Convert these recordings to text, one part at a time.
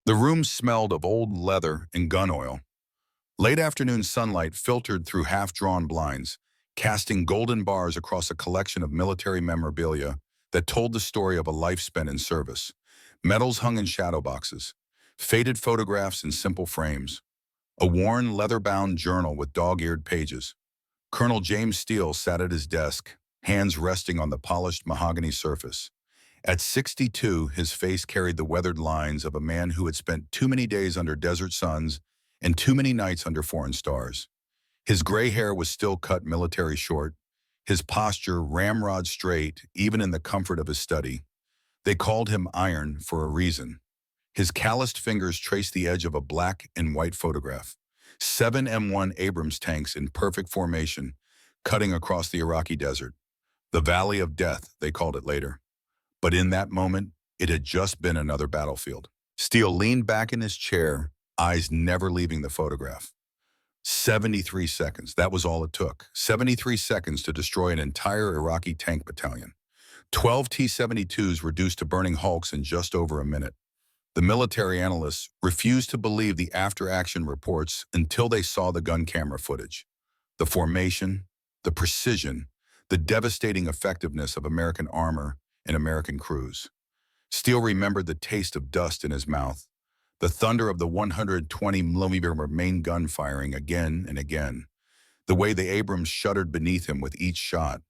The room smelled of old leather and gun oil. Late afternoon sunlight filtered through half-drawn blinds, casting golden bars across a collection of military memorabilia that told the story of a life spent in service. Medals hung in shadow boxes, faded photographs in simple frames, a worn leather-bound journal with dog-eared pages. Colonel James Steele sat at his desk, hands resting on the polished mahogany surface. At 62, his face carried the weathered lines of a man who had spent too many days under desert suns and too many nights under foreign stars. His gray hair was still cut military short, his posture ramrod straight even in the comfort of his study. They called him Iron for a reason. His calloused fingers traced the edge of a black and white photograph. 7 M1 Abrams tanks in perfect formation, cutting across the Iraqi desert. The Valley of Death, they called it later. But in that moment, it had just been another battlefield. Steele leaned back in his chair, eyes never leaving the photograph. 73 seconds, that was all it took. 73 seconds to destroy an entire Iraqi tank battalion. 12 T-72s reduced to burning hulks in just over a minute. The military analysts refused to believe the after-action reports until they saw the gun camera footage. The formation, the precision, the devastating effectiveness of American armor and American crews. Steele remembered the taste of dust in his mouth, the thunder of the 120mm main gun firing again and again, the way the Abrams shuddered beneath him with each shot,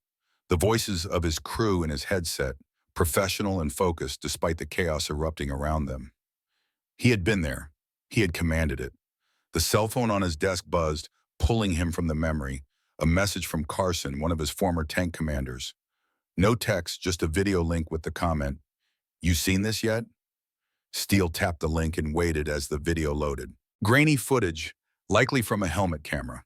the voices of his crew in his headset, professional and focused despite the chaos erupting around them. He had been there. He had commanded it. The cell phone on his desk buzzed, pulling him from the memory, a message from Carson, one of his former tank commanders. No text, just a video link with the comment, "You seen this yet?" Steele tapped the link and waited as the video loaded. Grainy footage, likely from a helmet camera.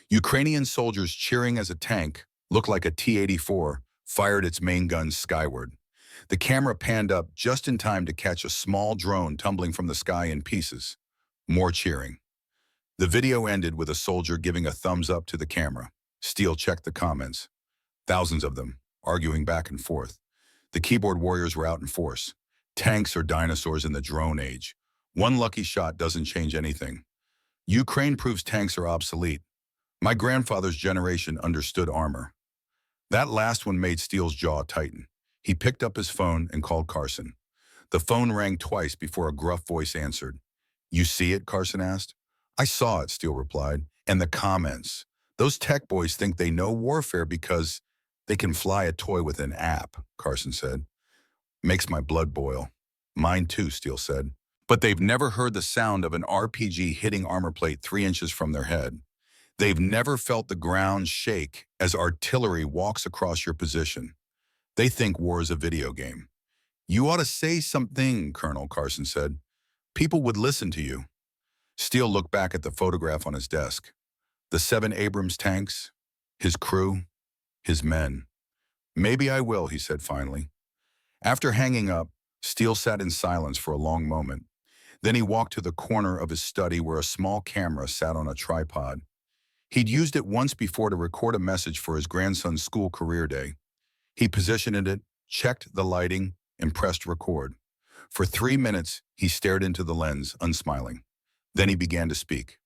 Ukrainian soldiers cheering as a tank, looked like a T-84, fired its main guns skyward. The camera panned up just in time to catch a small drone tumbling from the sky in pieces. More cheering. The video ended with a soldier giving a thumbs up to the camera. Steele checked the comments. Thousands of them, arguing back and forth. The keyboard warriors were out in force. Tanks are dinosaurs in the drone age. One lucky shot doesn't change anything. Ukraine proves tanks are obsolete. My grandfather's generation understood armor. That last one made Steele's jaw tighten. He picked up his phone and called Carson. The phone rang twice before a gruff voice answered. "You see it?" Carson asked. "I saw it," Steele replied. "And the comments. Those tech boys think they know warfare because they can fly a toy with an app," Carson said. "Makes my blood boil." "Mine too," Steele said. "But they've never heard the sound of an RPG hitting armor plate 3 inches from their head. They've never felt the ground shake as artillery walks across your position. They think war is a video game." "You ought to say something," Colonel Carson said. "People would listen to you." Steele looked back at the photograph on his desk. The 7 Abrams tanks, his crew, his men. "Maybe I will," he said finally. After hanging up, Steele sat in silence for a long moment. Then he walked to the corner of his study where a small camera sat on a tripod. He'd used it once before to record a message for his grandson's school career day. He positioned it, checked the lighting, and pressed record. For 3 minutes, he stared into the lens, unsmiling. Then he began to speak.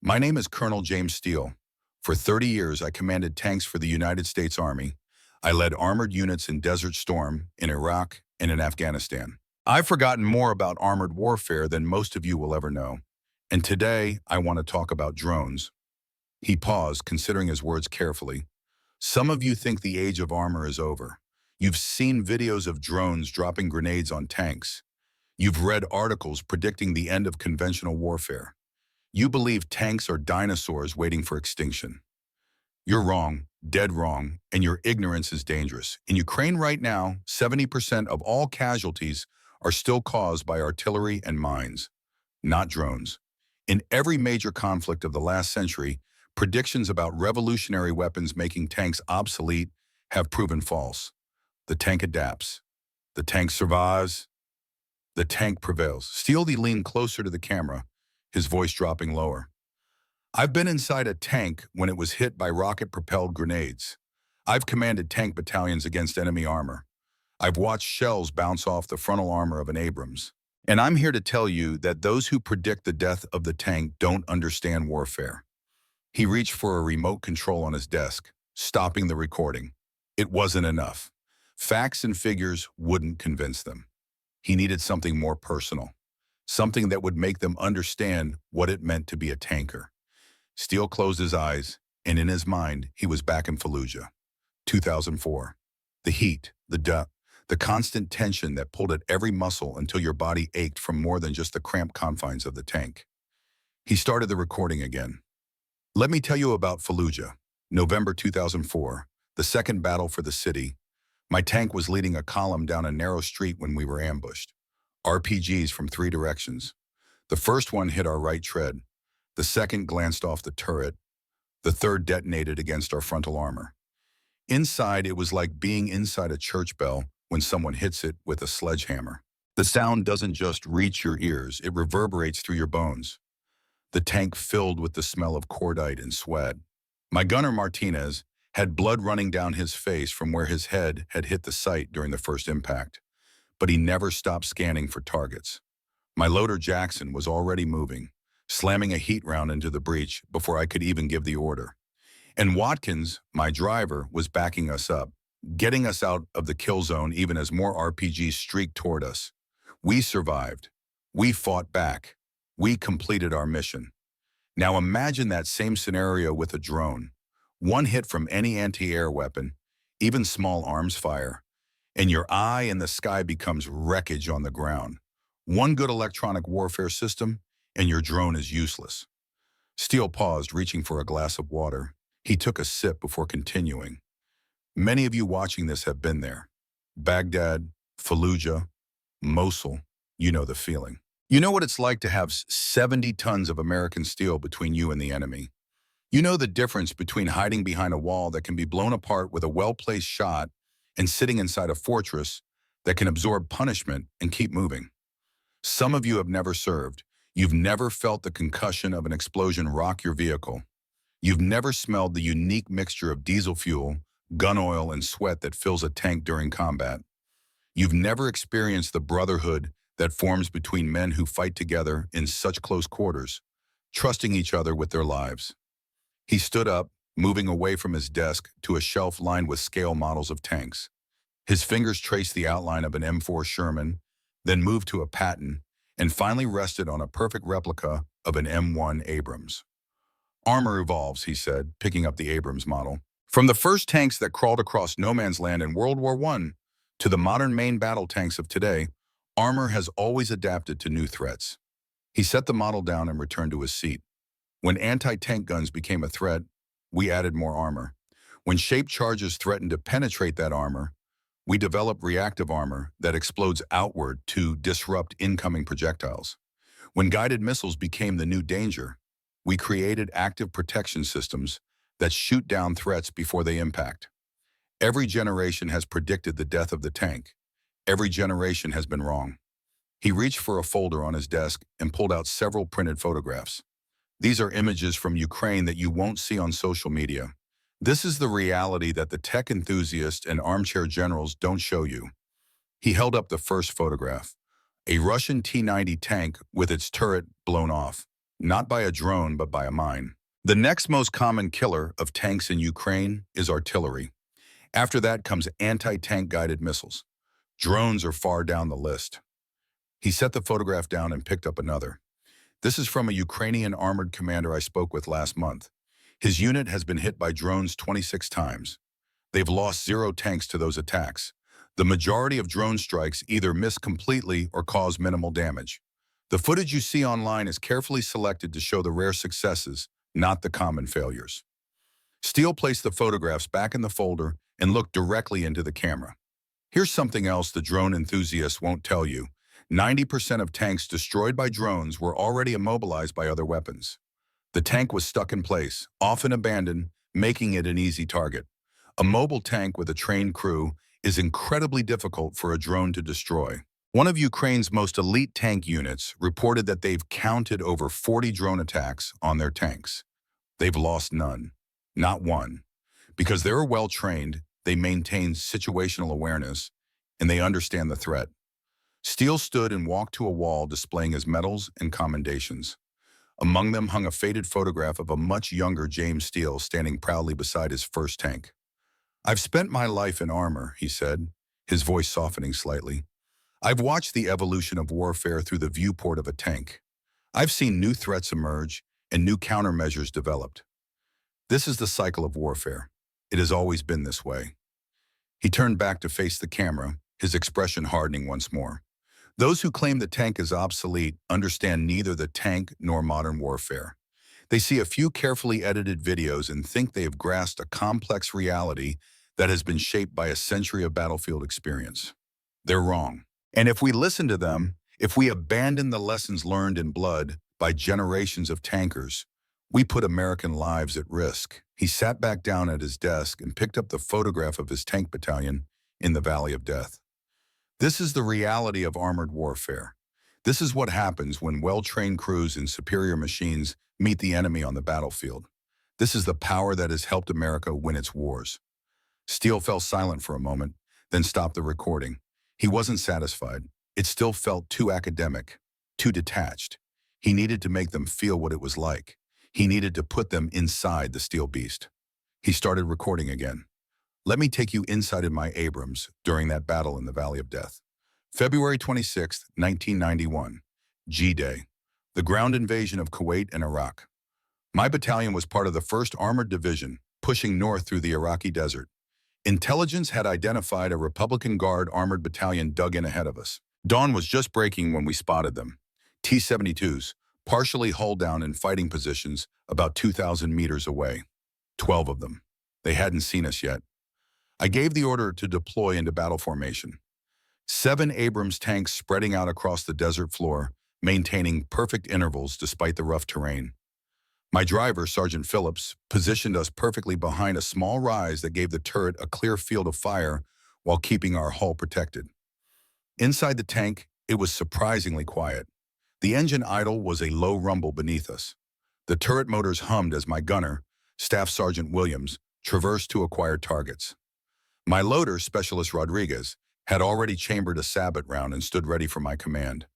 "My name is Colonel James Steele. For 30 years, I commanded tanks for the United States Army. I led armored units in Desert Storm, in Iraq, and in Afghanistan. I've forgotten more about armored warfare than most of you will ever know. And today, I want to talk about drones." He paused, considering his words carefully. "Some of you think the age of armor is over. You've seen videos of drones dropping grenades on tanks. You've read articles predicting the end of conventional warfare. You believe tanks are dinosaurs waiting for extinction. You're wrong, dead wrong, and your ignorance is dangerous. In Ukraine right now, 70% of all casualties are still caused by artillery and mines, not drones. In every major conflict of the last century, predictions about revolutionary weapons making tanks obsolete have proven false. The tank adapts. The tank survives. The tank prevails." Steele leaned closer to the camera, his voice dropping lower. "I've been inside a tank when it was hit by rocket-propelled grenades. I've commanded tank battalions against enemy armor. I've watched shells bounce off the frontal armor of an Abrams. And I'm here to tell you that those who predict the death of the tank don't understand warfare. He reached for a remote control on his desk, stopping the recording. It wasn't enough. Facts and figures wouldn't convince them. He needed something more personal, something that would make them understand what it meant to be a tanker. Steele closed his eyes, and in his mind, he was back in Fallujah. 2004. The heat, the constant tension that pulled at every muscle until your body ached from more than just the cramped confines of the tank. He started the recording again. Let me tell you about Fallujah. November 2004, the second battle for the city. My tank was leading a column down a narrow street when we were ambushed. RPGs from 3 directions. The first one hit our right tread. The second glanced off the turret. The third detonated against our frontal armor. Inside, it was like being inside a church bell when someone hits it with a sledgehammer. The sound doesn't just reach your ears, it reverberates through your bones. The tank filled with the smell of cordite and sweat. My gunner, Martinez, had blood running down his face from where his head had hit the site during the first impact, but he never stopped scanning for targets. My loader, Jackson, was already moving, slamming a heat round into the breech before I could even give the order. And Watkins, my driver, was backing us up, getting us out of the kill zone even as more RPGs streaked toward us. We survived. We fought back. We completed our mission. Now imagine that same scenario with a drone. One hit from any anti-air weapon, even small arms fire, and your eye in the sky becomes wreckage on the ground. One good electronic warfare system, and your drone is useless. Steele paused, reaching for a glass of water. He took a sip before continuing. Many of you watching this have been there. Baghdad, Fallujah, Mosul, you know the feeling. You know what it's like to have 70 tons of American steel between you and the enemy. You know the difference between hiding behind a wall that can be blown apart with a well-placed shot and sitting inside a fortress that can absorb punishment and keep moving. Some of you have never served. You've never felt the concussion of an explosion rock your vehicle. You've never smelled the unique mixture of diesel fuel, gun oil, and sweat that fills a tank during combat. You've never experienced the brotherhood that forms between men who fight together in such close quarters, trusting each other with their lives. He stood up, moving away from his desk to a shelf lined with scale models of tanks. His fingers traced the outline of an M4 Sherman, then moved to a Patton, and finally rested on a perfect replica of an M1 Abrams. Armor evolves, he said, picking up the Abrams model. From the first tanks that crawled across no man's land in World War I to the modern main battle tanks of today, armor has always adapted to new threats. He set the model down and returned to his seat. When anti-tank guns became a threat, we added more armor. When shaped charges threatened to penetrate that armor, we developed reactive armor that explodes outward to disrupt incoming projectiles. When guided missiles became the new danger, we created active protection systems that shoot down threats before they impact. Every generation has predicted the death of the tank. Every generation has been wrong. He reached for a folder on his desk and pulled out several printed photographs. These are images from Ukraine that you won't see on social media. This is the reality that the tech enthusiasts and armchair generals don't show you. He held up the first photograph, a Russian T-90 tank with its turret blown off, not by a drone but by a mine. The next most common killer of tanks in Ukraine is artillery. After that comes anti-tank guided missiles. Drones are far down the list. He set the photograph down and picked up another. This is from a Ukrainian armored commander I spoke with last month. His unit has been hit by drones 26 times. They've lost 0 tanks to those attacks. The majority of drone strikes either miss completely or cause minimal damage. The footage you see online is carefully selected to show the rare successes, not the common failures. Steele placed the photographs back in the folder and looked directly into the camera. Here's something else the drone enthusiasts won't tell you. 90% of tanks destroyed by drones were already immobilized by other weapons. The tank was stuck in place, often abandoned, making it an easy target. A mobile tank with a trained crew is incredibly difficult for a drone to destroy. One of Ukraine's most elite tank units reported that they've counted over 40 drone attacks on their tanks. They've lost none, not one. Because they're well-trained, they maintain situational awareness, and they understand the threat. Steele stood and walked to a wall displaying his medals and commendations. Among them hung a faded photograph of a much younger James Steele standing proudly beside his first tank. "I've spent my life in armor," he said, his voice softening slightly. "I've watched the evolution of warfare through the viewport of a tank. I've seen new threats emerge and new countermeasures developed. This is the cycle of warfare. It has always been this way." He turned back to face the camera, his expression hardening once more. Those who claim the tank is obsolete understand neither the tank nor modern warfare. They see a few carefully edited videos and think they have grasped a complex reality that has been shaped by a century of battlefield experience. They're wrong. And if we listen to them, if we abandon the lessons learned in blood by generations of tankers, we put American lives at risk. He sat back down at his desk and picked up the photograph of his tank battalion in the Valley of Death. This is the reality of armored warfare. This is what happens when well-trained crews and superior machines meet the enemy on the battlefield. This is the power that has helped America win its wars. Steele fell silent for a moment, then stopped the recording. He wasn't satisfied. It still felt too academic, too detached. He needed to make them feel what it was like. He needed to put them inside the steel beast. He started recording again. "Let me take you inside my Abrams during that battle in the Valley of Death. February 26, 1991, G-Day, the ground invasion of Kuwait and Iraq. My battalion was part of the 1st Armored Division, pushing north through the Iraqi desert. Intelligence had identified a Republican Guard armored battalion dug in ahead of us. Dawn was just breaking when we spotted them. T-72s, partially hull down in fighting positions about 2,000 meters away. 12 of them. They hadn't seen us yet. I gave the order to deploy into battle formation. 7 Abrams tanks spreading out across the desert floor, maintaining perfect intervals despite the rough terrain. My driver, Sergeant Phillips, positioned us perfectly behind a small rise that gave the turret a clear field of fire while keeping our hull protected. Inside the tank, it was surprisingly quiet. The engine idle was a low rumble beneath us. The turret motors hummed as my gunner, Staff Sergeant Williams, traversed to acquire targets. My loader, Specialist Rodriguez, had already chambered a sabot round and stood ready for my command.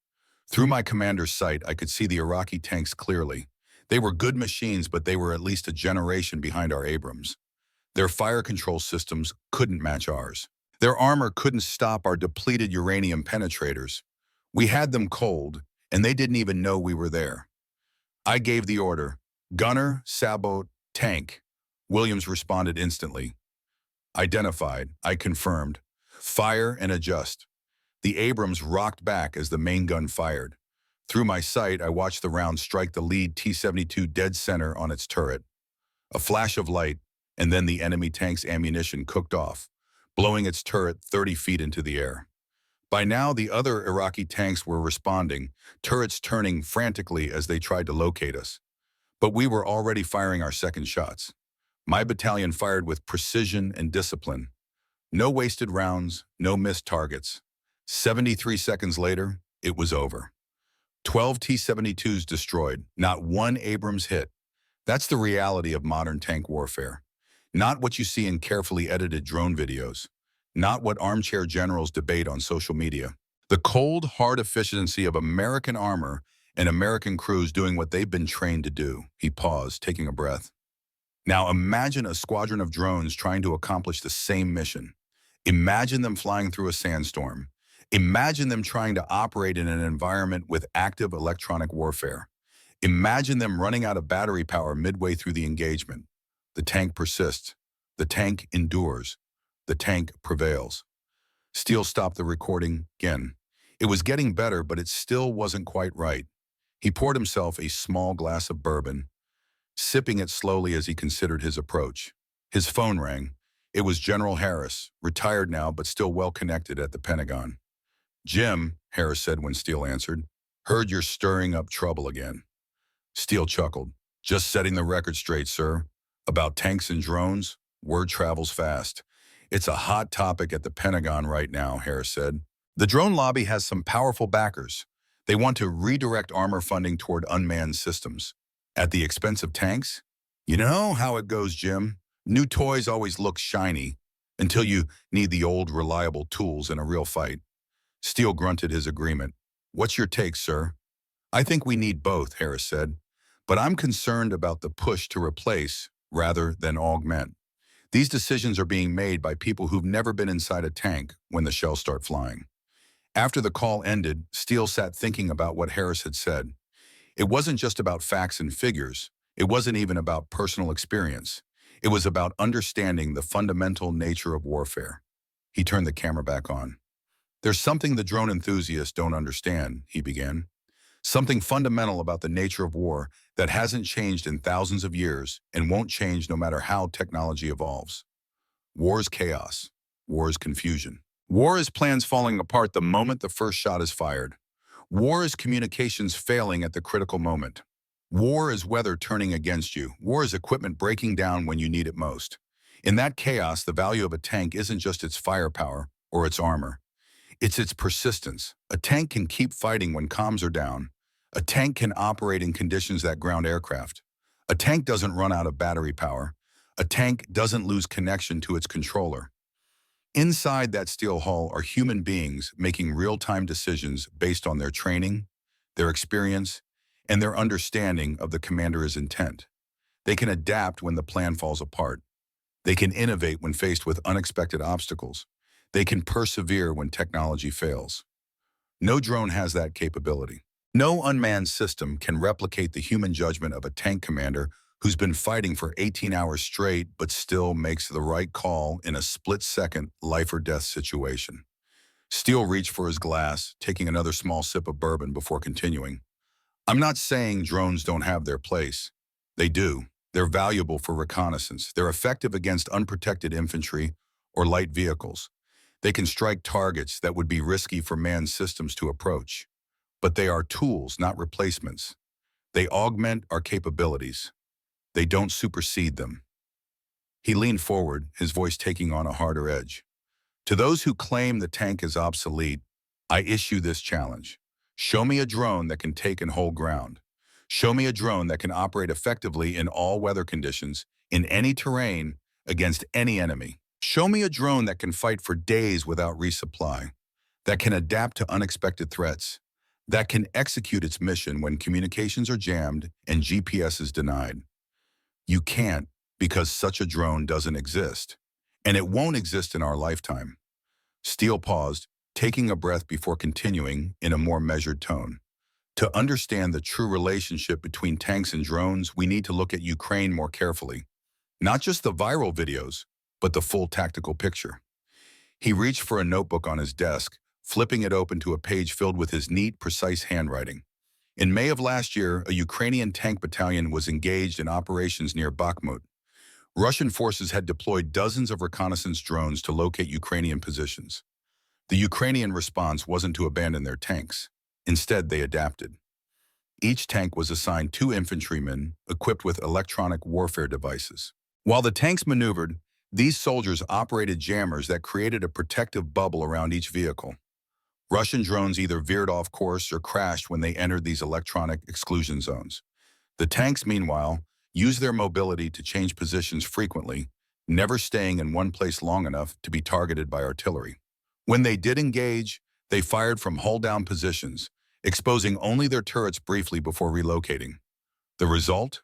Through my commander's sight, I could see the Iraqi tanks clearly. They were good machines, but they were at least a generation behind our Abrams. Their fire control systems couldn't match ours. Their armor couldn't stop our depleted uranium penetrators. We had them cold, and they didn't even know we were there. I gave the order, "Gunner, sabot, tank." Williams responded instantly. "Identified," I confirmed. "Fire and adjust." The Abrams rocked back as the main gun fired. Through my sight, I watched the round strike the lead T-72 dead center on its turret. A flash of light, and then the enemy tank's ammunition cooked off, blowing its turret 30 feet into the air. By now, the other Iraqi tanks were responding, turrets turning frantically as they tried to locate us. But we were already firing our second shots. My battalion fired with precision and discipline. No wasted rounds, no missed targets. 73 seconds later, it was over. 12 T-72s destroyed, not one Abrams hit. That's the reality of modern tank warfare. Not what you see in carefully edited drone videos. Not what armchair generals debate on social media. The cold, hard efficiency of American armor and American crews doing what they've been trained to do. He paused, taking a breath. Now imagine a squadron of drones trying to accomplish the same mission. Imagine them flying through a sandstorm. Imagine them trying to operate in an environment with active electronic warfare. Imagine them running out of battery power midway through the engagement. The tank persists. The tank endures. The tank prevails. Steele stopped the recording again. It was getting better, but it still wasn't quite right. He poured himself a small glass of bourbon, sipping it slowly as he considered his approach. His phone rang. It was General Harris, retired now but still well-connected at the Pentagon. "Jim," Harris said when Steele answered, "heard you're stirring up trouble again." Steele chuckled. "Just setting the record straight, sir. About tanks and drones, word travels fast. It's a hot topic at the Pentagon right now," Harris said. "The drone lobby has some powerful backers. They want to redirect armor funding toward unmanned systems. At the expense of tanks? You know how it goes, Jim. New toys always look shiny until you need the old, reliable tools in a real fight. Steele grunted his agreement. What's your take, sir? I think we need both, Harris said. But I'm concerned about the push to replace rather than augment. These decisions are being made by people who've never been inside a tank when the shells start flying. After the call ended, Steele sat thinking about what Harris had said. It wasn't just about facts and figures. It wasn't even about personal experience. It was about understanding the fundamental nature of warfare. He turned the camera back on. There's something the drone enthusiasts don't understand, he began. Something fundamental about the nature of war that hasn't changed in thousands of years and won't change no matter how technology evolves. War is chaos. War is confusion. War is plans falling apart the moment the first shot is fired. War is communications failing at the critical moment. War is weather turning against you. War is equipment breaking down when you need it most. In that chaos, the value of a tank isn't just its firepower or its armor. It's its persistence. A tank can keep fighting when comms are down. A tank can operate in conditions that ground aircraft. A tank doesn't run out of battery power. A tank doesn't lose connection to its controller. Inside that steel hull are human beings making real-time decisions based on their training, their experience, and their understanding of the commander's intent. They can adapt when the plan falls apart. They can innovate when faced with unexpected obstacles. They can persevere when technology fails. No drone has that capability. No unmanned system can replicate the human judgment of a tank commander who's been fighting for 18 hours straight but still makes the right call in a split-second life-or-death situation. Steele reached for his glass, taking another small sip of bourbon before continuing. I'm not saying drones don't have their place. They do. They're valuable for reconnaissance. They're effective against unprotected infantry or light vehicles. They can strike targets that would be risky for manned systems to approach. But they are tools, not replacements. They augment our capabilities. They don't supersede them. He leaned forward, his voice taking on a harder edge. To those who claim the tank is obsolete, I issue this challenge. Show me a drone that can take and hold ground. Show me a drone that can operate effectively in all weather conditions, in any terrain, against any enemy. Show me a drone that can fight for days without resupply, that can adapt to unexpected threats, that can execute its mission when communications are jammed and GPS is denied. You can't, because such a drone doesn't exist. And it won't exist in our lifetime. Steele paused, taking a breath before continuing in a more measured tone. To understand the true relationship between tanks and drones, we need to look at Ukraine more carefully. Not just the viral videos, but the full tactical picture. He reached for a notebook on his desk, flipping it open to a page filled with his neat, precise handwriting. In May of last year, a Ukrainian tank battalion was engaged in operations near Bakhmut. Russian forces had deployed dozens of reconnaissance drones to locate Ukrainian positions. The Ukrainian response wasn't to abandon their tanks. Instead, they adapted. Each tank was assigned 2 infantrymen equipped with electronic warfare devices. While the tanks maneuvered, these soldiers operated jammers that created a protective bubble around each vehicle. Russian drones either veered off course or crashed when they entered these electronic exclusion zones. The tanks, meanwhile, used their mobility to change positions frequently, never staying in one place long enough to be targeted by artillery. When they did engage, they fired from hull-down positions, exposing only their turrets briefly before relocating. The result?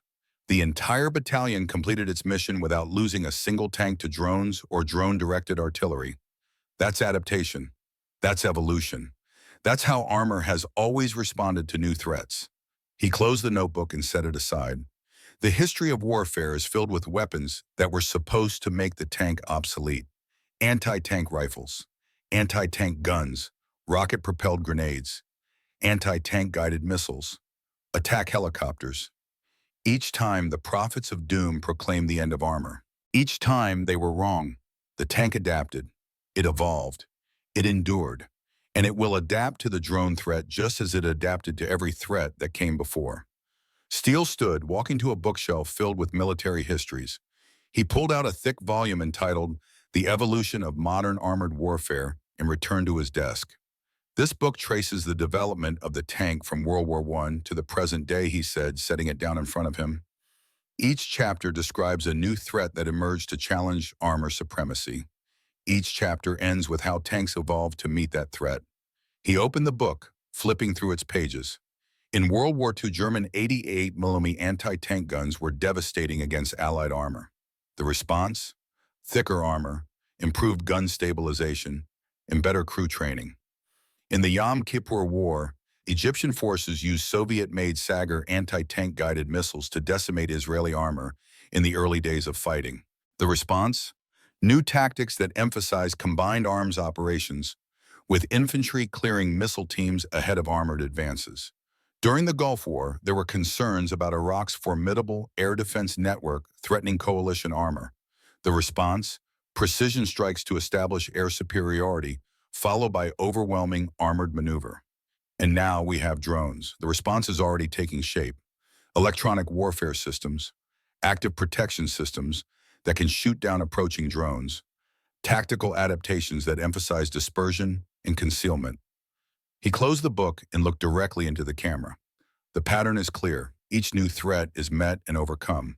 The entire battalion completed its mission without losing a single tank to drones or drone-directed artillery. That's adaptation. That's evolution. That's how armor has always responded to new threats. He closed the notebook and set it aside. The history of warfare is filled with weapons that were supposed to make the tank obsolete. Anti-tank rifles, anti-tank guns, rocket-propelled grenades, anti-tank guided missiles, attack helicopters. Each time, the prophets of doom proclaimed the end of armor. Each time, they were wrong. The tank adapted. It evolved. It endured. And it will adapt to the drone threat just as it adapted to every threat that came before. Steele stood, walking to a bookshelf filled with military histories. He pulled out a thick volume entitled The Evolution of Modern Armored Warfare and returned to his desk. This book traces the development of the tank from World War I to the present day, he said, setting it down in front of him. Each chapter describes a new threat that emerged to challenge armor supremacy. Each chapter ends with how tanks evolved to meet that threat. He opened the book, flipping through its pages. In World War II, German 88mm anti-tank guns were devastating against Allied armor. The response? Thicker armor, improved gun stabilization, and better crew training. In the Yom Kippur War, Egyptian forces used Soviet-made Sagar anti-tank guided missiles to decimate Israeli armor in the early days of fighting. The response? New tactics that emphasize combined arms operations, with infantry clearing missile teams ahead of armored advances. During the Gulf War, there were concerns about Iraq's formidable air defense network threatening coalition armor. The response? Precision strikes to establish air superiority, followed by overwhelming armored maneuver. And now we have drones. The response is already taking shape. Electronic warfare systems, active protection systems that can shoot down approaching drones, tactical adaptations that emphasize dispersion and concealment. He closed the book and looked directly into the camera. The pattern is clear. Each new threat is met and overcome.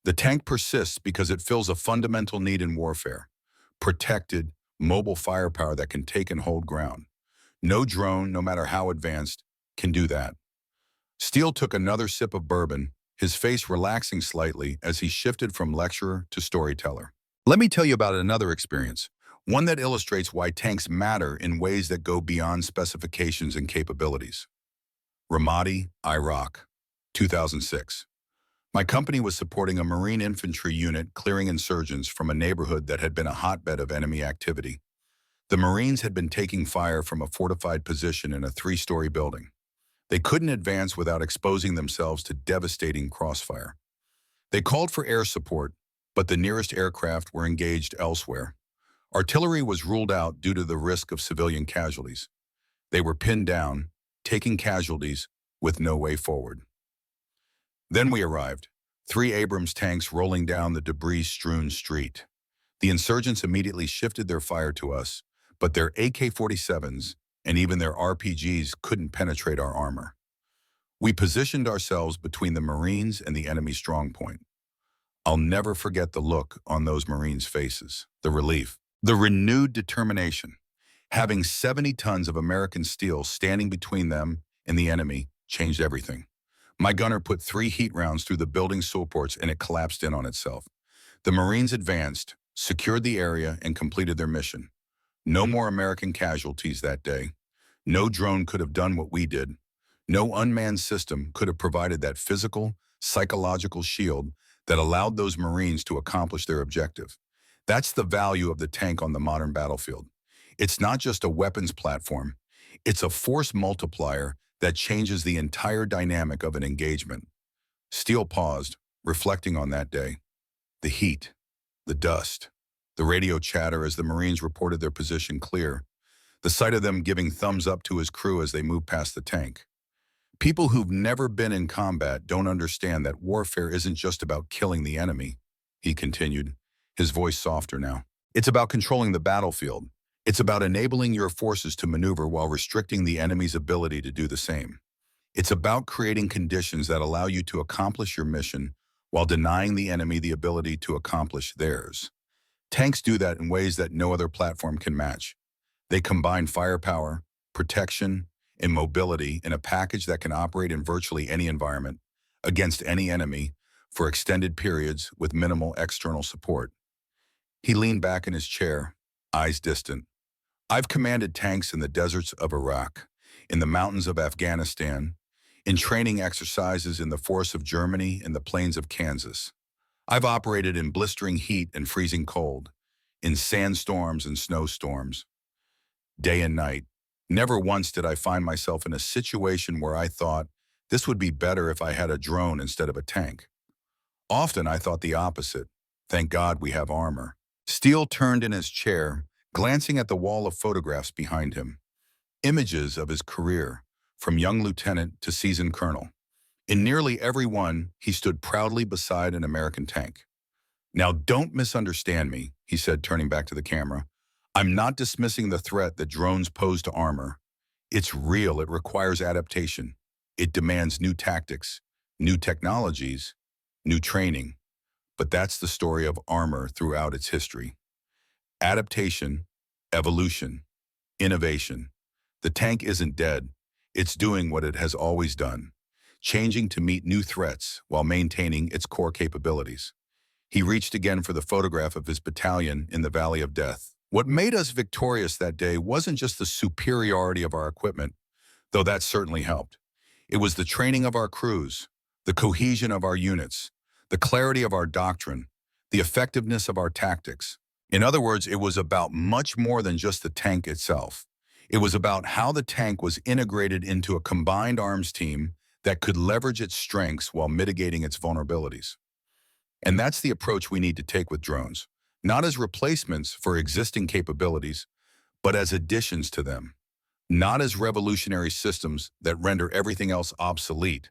The tank persists because it fills a fundamental need in warfare: protected, mobile firepower that can take and hold ground. No drone, no matter how advanced, can do that. Steele took another sip of bourbon, his face relaxing slightly as he shifted from lecturer to storyteller. Let me tell you about another experience, one that illustrates why tanks matter in ways that go beyond specifications and capabilities. Ramadi, Iraq, 2006. My company was supporting a Marine infantry unit clearing insurgents from a neighborhood that had been a hotbed of enemy activity. The Marines had been taking fire from a fortified position in a 3-story building. They couldn't advance without exposing themselves to devastating crossfire. They called for air support, but the nearest aircraft were engaged elsewhere. Artillery was ruled out due to the risk of civilian casualties. They were pinned down, taking casualties with no way forward. Then we arrived, 3 Abrams tanks rolling down the debris-strewn street. The insurgents immediately shifted their fire to us, but their AK-47s and even their RPGs couldn't penetrate our armor. We positioned ourselves between the Marines and the enemy strongpoint. I'll never forget the look on those Marines' faces, the relief, the renewed determination. Having 70 tons of American steel standing between them and the enemy changed everything. My gunner put 3 heat rounds through the building's supports and it collapsed in on itself. The Marines advanced, secured the area, and completed their mission. No more American casualties that day. No drone could have done what we did. No unmanned system could have provided that physical, psychological shield that allowed those Marines to accomplish their objective. That's the value of the tank on the modern battlefield. It's not just a weapons platform. It's a force multiplier that changes the entire dynamic of an engagement. Steele paused, reflecting on that day. The heat, the dust, the radio chatter as the Marines reported their position clear, the sight of them giving thumbs up to his crew as they moved past the tank. People who've never been in combat don't understand that warfare isn't just about killing the enemy, he continued, his voice softer now. It's about controlling the battlefield. It's about enabling your forces to maneuver while restricting the enemy's ability to do the same. It's about creating conditions that allow you to accomplish your mission while denying the enemy the ability to accomplish theirs. Tanks do that in ways that no other platform can match. They combine firepower, protection, and mobility in a package that can operate in virtually any environment, against any enemy, for extended periods with minimal external support. He leaned back in his chair, eyes distant. I've commanded tanks in the deserts of Iraq, in the mountains of Afghanistan, in training exercises in the forests of Germany and the plains of Kansas. I've operated in blistering heat and freezing cold, in sandstorms and snowstorms, day and night. Never once did I find myself in a situation where I thought, this would be better if I had a drone instead of a tank. Often I thought the opposite. Thank God we have armor. Steele turned in his chair, glancing at the wall of photographs behind him. Images of his career, from young lieutenant to seasoned colonel. In nearly every one, he stood proudly beside an American tank. Now don't misunderstand me, he said, turning back to the camera. I'm not dismissing the threat that drones pose to armor. It's real. It requires adaptation. It demands new tactics, new technologies, new training. But that's the story of armor throughout its history. Adaptation, evolution, innovation. The tank isn't dead. It's doing what it has always done, changing to meet new threats while maintaining its core capabilities. He reached again for the photograph of his battalion in the Valley of Death. What made us victorious that day wasn't just the superiority of our equipment, though that certainly helped. It was the training of our crews, the cohesion of our units, the clarity of our doctrine, the effectiveness of our tactics. In other words, it was about much more than just the tank itself. It was about how the tank was integrated into a combined arms team that could leverage its strengths while mitigating its vulnerabilities. And that's the approach we need to take with drones, not as replacements for existing capabilities, but as additions to them, not as revolutionary systems that render everything else obsolete,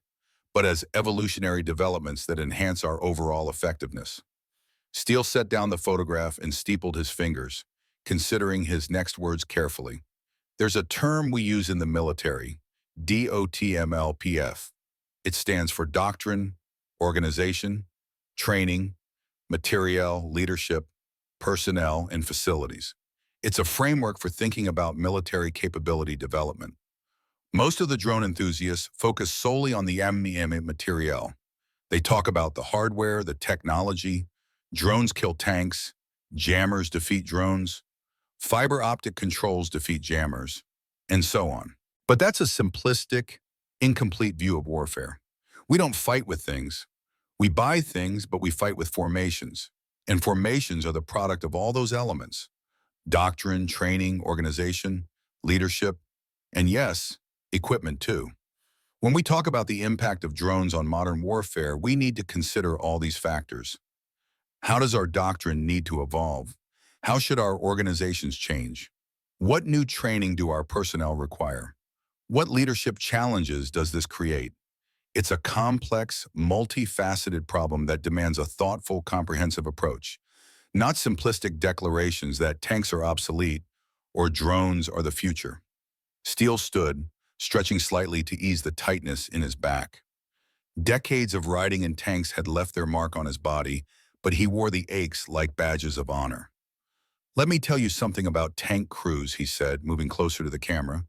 but as evolutionary developments that enhance our overall effectiveness. Steele set down the photograph and steepled his fingers, considering his next words carefully. There's a term we use in the military, DOTMLPF. It stands for doctrine, organization, training, materiel, leadership, personnel, and facilities. It's a framework for thinking about military capability development. Most of the drone enthusiasts focus solely on the MEM materiel. They talk about the hardware, the technology, drones kill tanks, jammers defeat drones, fiber optic controls defeat jammers, and so on. But that's a simplistic, incomplete view of warfare. We don't fight with things. We buy things, but we fight with formations. And formations are the product of all those elements: doctrine, training, organization, leadership, and yes, equipment too. When we talk about the impact of drones on modern warfare, we need to consider all these factors. How does our doctrine need to evolve? How should our organizations change? What new training do our personnel require? What leadership challenges does this create? It's a complex, multifaceted problem that demands a thoughtful, comprehensive approach, not simplistic declarations that tanks are obsolete or drones are the future. Steele stood, stretching slightly to ease the tightness in his back. Decades of riding in tanks had left their mark on his body, but he wore the aches like badges of honor. "Let me tell you something about tank crews," he said, moving closer to the camera.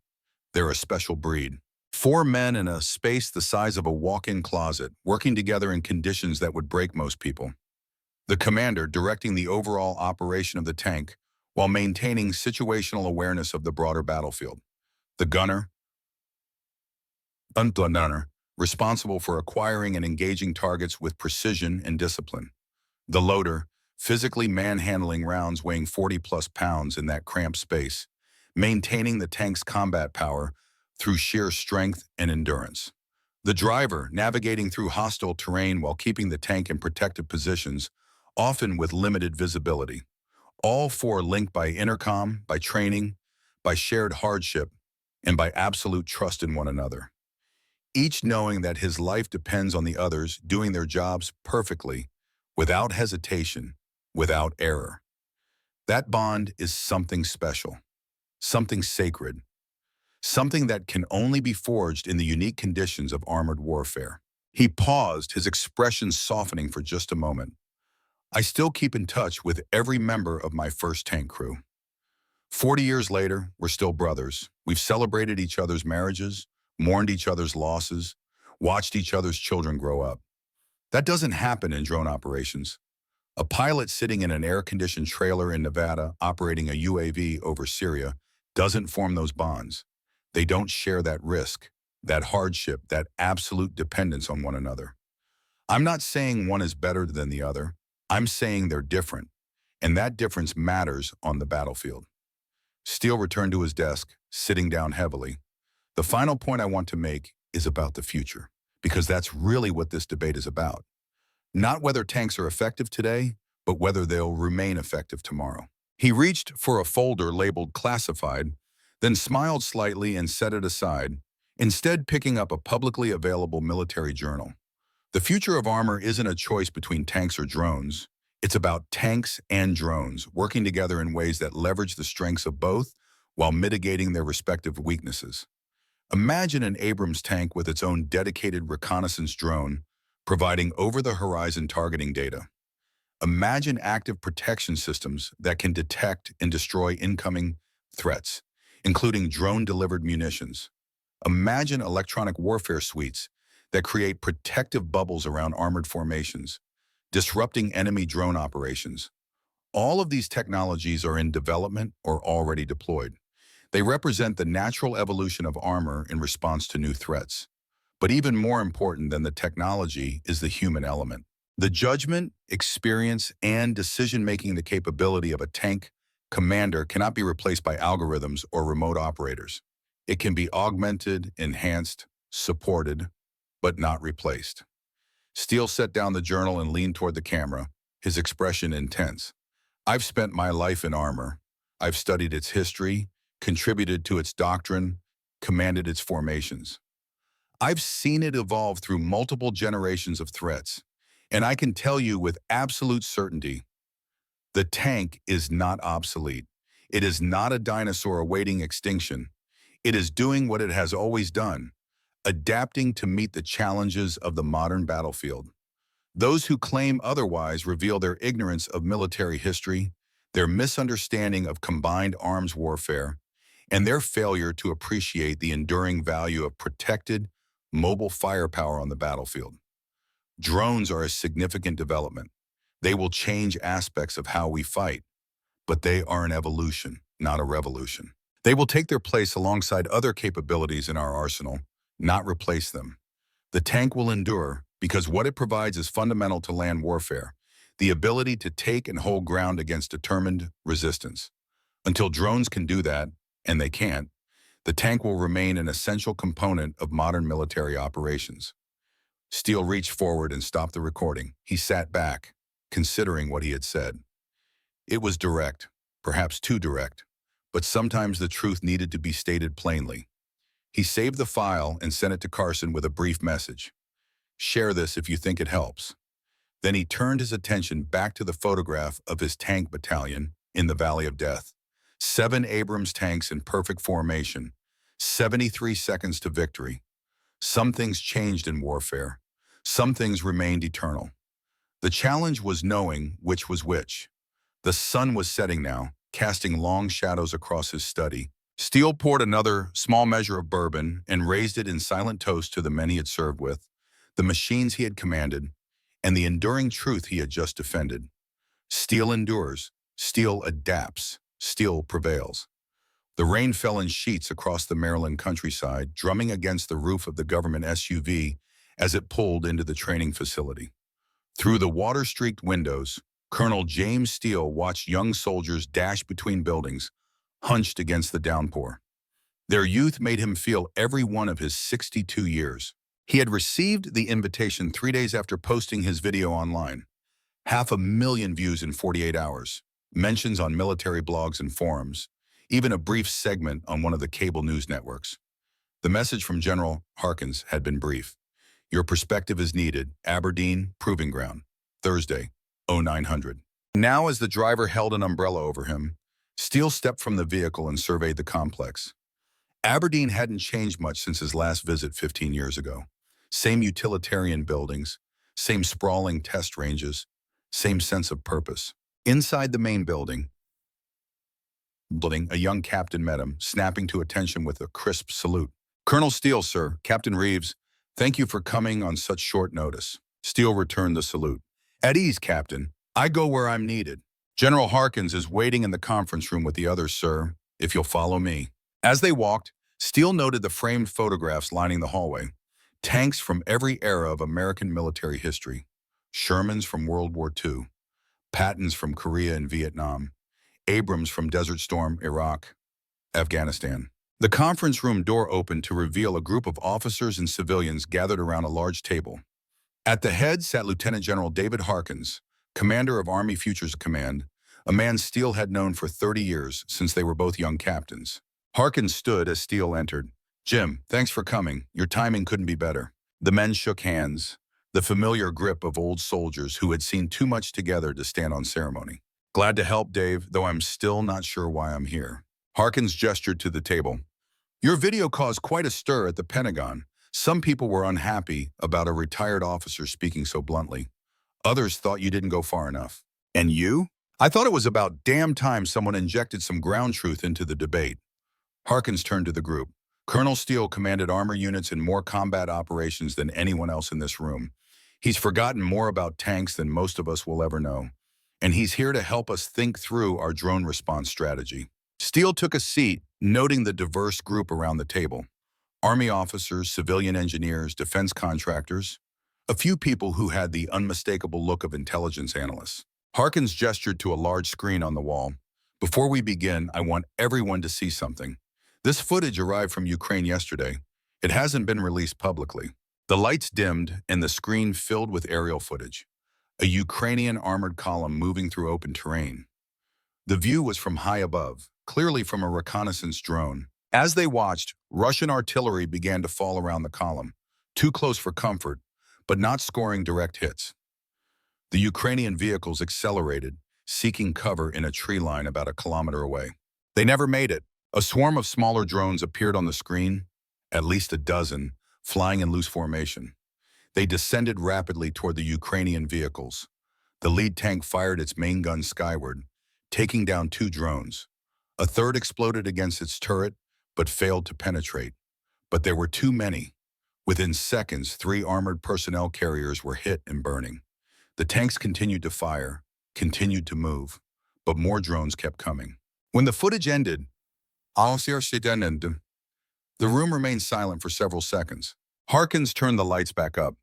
"They're a special breed. 4 men in a space the size of a walk-in closet, working together in conditions that would break most people. The commander directing the overall operation of the tank while maintaining situational awareness of the broader battlefield. The gunner, responsible for acquiring and engaging targets with precision and discipline. The loader, physically manhandling rounds weighing 40+ pounds in that cramped space, maintaining the tank's combat power through sheer strength and endurance. The driver, navigating through hostile terrain while keeping the tank in protective positions, often with limited visibility. All 4 linked by intercom, by training, by shared hardship, and by absolute trust in one another. Each knowing that his life depends on the others doing their jobs perfectly, without hesitation, without error. That bond is something special, something sacred, something that can only be forged in the unique conditions of armored warfare. He paused, his expression softening for just a moment. "I still keep in touch with every member of my first tank crew. 40 years later, we're still brothers. We've celebrated each other's marriages, mourned each other's losses, watched each other's children grow up. That doesn't happen in drone operations. A pilot sitting in an air-conditioned trailer in Nevada operating a UAV over Syria doesn't form those bonds. They don't share that risk, that hardship, that absolute dependence on one another. I'm not saying one is better than the other. I'm saying they're different, and that difference matters on the battlefield." Steele returned to his desk, sitting down heavily. "The final point I want to make is about the future, because that's really what this debate is about. Not whether tanks are effective today, but whether they'll remain effective tomorrow." He reached for a folder labeled classified, then smiled slightly and set it aside, instead picking up a publicly available military journal. The future of armor isn't a choice between tanks or drones. It's about tanks and drones working together in ways that leverage the strengths of both while mitigating their respective weaknesses. Imagine an Abrams tank with its own dedicated reconnaissance drone, providing over-the-horizon targeting data. Imagine active protection systems that can detect and destroy incoming threats. including drone-delivered munitions. Imagine electronic warfare suites that create protective bubbles around armored formations, disrupting enemy drone operations. All of these technologies are in development or already deployed. They represent the natural evolution of armor in response to new threats. But even more important than the technology is the human element. The judgment, experience, and decision-making the capability of a tank commander cannot be replaced by algorithms or remote operators. It can be augmented, enhanced, supported, but not replaced. Steele set down the journal and leaned toward the camera, his expression intense. I've spent my life in armor. I've studied its history, contributed to its doctrine, commanded its formations. I've seen it evolve through multiple generations of threats, and I can tell you with absolute certainty, the tank is not obsolete. It is not a dinosaur awaiting extinction. It is doing what it has always done, adapting to meet the challenges of the modern battlefield. Those who claim otherwise reveal their ignorance of military history, their misunderstanding of combined arms warfare, and their failure to appreciate the enduring value of protected, mobile firepower on the battlefield. Drones are a significant development. They will change aspects of how we fight, but they are an evolution, not a revolution. They will take their place alongside other capabilities in our arsenal, not replace them. The tank will endure because what it provides is fundamental to land warfare, the ability to take and hold ground against determined resistance. Until drones can do that, and they can't, the tank will remain an essential component of modern military operations. Steele reached forward and stopped the recording. He sat back, considering what he had said. It was direct, perhaps too direct, but sometimes the truth needed to be stated plainly. He saved the file and sent it to Carson with a brief message. Share this if you think it helps. Then he turned his attention back to the photograph of his tank battalion in the Valley of Death. 7 Abrams tanks in perfect formation, 73 seconds to victory. Some things changed in warfare. Some things remained eternal. The challenge was knowing which was which. The sun was setting now, casting long shadows across his study. Steele poured another small measure of bourbon and raised it in silent toast to the men he had served with, the machines he had commanded, and the enduring truth he had just defended. Steele endures. Steele adapts. Steele prevails. The rain fell in sheets across the Maryland countryside, drumming against the roof of the government SUV as it pulled into the training facility. Through the water-streaked windows, Colonel James Steele watched young soldiers dash between buildings, hunched against the downpour. Their youth made him feel every one of his 62 years. He had received the invitation 3 days after posting his video online. 500,000 views in 48 hours, mentions on military blogs and forums, even a brief segment on one of the cable news networks. The message from General Harkins had been brief. Your perspective is needed. Aberdeen, Proving Ground. Thursday, 0900. Now, as the driver held an umbrella over him, Steele stepped from the vehicle and surveyed the complex. Aberdeen hadn't changed much since his last visit 15 years ago. Same utilitarian buildings, same sprawling test ranges, same sense of purpose. Inside the main building, a young captain met him, snapping to attention with a crisp salute. Colonel Steele, sir. Captain Reeves, thank you for coming on such short notice. Steele returned the salute. At ease, Captain. I go where I'm needed. General Harkins is waiting in the conference room with the others, sir, if you'll follow me. As they walked, Steele noted the framed photographs lining the hallway. Tanks from every era of American military history. Shermans from World War II. Pattons from Korea and Vietnam. Abrams from Desert Storm, Iraq, Afghanistan. The conference room door opened to reveal a group of officers and civilians gathered around a large table. At the head sat Lieutenant General David Harkins, commander of Army Futures Command, a man Steele had known for 30 years since they were both young captains. Harkins stood as Steele entered. Jim, thanks for coming. Your timing couldn't be better. The men shook hands, the familiar grip of old soldiers who had seen too much together to stand on ceremony. Glad to help, Dave, though I'm still not sure why I'm here. Harkins gestured to the table. Your video caused quite a stir at the Pentagon. Some people were unhappy about a retired officer speaking so bluntly. Others thought you didn't go far enough. And you? I thought it was about damn time someone injected some ground truth into the debate. Harkins turned to the group. Colonel Steele commanded armor units in more combat operations than anyone else in this room. He's forgotten more about tanks than most of us will ever know. And he's here to help us think through our drone response strategy. Steele took a seat, noting the diverse group around the table. Army officers, civilian engineers, defense contractors, a few people who had the unmistakable look of intelligence analysts. Harkins gestured to a large screen on the wall. Before we begin, I want everyone to see something. This footage arrived from Ukraine yesterday. It hasn't been released publicly. The lights dimmed and the screen filled with aerial footage. A Ukrainian armored column moving through open terrain. The view was from high above, clearly from a reconnaissance drone. As they watched, Russian artillery began to fall around the column, too close for comfort, but not scoring direct hits. The Ukrainian vehicles accelerated, seeking cover in a tree line about a kilometer away. They never made it. A swarm of smaller drones appeared on the screen, at least a dozen, flying in loose formation. They descended rapidly toward the Ukrainian vehicles. The lead tank fired its main gun skyward, taking down 2 drones. A third exploded against its turret, but failed to penetrate. But there were too many. Within seconds, 3 armored personnel carriers were hit and burning. The tanks continued to fire, continued to move, but more drones kept coming. When the footage ended, the room remained silent for several seconds. Harkins turned the lights back up.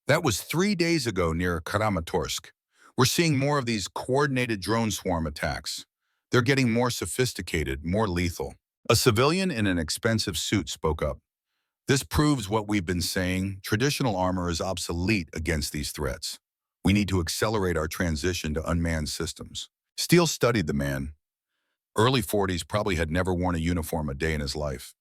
That was 3 days ago near Kramatorsk. We're seeing more of these coordinated drone swarm attacks. They're getting more sophisticated, more lethal. A civilian in an expensive suit spoke up. This proves what we've been saying. Traditional armor is obsolete against these threats. We need to accelerate our transition to unmanned systems. Steele studied the man. Early 40s, probably had never worn a uniform a day in his life.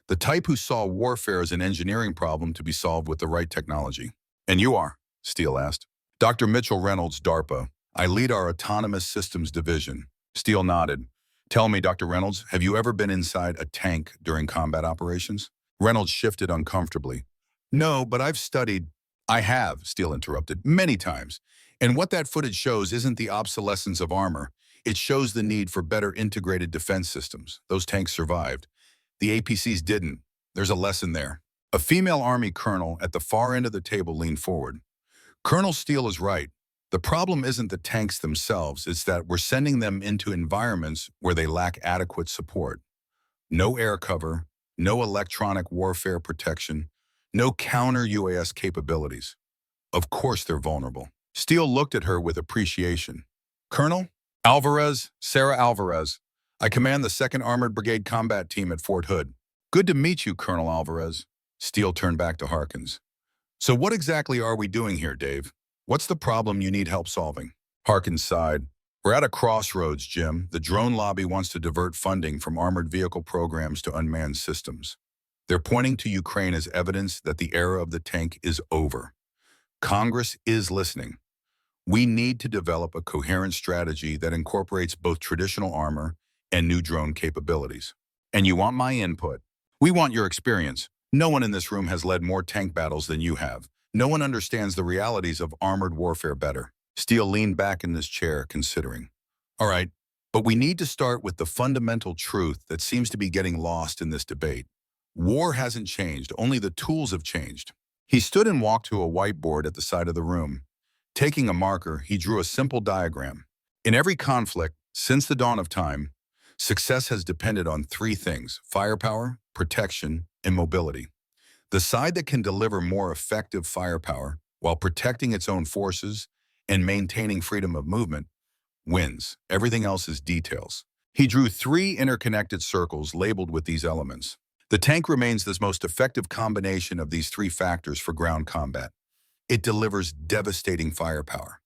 The type who saw warfare as an engineering problem to be solved with the right technology. And you are? Steele asked. Dr. Mitchell Reynolds, DARPA. I lead our Autonomous Systems Division. Steele nodded. Tell me, Dr. Reynolds, have you ever been inside a tank during combat operations? Reynolds shifted uncomfortably. No, but I've studied. I have, Steele interrupted, many times. And what that footage shows isn't the obsolescence of armor. It shows the need for better integrated defense systems. Those tanks survived. The APCs didn't. There's a lesson there. A female Army colonel at the far end of the table leaned forward. Colonel Steele is right. The problem isn't the tanks themselves, it's that we're sending them into environments where they lack adequate support. No air cover, no electronic warfare protection, no counter-UAS capabilities. Of course they're vulnerable. Steele looked at her with appreciation. Colonel? Alvarez, Sarah Alvarez. I command the 2nd Armored Brigade Combat Team at Fort Hood. Good to meet you, Colonel Alvarez. Steele turned back to Harkins. So what exactly are we doing here, Dave? What's the problem you need help solving? Harkins sighed. We're at a crossroads, Jim. The drone lobby wants to divert funding from armored vehicle programs to unmanned systems. They're pointing to Ukraine as evidence that the era of the tank is over. Congress is listening. We need to develop a coherent strategy that incorporates both traditional armor and new drone capabilities. And you want my input. We want your experience. No one in this room has led more tank battles than you have. No one understands the realities of armored warfare better. Steele leaned back in his chair, considering. All right, but we need to start with the fundamental truth that seems to be getting lost in this debate. War hasn't changed, only the tools have changed. He stood and walked to a whiteboard at the side of the room. Taking a marker, he drew a simple diagram. In every conflict, since the dawn of time, success has depended on 3 things: firepower, protection, and mobility. The side that can deliver more effective firepower while protecting its own forces and maintaining freedom of movement wins. Everything else is details. He drew 3 interconnected circles labeled with these elements. The tank remains the most effective combination of these 3 factors for ground combat. It delivers devastating firepower.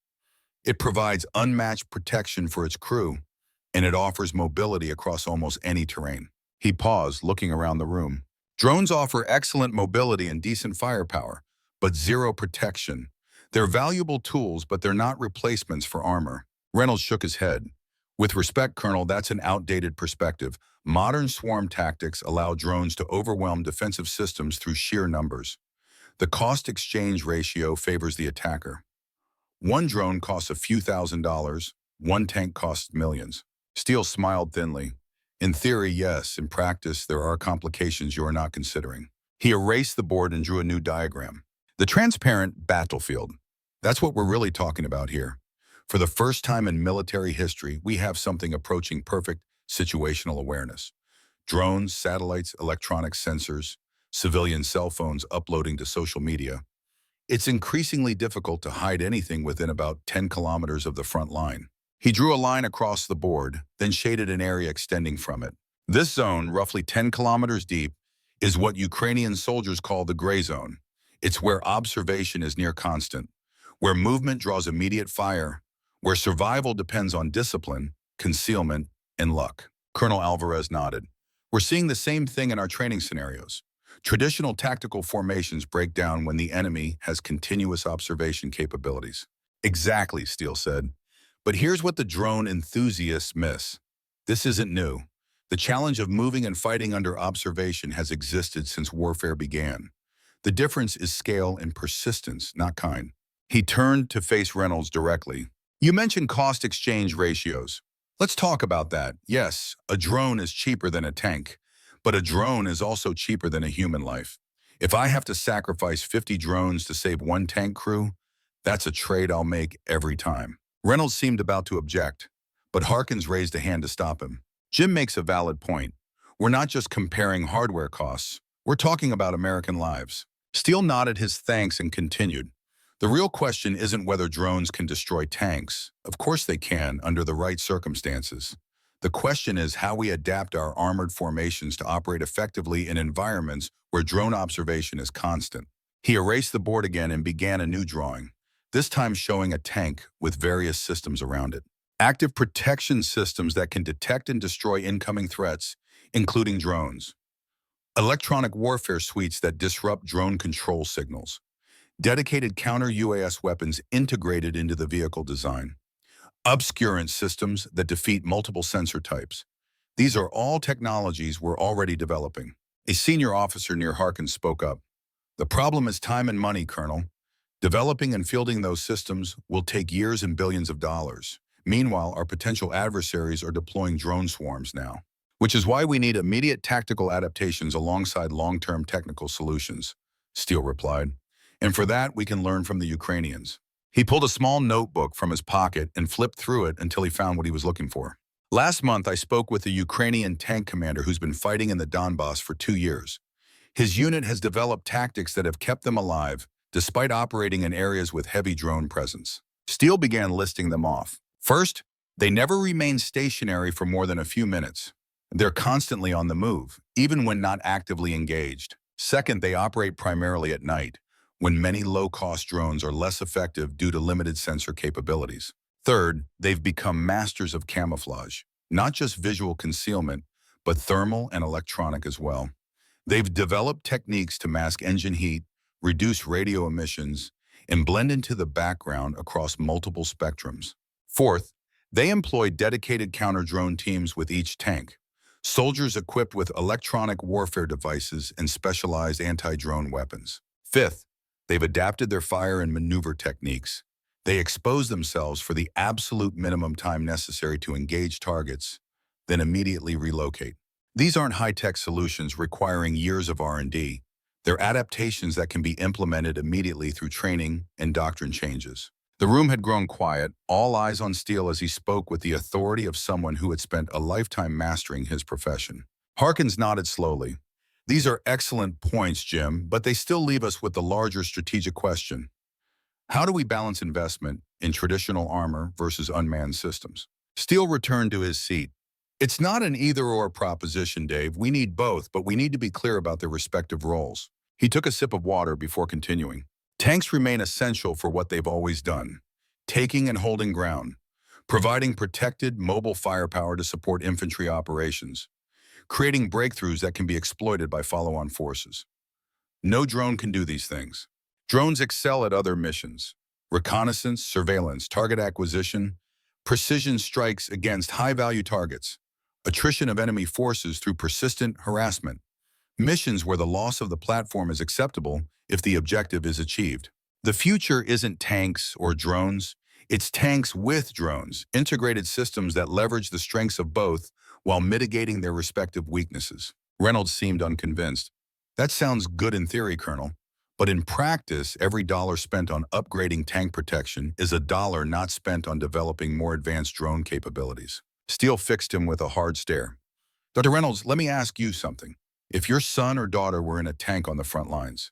It provides unmatched protection for its crew, and it offers mobility across almost any terrain. He paused, looking around the room. Drones offer excellent mobility and decent firepower, but zero protection. They're valuable tools, but they're not replacements for armor. Reynolds shook his head. With respect, Colonel, that's an outdated perspective. Modern swarm tactics allow drones to overwhelm defensive systems through sheer numbers. The cost-exchange ratio favors the attacker. One drone costs a few $1,000s, one tank costs millions. Steele smiled thinly. In theory, yes. In practice, there are complications you are not considering. He erased the board and drew a new diagram. The transparent battlefield. That's what we're really talking about here. For the first time in military history, we have something approaching perfect situational awareness. Drones, satellites, electronic sensors, civilian cell phones uploading to social media. It's increasingly difficult to hide anything within about 10 kilometers of the front line. He drew a line across the board, then shaded an area extending from it. This zone, roughly 10 kilometers deep, is what Ukrainian soldiers call the gray zone. It's where observation is near constant, where movement draws immediate fire, where survival depends on discipline, concealment, and luck. Colonel Alvarez nodded. We're seeing the same thing in our training scenarios. Traditional tactical formations break down when the enemy has continuous observation capabilities. Exactly, Steele said. But here's what the drone enthusiasts miss. This isn't new. The challenge of moving and fighting under observation has existed since warfare began. The difference is scale and persistence, not kind. He turned to face Reynolds directly. You mentioned cost-exchange ratios. Let's talk about that. Yes, a drone is cheaper than a tank, but a drone is also cheaper than a human life. If I have to sacrifice 50 drones to save one tank crew, that's a trade I'll make every time. Reynolds seemed about to object, but Harkins raised a hand to stop him. Jim makes a valid point. We're not just comparing hardware costs. We're talking about American lives. Steele nodded his thanks and continued. The real question isn't whether drones can destroy tanks. Of course they can, under the right circumstances. The question is how we adapt our armored formations to operate effectively in environments where drone observation is constant. He erased the board again and began a new drawing, this time showing a tank with various systems around it. Active protection systems that can detect and destroy incoming threats, including drones. Electronic warfare suites that disrupt drone control signals. Dedicated counter-UAS weapons integrated into the vehicle design. Obscurance systems that defeat multiple sensor types. These are all technologies we're already developing. A senior officer near Harkins spoke up. The problem is time and money, Colonel. Developing and fielding those systems will take years and billions of dollars. Meanwhile, our potential adversaries are deploying drone swarms now, which is why we need immediate tactical adaptations alongside long-term technical solutions, Steele replied. And for that, we can learn from the Ukrainians. He pulled a small notebook from his pocket and flipped through it until he found what he was looking for. Last month, I spoke with a Ukrainian tank commander who's been fighting in the Donbass for 2 years. His unit has developed tactics that have kept them alive, despite operating in areas with heavy drone presence. Steele began listing them off. First, they never remain stationary for more than a few minutes. They're constantly on the move, even when not actively engaged. Second, they operate primarily at night, when many low-cost drones are less effective due to limited sensor capabilities. Third, they've become masters of camouflage, not just visual concealment, but thermal and electronic as well. They've developed techniques to mask engine heat, reduce radio emissions, and blend into the background across multiple spectrums. Fourth, they employ dedicated counter-drone teams with each tank, soldiers equipped with electronic warfare devices and specialized anti-drone weapons. Fifth, they've adapted their fire and maneuver techniques. They expose themselves for the absolute minimum time necessary to engage targets, then immediately relocate. These aren't high-tech solutions requiring years of R&D. They're adaptations that can be implemented immediately through training and doctrine changes. The room had grown quiet, all eyes on Steele as he spoke with the authority of someone who had spent a lifetime mastering his profession. Harkins nodded slowly. These are excellent points, Jim, but they still leave us with the larger strategic question. How do we balance investment in traditional armor versus unmanned systems? Steele returned to his seat. It's not an either-or proposition, Dave. We need both, but we need to be clear about their respective roles. He took a sip of water before continuing. Tanks remain essential for what they've always done, taking and holding ground, providing protected, mobile firepower to support infantry operations, creating breakthroughs that can be exploited by follow-on forces. No drone can do these things. Drones excel at other missions: reconnaissance, surveillance, target acquisition, precision strikes against high-value targets, attrition of enemy forces through persistent harassment, missions where the loss of the platform is acceptable if the objective is achieved. The future isn't tanks or drones, it's tanks with drones, integrated systems that leverage the strengths of both while mitigating their respective weaknesses. Reynolds seemed unconvinced. That sounds good in theory, Colonel. But in practice, every dollar spent on upgrading tank protection is a dollar not spent on developing more advanced drone capabilities. Steele fixed him with a hard stare. Dr. Reynolds, let me ask you something. If your son or daughter were in a tank on the front lines,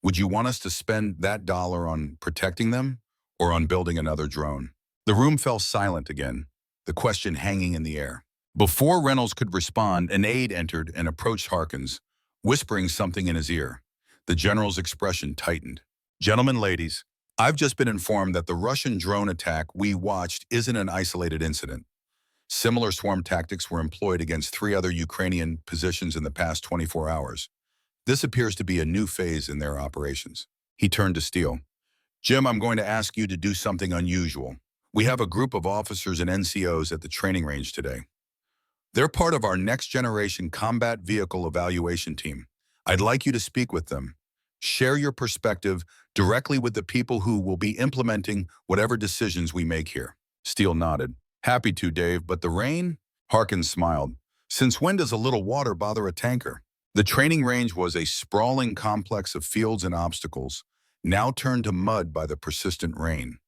would you want us to spend that dollar on protecting them or on building another drone? The room fell silent again, the question hanging in the air. Before Reynolds could respond, an aide entered and approached Harkins, whispering something in his ear. The general's expression tightened. Gentlemen, ladies, I've just been informed that the Russian drone attack we watched isn't an isolated incident. Similar swarm tactics were employed against 3 other Ukrainian positions in the past 24 hours. This appears to be a new phase in their operations. He turned to Steele. Jim, I'm going to ask you to do something unusual. We have a group of officers and NCOs at the training range today. They're part of our next-generation combat vehicle evaluation team. I'd like you to speak with them. Share your perspective directly with the people who will be implementing whatever decisions we make here. Steele nodded. Happy to, Dave, but the rain? Harkins smiled. Since when does a little water bother a tanker? The training range was a sprawling complex of fields and obstacles, now turned to mud by the persistent rain.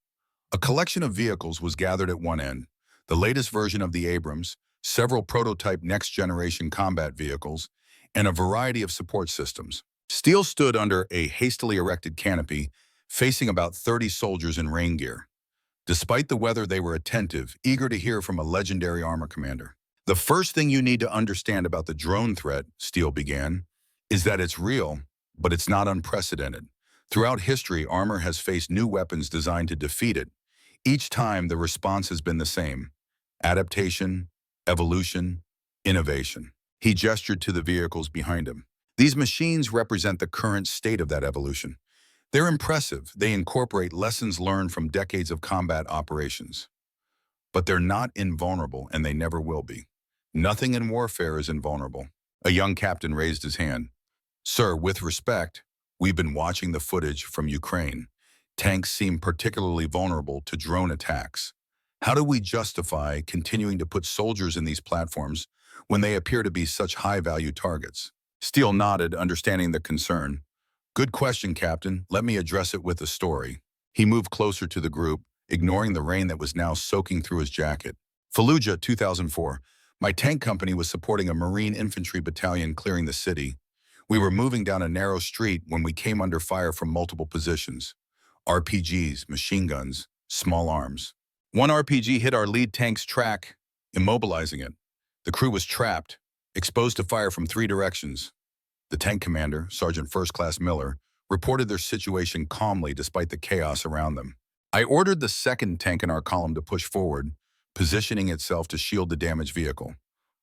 A collection of vehicles was gathered at one end, the latest version of the Abrams, several prototype next-generation combat vehicles, and a variety of support systems. Steele stood under a hastily erected canopy, facing about 30 soldiers in rain gear. Despite the weather, they were attentive, eager to hear from a legendary armor commander. The first thing you need to understand about the drone threat, Steele began, is that it's real, but it's not unprecedented. Throughout history, armor has faced new weapons designed to defeat it. Each time, the response has been the same: adaptation, evolution, innovation. He gestured to the vehicles behind him. These machines represent the current state of that evolution. They're impressive. They incorporate lessons learned from decades of combat operations. But they're not invulnerable, and they never will be. Nothing in warfare is invulnerable. A young captain raised his hand. Sir, with respect, we've been watching the footage from Ukraine. Tanks seem particularly vulnerable to drone attacks. How do we justify continuing to put soldiers in these platforms when they appear to be such high-value targets? Steele nodded, understanding the concern. Good question, Captain. Let me address it with a story. He moved closer to the group, ignoring the rain that was now soaking through his jacket. Fallujah, 2004. My tank company was supporting a Marine infantry battalion clearing the city. We were moving down a narrow street when we came under fire from multiple positions. RPGs, machine guns, small arms. One RPG hit our lead tank's track, immobilizing it. The crew was trapped, exposed to fire from 3 directions. The tank commander, Sergeant First Class Miller, reported their situation calmly despite the chaos around them. I ordered the second tank in our column to push forward, positioning itself to shield the damaged vehicle.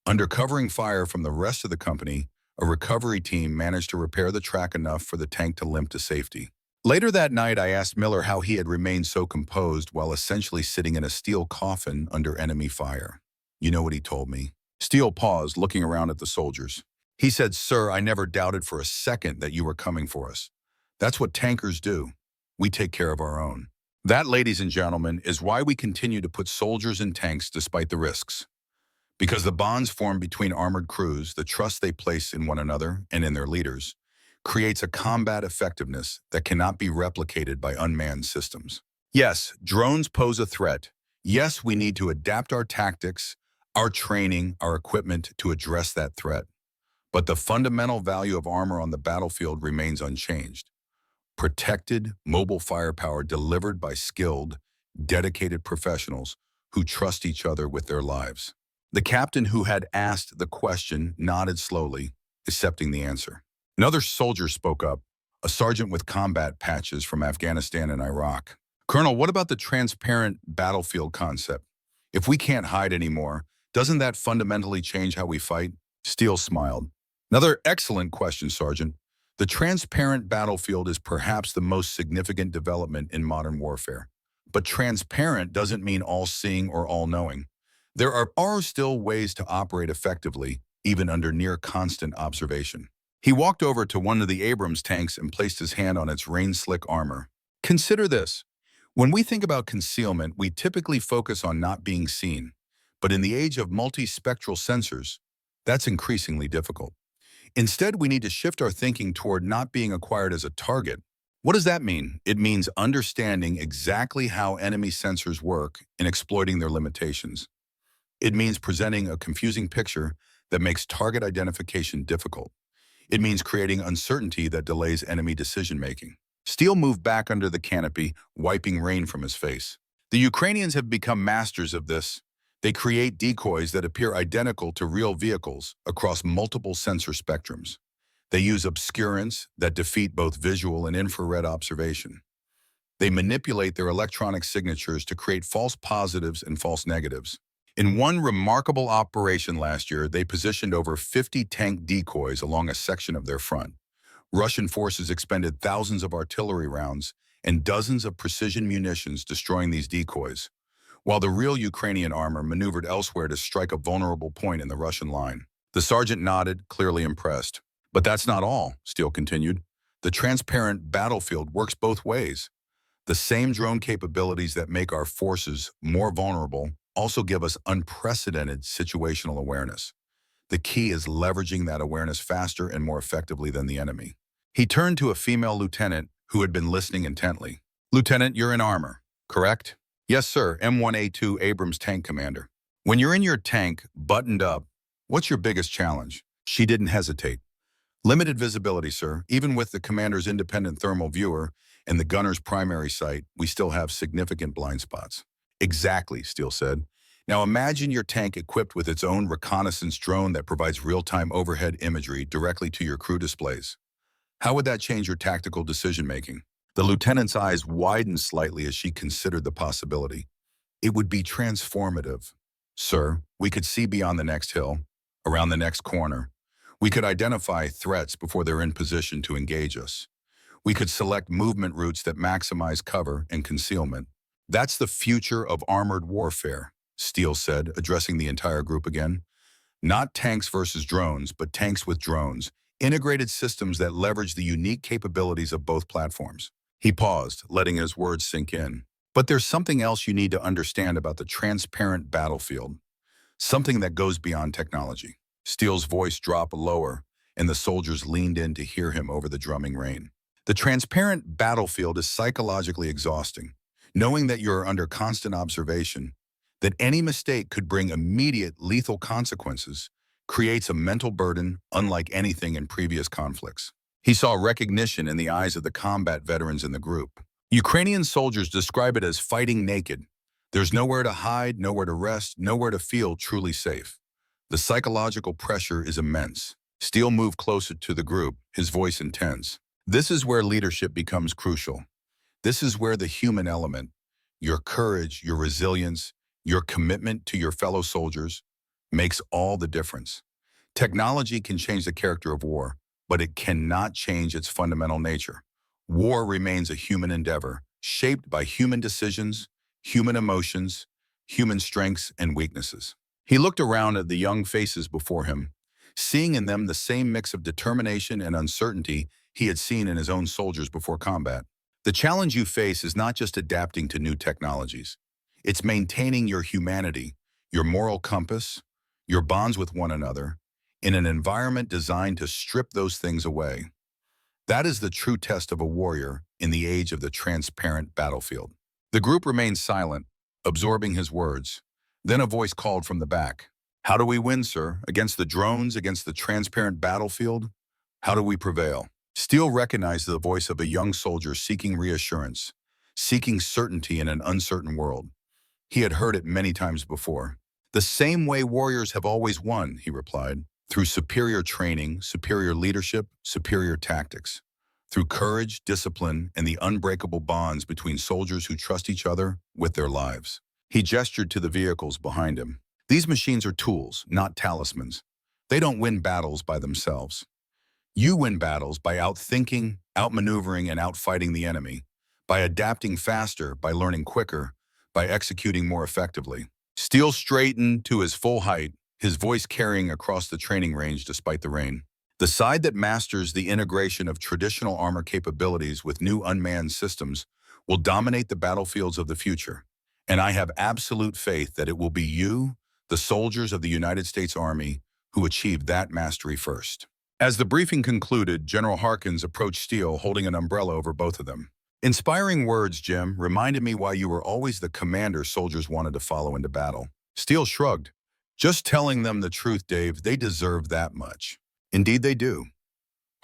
Under covering fire from the rest of the company, a recovery team managed to repair the track enough for the tank to limp to safety. Later that night, I asked Miller how he had remained so composed while essentially sitting in a steel coffin under enemy fire. You know what he told me? Steele paused, looking around at the soldiers. He said, Sir, I never doubted for a second that you were coming for us. That's what tankers do. We take care of our own. That, ladies and gentlemen, is why we continue to put soldiers in tanks despite the risks. Because the bonds formed between armored crews, the trust they place in one another and in their leaders, creates a combat effectiveness that cannot be replicated by unmanned systems. Yes, drones pose a threat. Yes, we need to adapt our tactics, our training, our equipment to address that threat. But the fundamental value of armor on the battlefield remains unchanged. Protected, mobile firepower delivered by skilled, dedicated professionals who trust each other with their lives. The captain who had asked the question nodded slowly, accepting the answer. Another soldier spoke up, a sergeant with combat patches from Afghanistan and Iraq. Colonel, what about the transparent battlefield concept? If we can't hide anymore, doesn't that fundamentally change how we fight? Steele smiled. Another excellent question, Sergeant. The transparent battlefield is perhaps the most significant development in modern warfare. But transparent doesn't mean all-seeing or all-knowing. There are still ways to operate effectively, even under near-constant observation. He walked over to one of the Abrams tanks and placed his hand on its rain-slick armor. Consider this. When we think about concealment, we typically focus on not being seen. But in the age of multispectral sensors, that's increasingly difficult. Instead, we need to shift our thinking toward not being acquired as a target. What does that mean? It means understanding exactly how enemy sensors work and exploiting their limitations. It means presenting a confusing picture that makes target identification difficult. It means creating uncertainty that delays enemy decision-making. Steele moved back under the canopy, wiping rain from his face. The Ukrainians have become masters of this. They create decoys that appear identical to real vehicles across multiple sensor spectrums. They use obscurants that defeat both visual and infrared observation. They manipulate their electronic signatures to create false positives and false negatives. In one remarkable operation last year, they positioned over 50 tank decoys along a section of their front. Russian forces expended thousands of artillery rounds and dozens of precision munitions destroying these decoys, while the real Ukrainian armor maneuvered elsewhere to strike a vulnerable point in the Russian line. The sergeant nodded, clearly impressed. But that's not all, Steele continued. The transparent battlefield works both ways. The same drone capabilities that make our forces more vulnerable also give us unprecedented situational awareness. The key is leveraging that awareness faster and more effectively than the enemy. He turned to a female lieutenant who had been listening intently. Lieutenant, you're in armor, correct? Yes, sir, M1A2 Abrams tank commander. When you're in your tank, buttoned up, what's your biggest challenge? She didn't hesitate. Limited visibility, sir. Even with the commander's independent thermal viewer and the gunner's primary sight, we still have significant blind spots. Exactly, Steele said. Now imagine your tank equipped with its own reconnaissance drone that provides real-time overhead imagery directly to your crew displays. How would that change your tactical decision-making? The lieutenant's eyes widened slightly as she considered the possibility. It would be transformative. Sir, we could see beyond the next hill, around the next corner. We could identify threats before they're in position to engage us. We could select movement routes that maximize cover and concealment. That's the future of armored warfare, Steele said, addressing the entire group again. Not tanks versus drones, but tanks with drones, integrated systems that leverage the unique capabilities of both platforms. He paused, letting his words sink in. But there's something else you need to understand about the transparent battlefield, something that goes beyond technology. Steele's voice dropped lower, and the soldiers leaned in to hear him over the drumming rain. The transparent battlefield is psychologically exhausting, knowing that you're under constant observation, that any mistake could bring immediate lethal consequences, creates a mental burden unlike anything in previous conflicts. He saw recognition in the eyes of the combat veterans in the group. Ukrainian soldiers describe it as fighting naked. There's nowhere to hide, nowhere to rest, nowhere to feel truly safe. The psychological pressure is immense. Steele moved closer to the group, his voice intense. This is where leadership becomes crucial. This is where the human element, your courage, your resilience, your commitment to your fellow soldiers, makes all the difference. Technology can change the character of war, but it cannot change its fundamental nature. War remains a human endeavor, shaped by human decisions, human emotions, human strengths and weaknesses. He looked around at the young faces before him, seeing in them the same mix of determination and uncertainty he had seen in his own soldiers before combat. The challenge you face is not just adapting to new technologies. It's maintaining your humanity, your moral compass, your bonds with one another, in an environment designed to strip those things away. That is the true test of a warrior in the age of the transparent battlefield. The group remained silent, absorbing his words. Then a voice called from the back. How do we win, sir? Against the drones, against the transparent battlefield? How do we prevail? Steele recognized the voice of a young soldier seeking reassurance, seeking certainty in an uncertain world. He had heard it many times before. The same way warriors have always won, he replied, through superior training, superior leadership, superior tactics, through courage, discipline, and the unbreakable bonds between soldiers who trust each other with their lives. He gestured to the vehicles behind him. These machines are tools, not talismans. They don't win battles by themselves. You win battles by outthinking, outmaneuvering, and outfighting the enemy, by adapting faster, by learning quicker, by executing more effectively. Steele straightened to his full height, his voice carrying across the training range despite the rain. The side that masters the integration of traditional armor capabilities with new unmanned systems will dominate the battlefields of the future. And I have absolute faith that it will be you, the soldiers of the United States Army who achieved that mastery first. As the briefing concluded, General Harkins approached Steele holding an umbrella over both of them. Inspiring words, Jim, reminded me why you were always the commander soldiers wanted to follow into battle. Steele shrugged. Just telling them the truth, Dave, they deserve that much. Indeed they do.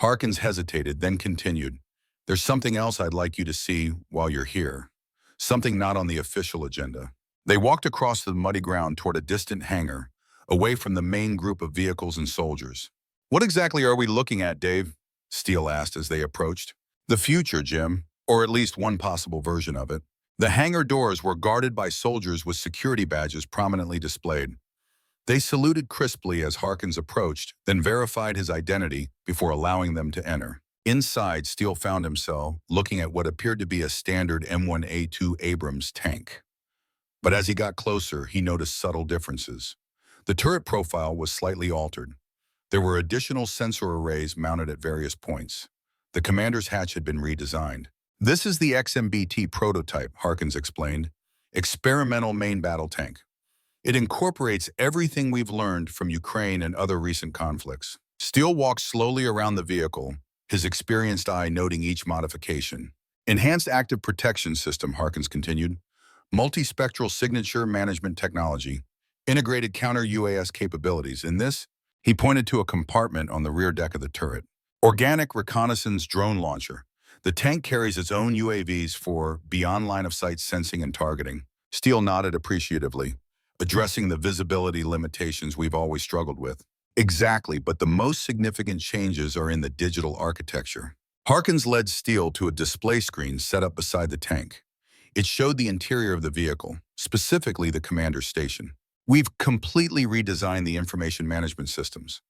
Harkins hesitated, then continued. There's something else I'd like you to see while you're here. Something not on the official agenda. They walked across the muddy ground toward a distant hangar, away from the main group of vehicles and soldiers. What exactly are we looking at, Dave? Steele asked as they approached. The future, Jim, or at least one possible version of it. The hangar doors were guarded by soldiers with security badges prominently displayed. They saluted crisply as Harkins approached, then verified his identity before allowing them to enter. Inside, Steele found himself looking at what appeared to be a standard M1A2 Abrams tank. But as he got closer, he noticed subtle differences. The turret profile was slightly altered. There were additional sensor arrays mounted at various points. The commander's hatch had been redesigned. This is the XMBT prototype, Harkins explained. Experimental main battle tank. It incorporates everything we've learned from Ukraine and other recent conflicts. Steele walked slowly around the vehicle, his experienced eye noting each modification. Enhanced active protection system, Harkins continued. Multispectral signature management technology. Integrated counter-UAS capabilities. In this, he pointed to a compartment on the rear deck of the turret. Organic reconnaissance drone launcher. The tank carries its own UAVs for beyond line-of-sight sensing and targeting. Steele nodded appreciatively, addressing the visibility limitations we've always struggled with. Exactly, but the most significant changes are in the digital architecture. Harkins led Steele to a display screen set up beside the tank. It showed the interior of the vehicle, specifically the commander's station. We've completely redesigned the information management systems.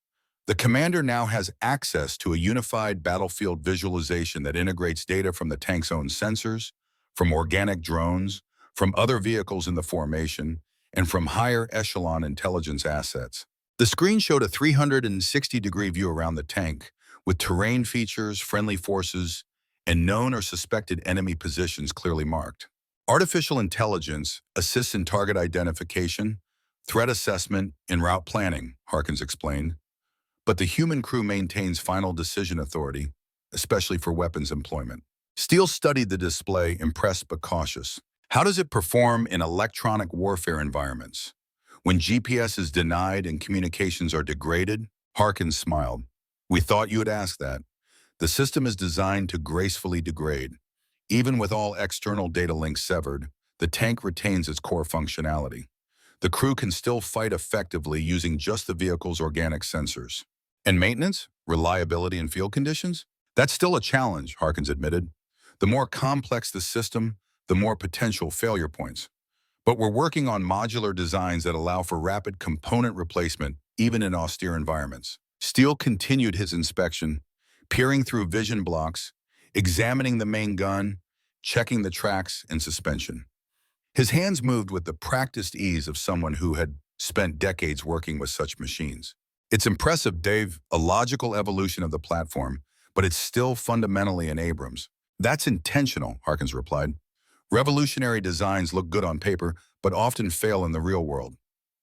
The commander now has access to a unified battlefield visualization that integrates data from the tank's own sensors, from organic drones, from other vehicles in the formation, and from higher echelon intelligence assets. The screen showed a 360-degree view around the tank, with terrain features, friendly forces, and known or suspected enemy positions clearly marked. Artificial intelligence assists in target identification, threat assessment, and route planning, Harkins explained. But the human crew maintains final decision authority, especially for weapons employment. Steele studied the display, impressed but cautious. How does it perform in electronic warfare environments? When GPS is denied and communications are degraded? Harkins smiled. We thought you would ask that. The system is designed to gracefully degrade. Even with all external data links severed, the tank retains its core functionality. The crew can still fight effectively using just the vehicle's organic sensors. And maintenance, reliability, and field conditions? That's still a challenge, Harkins admitted. The more complex the system, the more potential failure points. But we're working on modular designs that allow for rapid component replacement, even in austere environments. Steele continued his inspection, peering through vision blocks, examining the main gun, checking the tracks and suspension. His hands moved with the practiced ease of someone who had spent decades working with such machines. It's impressive, Dave, a logical evolution of the platform, but it's still fundamentally an Abrams. That's intentional, Harkins replied. Revolutionary designs look good on paper, but often fail in the real world.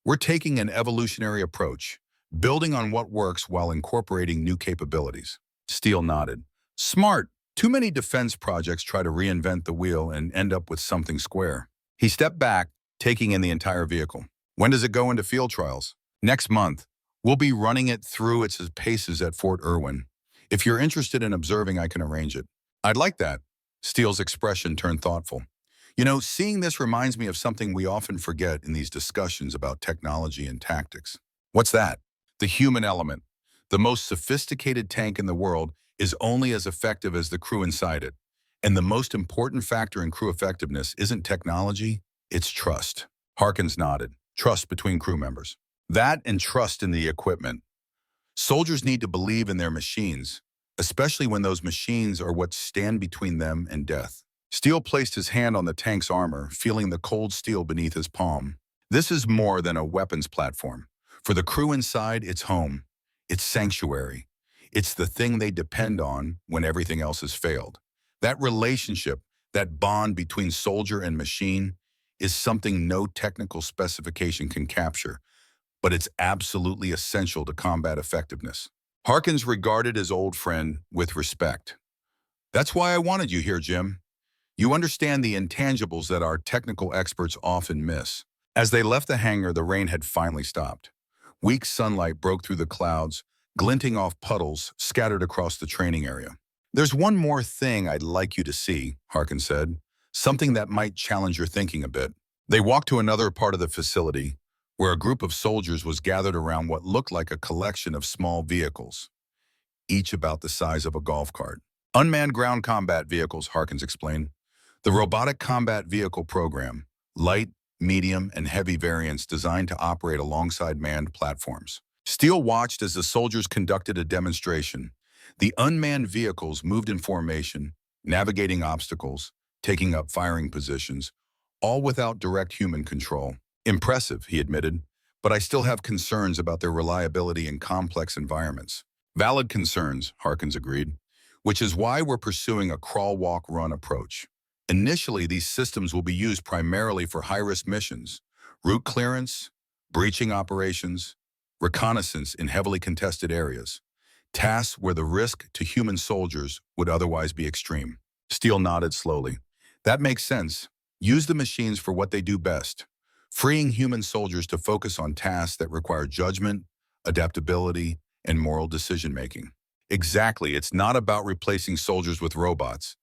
We're taking an evolutionary approach, building on what works while incorporating new capabilities. Steele nodded. Smart. Too many defense projects try to reinvent the wheel and end up with something square. He stepped back, taking in the entire vehicle. When does it go into field trials? Next month. We'll be running it through its paces at Fort Irwin. If you're interested in observing, I can arrange it. I'd like that. Steele's expression turned thoughtful. You know, seeing this reminds me of something we often forget in these discussions about technology and tactics. What's that? The human element. The most sophisticated tank in the world is only as effective as the crew inside it. And the most important factor in crew effectiveness isn't technology, it's trust. Harkins nodded. Trust between crew members. That and trust in the equipment. Soldiers need to believe in their machines, especially when those machines are what stand between them and death. Steele placed his hand on the tank's armor, feeling the cold steel beneath his palm. This is more than a weapons platform. For the crew inside, it's home. It's sanctuary. It's the thing they depend on when everything else has failed. That relationship, that bond between soldier and machine, is something no technical specification can capture. but it's absolutely essential to combat effectiveness. Harkins regarded his old friend with respect. That's why I wanted you here, Jim. You understand the intangibles that our technical experts often miss. As they left the hangar, the rain had finally stopped. Weak sunlight broke through the clouds, glinting off puddles scattered across the training area. There's one more thing I'd like you to see, Harkin said, something that might challenge your thinking a bit. They walked to another part of the facility, where a group of soldiers was gathered around what looked like a collection of small vehicles, each about the size of a golf cart. Unmanned ground combat vehicles, Harkins explained. The Robotic Combat Vehicle Program, light, medium, and heavy variants designed to operate alongside manned platforms. Steele watched as the soldiers conducted a demonstration. The unmanned vehicles moved in formation, navigating obstacles, taking up firing positions, all without direct human control. Impressive, he admitted, but I still have concerns about their reliability in complex environments. Valid concerns, Harkins agreed, which is why we're pursuing a crawl, walk, run approach. Initially, these systems will be used primarily for high-risk missions, route clearance, breaching operations, reconnaissance in heavily contested areas, tasks where the risk to human soldiers would otherwise be extreme. Steele nodded slowly. That makes sense. Use the machines for what they do best, freeing human soldiers to focus on tasks that require judgment, adaptability, and moral decision-making. Exactly, it's not about replacing soldiers with robots.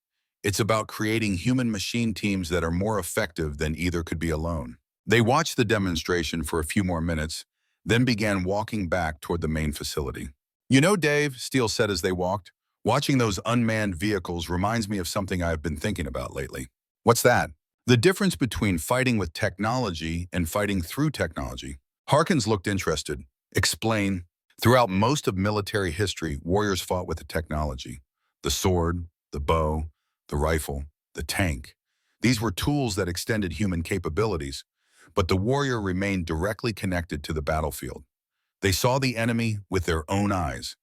It's about creating human-machine teams that are more effective than either could be alone. They watched the demonstration for a few more minutes, then began walking back toward the main facility. You know, Dave, Steele said as they walked, watching those unmanned vehicles reminds me of something I've been thinking about lately. What's that? The difference between fighting with technology and fighting through technology. Harkins looked interested. Explain. Throughout most of military history, warriors fought with the technology. The sword, the bow, the rifle, the tank. These were tools that extended human capabilities, but the warrior remained directly connected to the battlefield. They saw the enemy with their own eyes.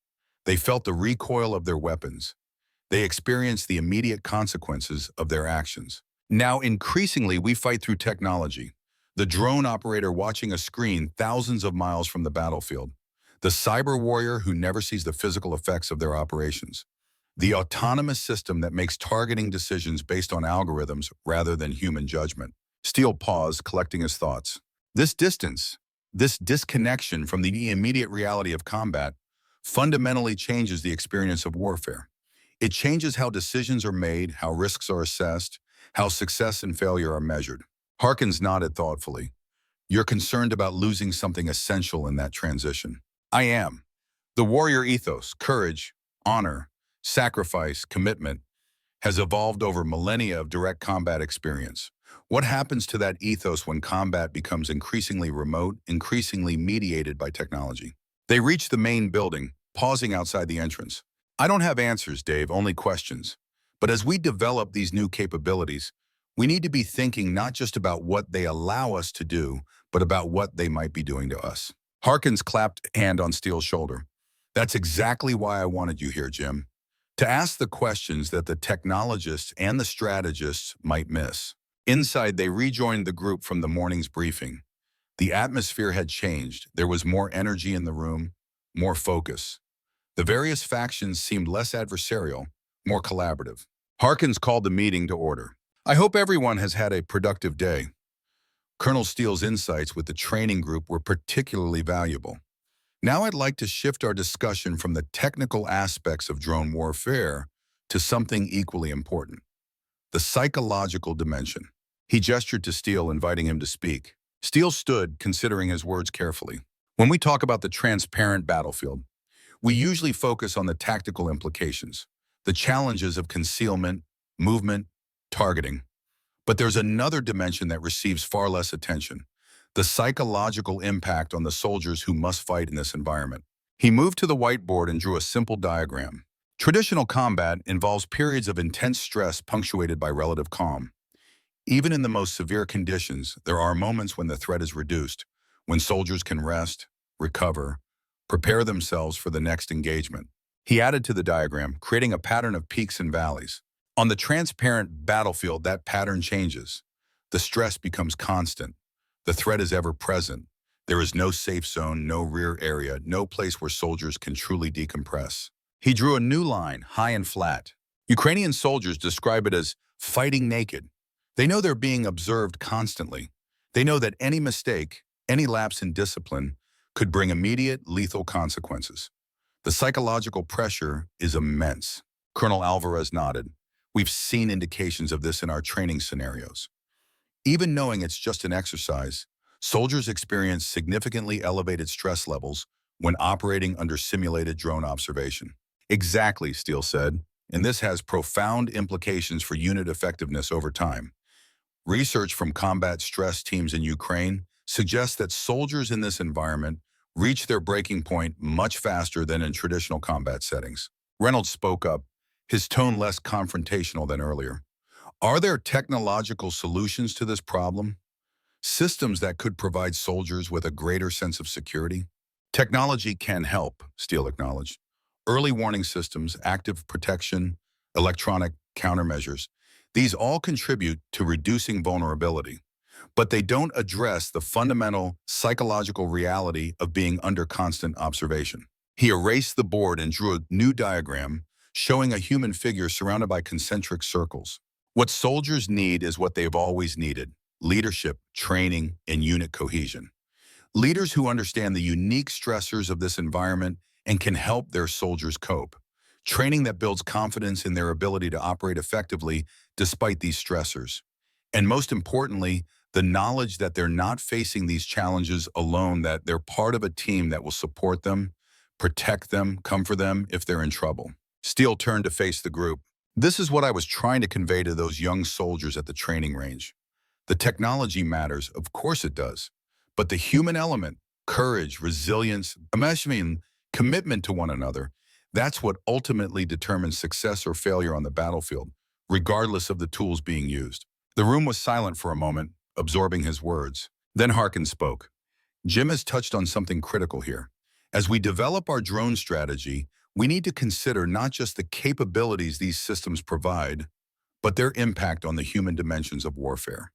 They felt the recoil of their weapons. They experienced the immediate consequences of their actions. Now, increasingly, we fight through technology. The drone operator watching a screen thousands of miles from the battlefield. The cyber warrior who never sees the physical effects of their operations. The autonomous system that makes targeting decisions based on algorithms rather than human judgment. Steele paused, collecting his thoughts. This distance, this disconnection from the immediate reality of combat, fundamentally changes the experience of warfare. It changes how decisions are made, how risks are assessed, how success and failure are measured. Harkins nodded thoughtfully. You're concerned about losing something essential in that transition. I am. The warrior ethos, courage, honor, sacrifice, commitment, has evolved over millennia of direct combat experience. What happens to that ethos when combat becomes increasingly remote, increasingly mediated by technology? They reached the main building, pausing outside the entrance. I don't have answers, Dave, only questions. But as we develop these new capabilities, we need to be thinking not just about what they allow us to do, but about what they might be doing to us. Harkins clapped a hand on Steele's shoulder. That's exactly why I wanted you here, Jim. To ask the questions that the technologists and the strategists might miss. Inside, they rejoined the group from the morning's briefing. The atmosphere had changed. There was more energy in the room, more focus. The various factions seemed less adversarial, more collaborative. Harkins called the meeting to order. I hope everyone has had a productive day. Colonel Steele's insights with the training group were particularly valuable. Now I'd like to shift our discussion from the technical aspects of drone warfare to something equally important, the psychological dimension. He gestured to Steele, inviting him to speak. Steele stood, considering his words carefully. When we talk about the transparent battlefield, we usually focus on the tactical implications, the challenges of concealment, movement, targeting. But there's another dimension that receives far less attention, the psychological impact on the soldiers who must fight in this environment. He moved to the whiteboard and drew a simple diagram. Traditional combat involves periods of intense stress punctuated by relative calm. Even in the most severe conditions, there are moments when the threat is reduced, when soldiers can rest, recover, prepare themselves for the next engagement. He added to the diagram, creating a pattern of peaks and valleys. On the transparent battlefield, that pattern changes. The stress becomes constant. The threat is ever present. There is no safe zone, no rear area, no place where soldiers can truly decompress. He drew a new line, high and flat. Ukrainian soldiers describe it as fighting naked. They know they're being observed constantly. They know that any mistake, any lapse in discipline, could bring immediate, lethal consequences. The psychological pressure is immense. Colonel Alvarez nodded. We've seen indications of this in our training scenarios. Even knowing it's just an exercise, soldiers experience significantly elevated stress levels when operating under simulated drone observation. Exactly, Steele said, and this has profound implications for unit effectiveness over time. Research from combat stress teams in Ukraine suggests that soldiers in this environment reach their breaking point much faster than in traditional combat settings. Reynolds spoke up, his tone less confrontational than earlier. Are there technological solutions to this problem? Systems that could provide soldiers with a greater sense of security? Technology can help, Steele acknowledged. Early warning systems, active protection, electronic countermeasures, these all contribute to reducing vulnerability, but they don't address the fundamental psychological reality of being under constant observation. He erased the board and drew a new diagram showing a human figure surrounded by concentric circles. What soldiers need is what they've always needed: leadership, training, and unit cohesion. Leaders who understand the unique stressors of this environment and can help their soldiers cope. Training that builds confidence in their ability to operate effectively despite these stressors. And most importantly, the knowledge that they're not facing these challenges alone, that they're part of a team that will support them, protect them, comfort them if they're in trouble. Steele turned to face the group. This is what I was trying to convey to those young soldiers at the training range. The technology matters, of course it does, but the human element, courage, resilience, commitment to one another, that's what ultimately determines success or failure on the battlefield, regardless of the tools being used. The room was silent for a moment, absorbing his words. Then Harkin spoke. Jim has touched on something critical here. As we develop our drone strategy, we need to consider not just the capabilities these systems provide, but their impact on the human dimensions of warfare,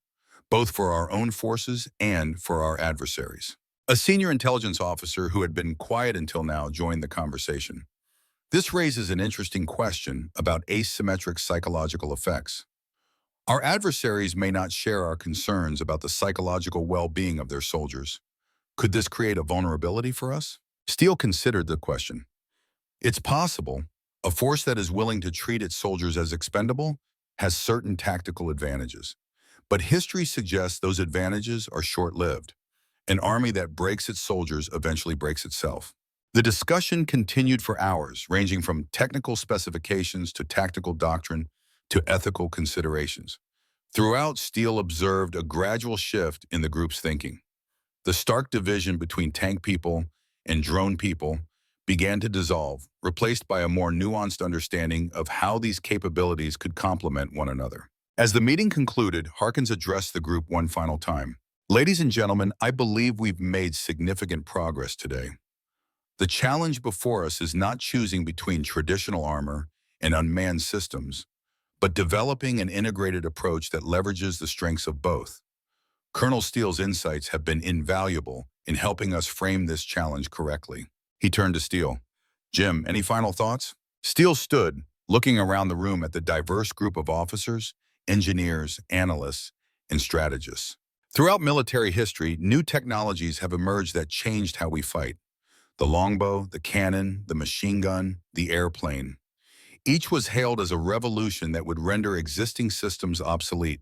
both for our own forces and for our adversaries. A senior intelligence officer who had been quiet until now joined the conversation. This raises an interesting question about asymmetric psychological effects. Our adversaries may not share our concerns about the psychological well-being of their soldiers. Could this create a vulnerability for us? Steele considered the question. It's possible. A force that is willing to treat its soldiers as expendable has certain tactical advantages. But history suggests those advantages are short-lived. An army that breaks its soldiers eventually breaks itself. The discussion continued for hours, ranging from technical specifications to tactical doctrine to ethical considerations. Throughout, Steele observed a gradual shift in the group's thinking. The stark division between tank people and drone people began to dissolve, replaced by a more nuanced understanding of how these capabilities could complement one another. As the meeting concluded, Harkins addressed the group one final time. Ladies and gentlemen, I believe we've made significant progress today. The challenge before us is not choosing between traditional armor and unmanned systems, but developing an integrated approach that leverages the strengths of both. Colonel Steele's insights have been invaluable in helping us frame this challenge correctly. He turned to Steele. Jim, any final thoughts? Steele stood, looking around the room at the diverse group of officers, engineers, analysts, and strategists. Throughout military history, new technologies have emerged that changed how we fight. The longbow, the cannon, the machine gun, the airplane. Each was hailed as a revolution that would render existing systems obsolete.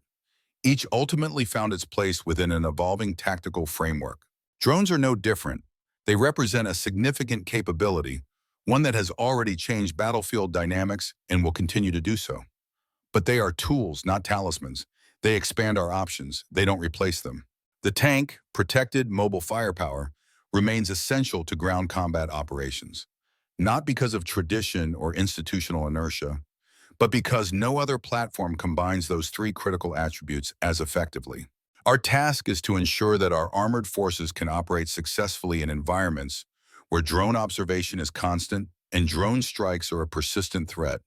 Each ultimately found its place within an evolving tactical framework. Drones are no different. They represent a significant capability, one that has already changed battlefield dynamics and will continue to do so. But they are tools, not talismans. They expand our options. They don't replace them. The tank, protected mobile firepower, remains essential to ground combat operations, not because of tradition or institutional inertia, but because no other platform combines those three critical attributes as effectively. Our task is to ensure that our armored forces can operate successfully in environments where drone observation is constant and drone strikes are a persistent threat.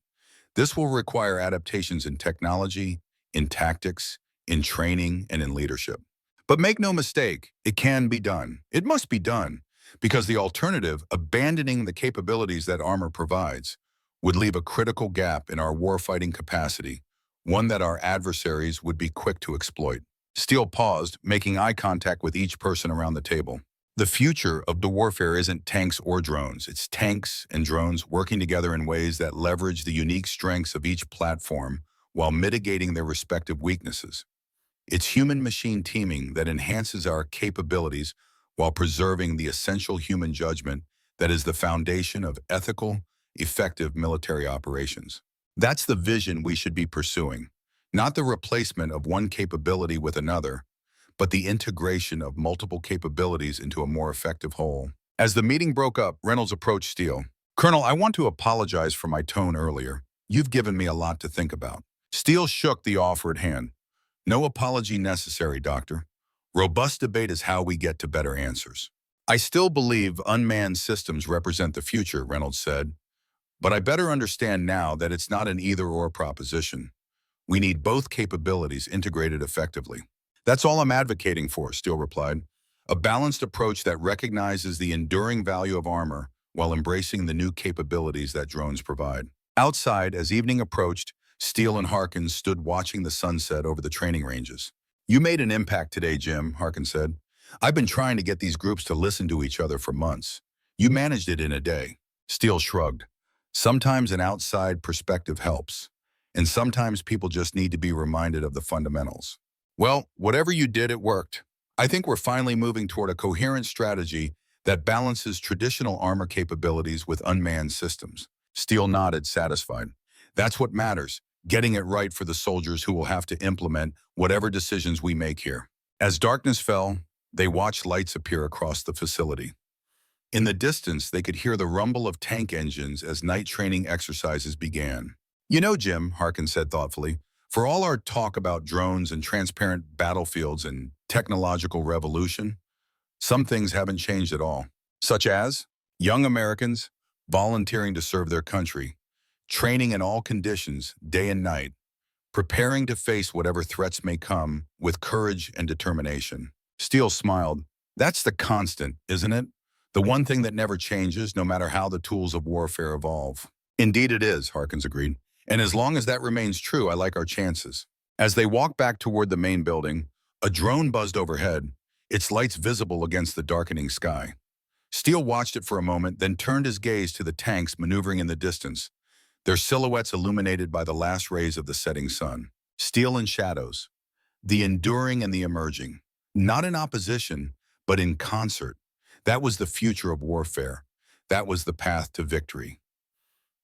This will require adaptations in technology, in tactics, in training, and in leadership. But make no mistake, it can be done. It must be done, because the alternative, abandoning the capabilities that armor provides, would leave a critical gap in our warfighting capacity, one that our adversaries would be quick to exploit. Steele paused, making eye contact with each person around the table. The future of the warfare isn't tanks or drones. It's tanks and drones working together in ways that leverage the unique strengths of each platform while mitigating their respective weaknesses. It's human-machine teaming that enhances our capabilities while preserving the essential human judgment that is the foundation of ethical, effective military operations. That's the vision we should be pursuing, not the replacement of one capability with another, but the integration of multiple capabilities into a more effective whole. As the meeting broke up, Reynolds approached Steele. "Colonel, I want to apologize for my tone earlier. You've given me a lot to think about." Steele shook the offered hand. "No apology necessary, Doctor. Robust debate is how we get to better answers." "I still believe unmanned systems represent the future," Reynolds said, "but I better understand now that it's not an either-or proposition. We need both capabilities integrated effectively." "That's all I'm advocating for," Steele replied. "A balanced approach that recognizes the enduring value of armor while embracing the new capabilities that drones provide." Outside, as evening approached, Steele and Harkins stood watching the sunset over the training ranges. "You made an impact today, Jim," Harkins said. "I've been trying to get these groups to listen to each other for months. You managed it in a day." Steele shrugged. "Sometimes an outside perspective helps, and sometimes people just need to be reminded of the fundamentals." "Well, whatever you did, it worked. I think we're finally moving toward a coherent strategy that balances traditional armor capabilities with unmanned systems." Steele nodded, satisfied. "That's what matters, getting it right for the soldiers who will have to implement whatever decisions we make here." As darkness fell, they watched lights appear across the facility. In the distance, they could hear the rumble of tank engines as night training exercises began. "You know, Jim," Harkin said thoughtfully, "for all our talk about drones and transparent battlefields and technological revolution, some things haven't changed at all. Such as young Americans volunteering to serve their country, training in all conditions, day and night, preparing to face whatever threats may come with courage and determination." Steele smiled. "That's the constant, isn't it? The one thing that never changes, no matter how the tools of warfare evolve." "Indeed it is," Harkins agreed. "And as long as that remains true, I like our chances." As they walked back toward the main building, a drone buzzed overhead, its lights visible against the darkening sky. Steele watched it for a moment, then turned his gaze to the tanks maneuvering in the distance, their silhouettes illuminated by the last rays of the setting sun. Steel and shadows, the enduring and the emerging, not in opposition, but in concert. That was the future of warfare. That was the path to victory.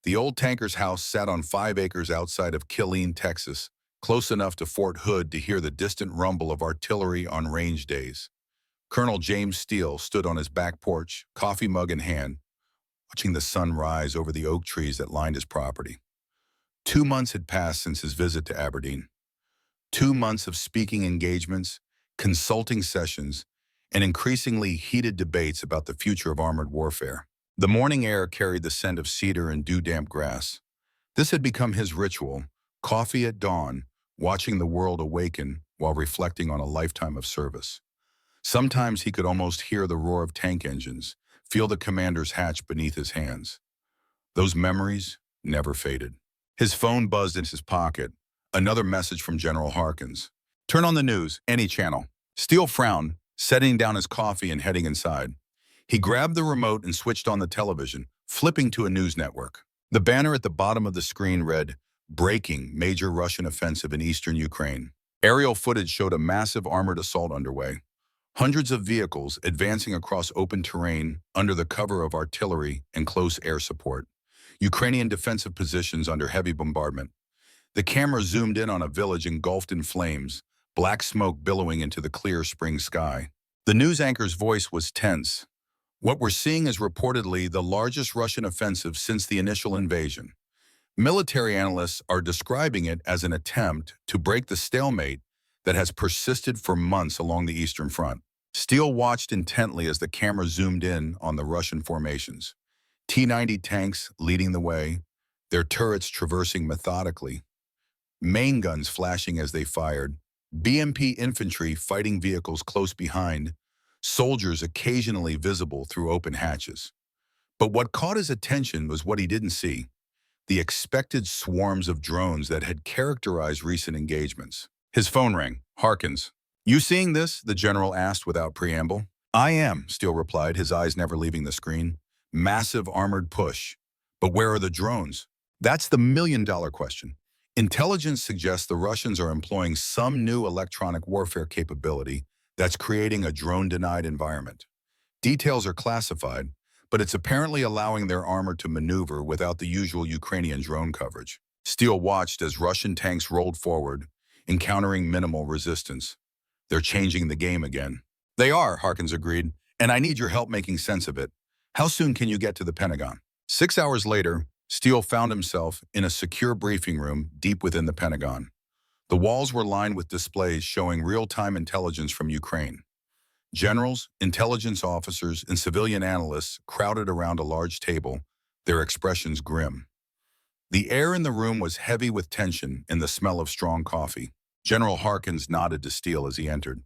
The old tanker's house sat on 5 acres outside of Killeen, Texas, close enough to Fort Hood to hear the distant rumble of artillery on range days. Colonel James Steele stood on his back porch, coffee mug in hand, watching the sun rise over the oak trees that lined his property. 2 months had passed since his visit to Aberdeen. 2 months of speaking engagements, consulting sessions, and increasingly heated debates about the future of armored warfare. The morning air carried the scent of cedar and dew-damp grass. This had become his ritual, coffee at dawn, watching the world awaken while reflecting on a lifetime of service. Sometimes he could almost hear the roar of tank engines, feel the commander's hatch beneath his hands. Those memories never faded. His phone buzzed in his pocket, another message from General Harkins. "Turn on the news, any channel." Steele frowned, setting down his coffee and heading inside. He grabbed the remote and switched on the television, flipping to a news network. The banner at the bottom of the screen read, "Breaking Major Russian Offensive in Eastern Ukraine." Aerial footage showed a massive armored assault underway. Hundreds of vehicles advancing across open terrain under the cover of artillery and close air support. Ukrainian defensive positions under heavy bombardment. The camera zoomed in on a village engulfed in flames, black smoke billowing into the clear spring sky. The news anchor's voice was tense. "What we're seeing is reportedly the largest Russian offensive since the initial invasion. Military analysts are describing it as an attempt to break the stalemate that has persisted for months along the Eastern Front." Steele watched intently as the camera zoomed in on the Russian formations. T-90 tanks leading the way, their turrets traversing methodically, main guns flashing as they fired, BMP infantry fighting vehicles close behind, soldiers occasionally visible through open hatches. But what caught his attention was what he didn't see: the expected swarms of drones that had characterized recent engagements. His phone rang. "Harkins. You seeing this?" the general asked without preamble. "I am," Steele replied, his eyes never leaving the screen. "Massive armored push. But where are the drones?" That's the million-dollar question. Intelligence suggests the Russians are employing some new electronic warfare capability that's creating a drone-denied environment. Details are classified, but it's apparently allowing their armor to maneuver without the usual Ukrainian drone coverage. Steele watched as Russian tanks rolled forward, encountering minimal resistance. "They're changing the game again." "They are," Harkins agreed, "and I need your help making sense of it. How soon can you get to the Pentagon?" 6 hours later, Steele found himself in a secure briefing room deep within the Pentagon. The walls were lined with displays showing real-time intelligence from Ukraine. Generals, intelligence officers, and civilian analysts crowded around a large table, their expressions grim. The air in the room was heavy with tension and the smell of strong coffee. General Harkins nodded to Steele as he entered.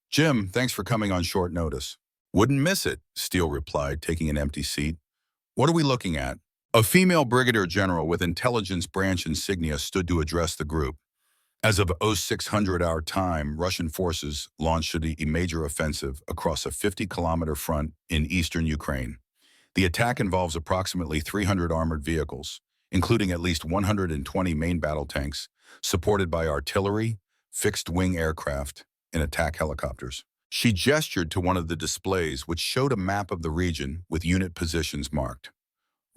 "Jim, thanks for coming on short notice." "Wouldn't miss it," Steele replied, taking an empty seat. "What are we looking at?" A female brigadier general with intelligence branch insignia stood to address the group. As of 0600 our time, Russian forces launched a major offensive across a 50-kilometer front in eastern Ukraine. The attack involves approximately 300 armored vehicles, including at least 120 main battle tanks, supported by artillery, fixed-wing aircraft, and attack helicopters. She gestured to one of the displays, which showed a map of the region with unit positions marked.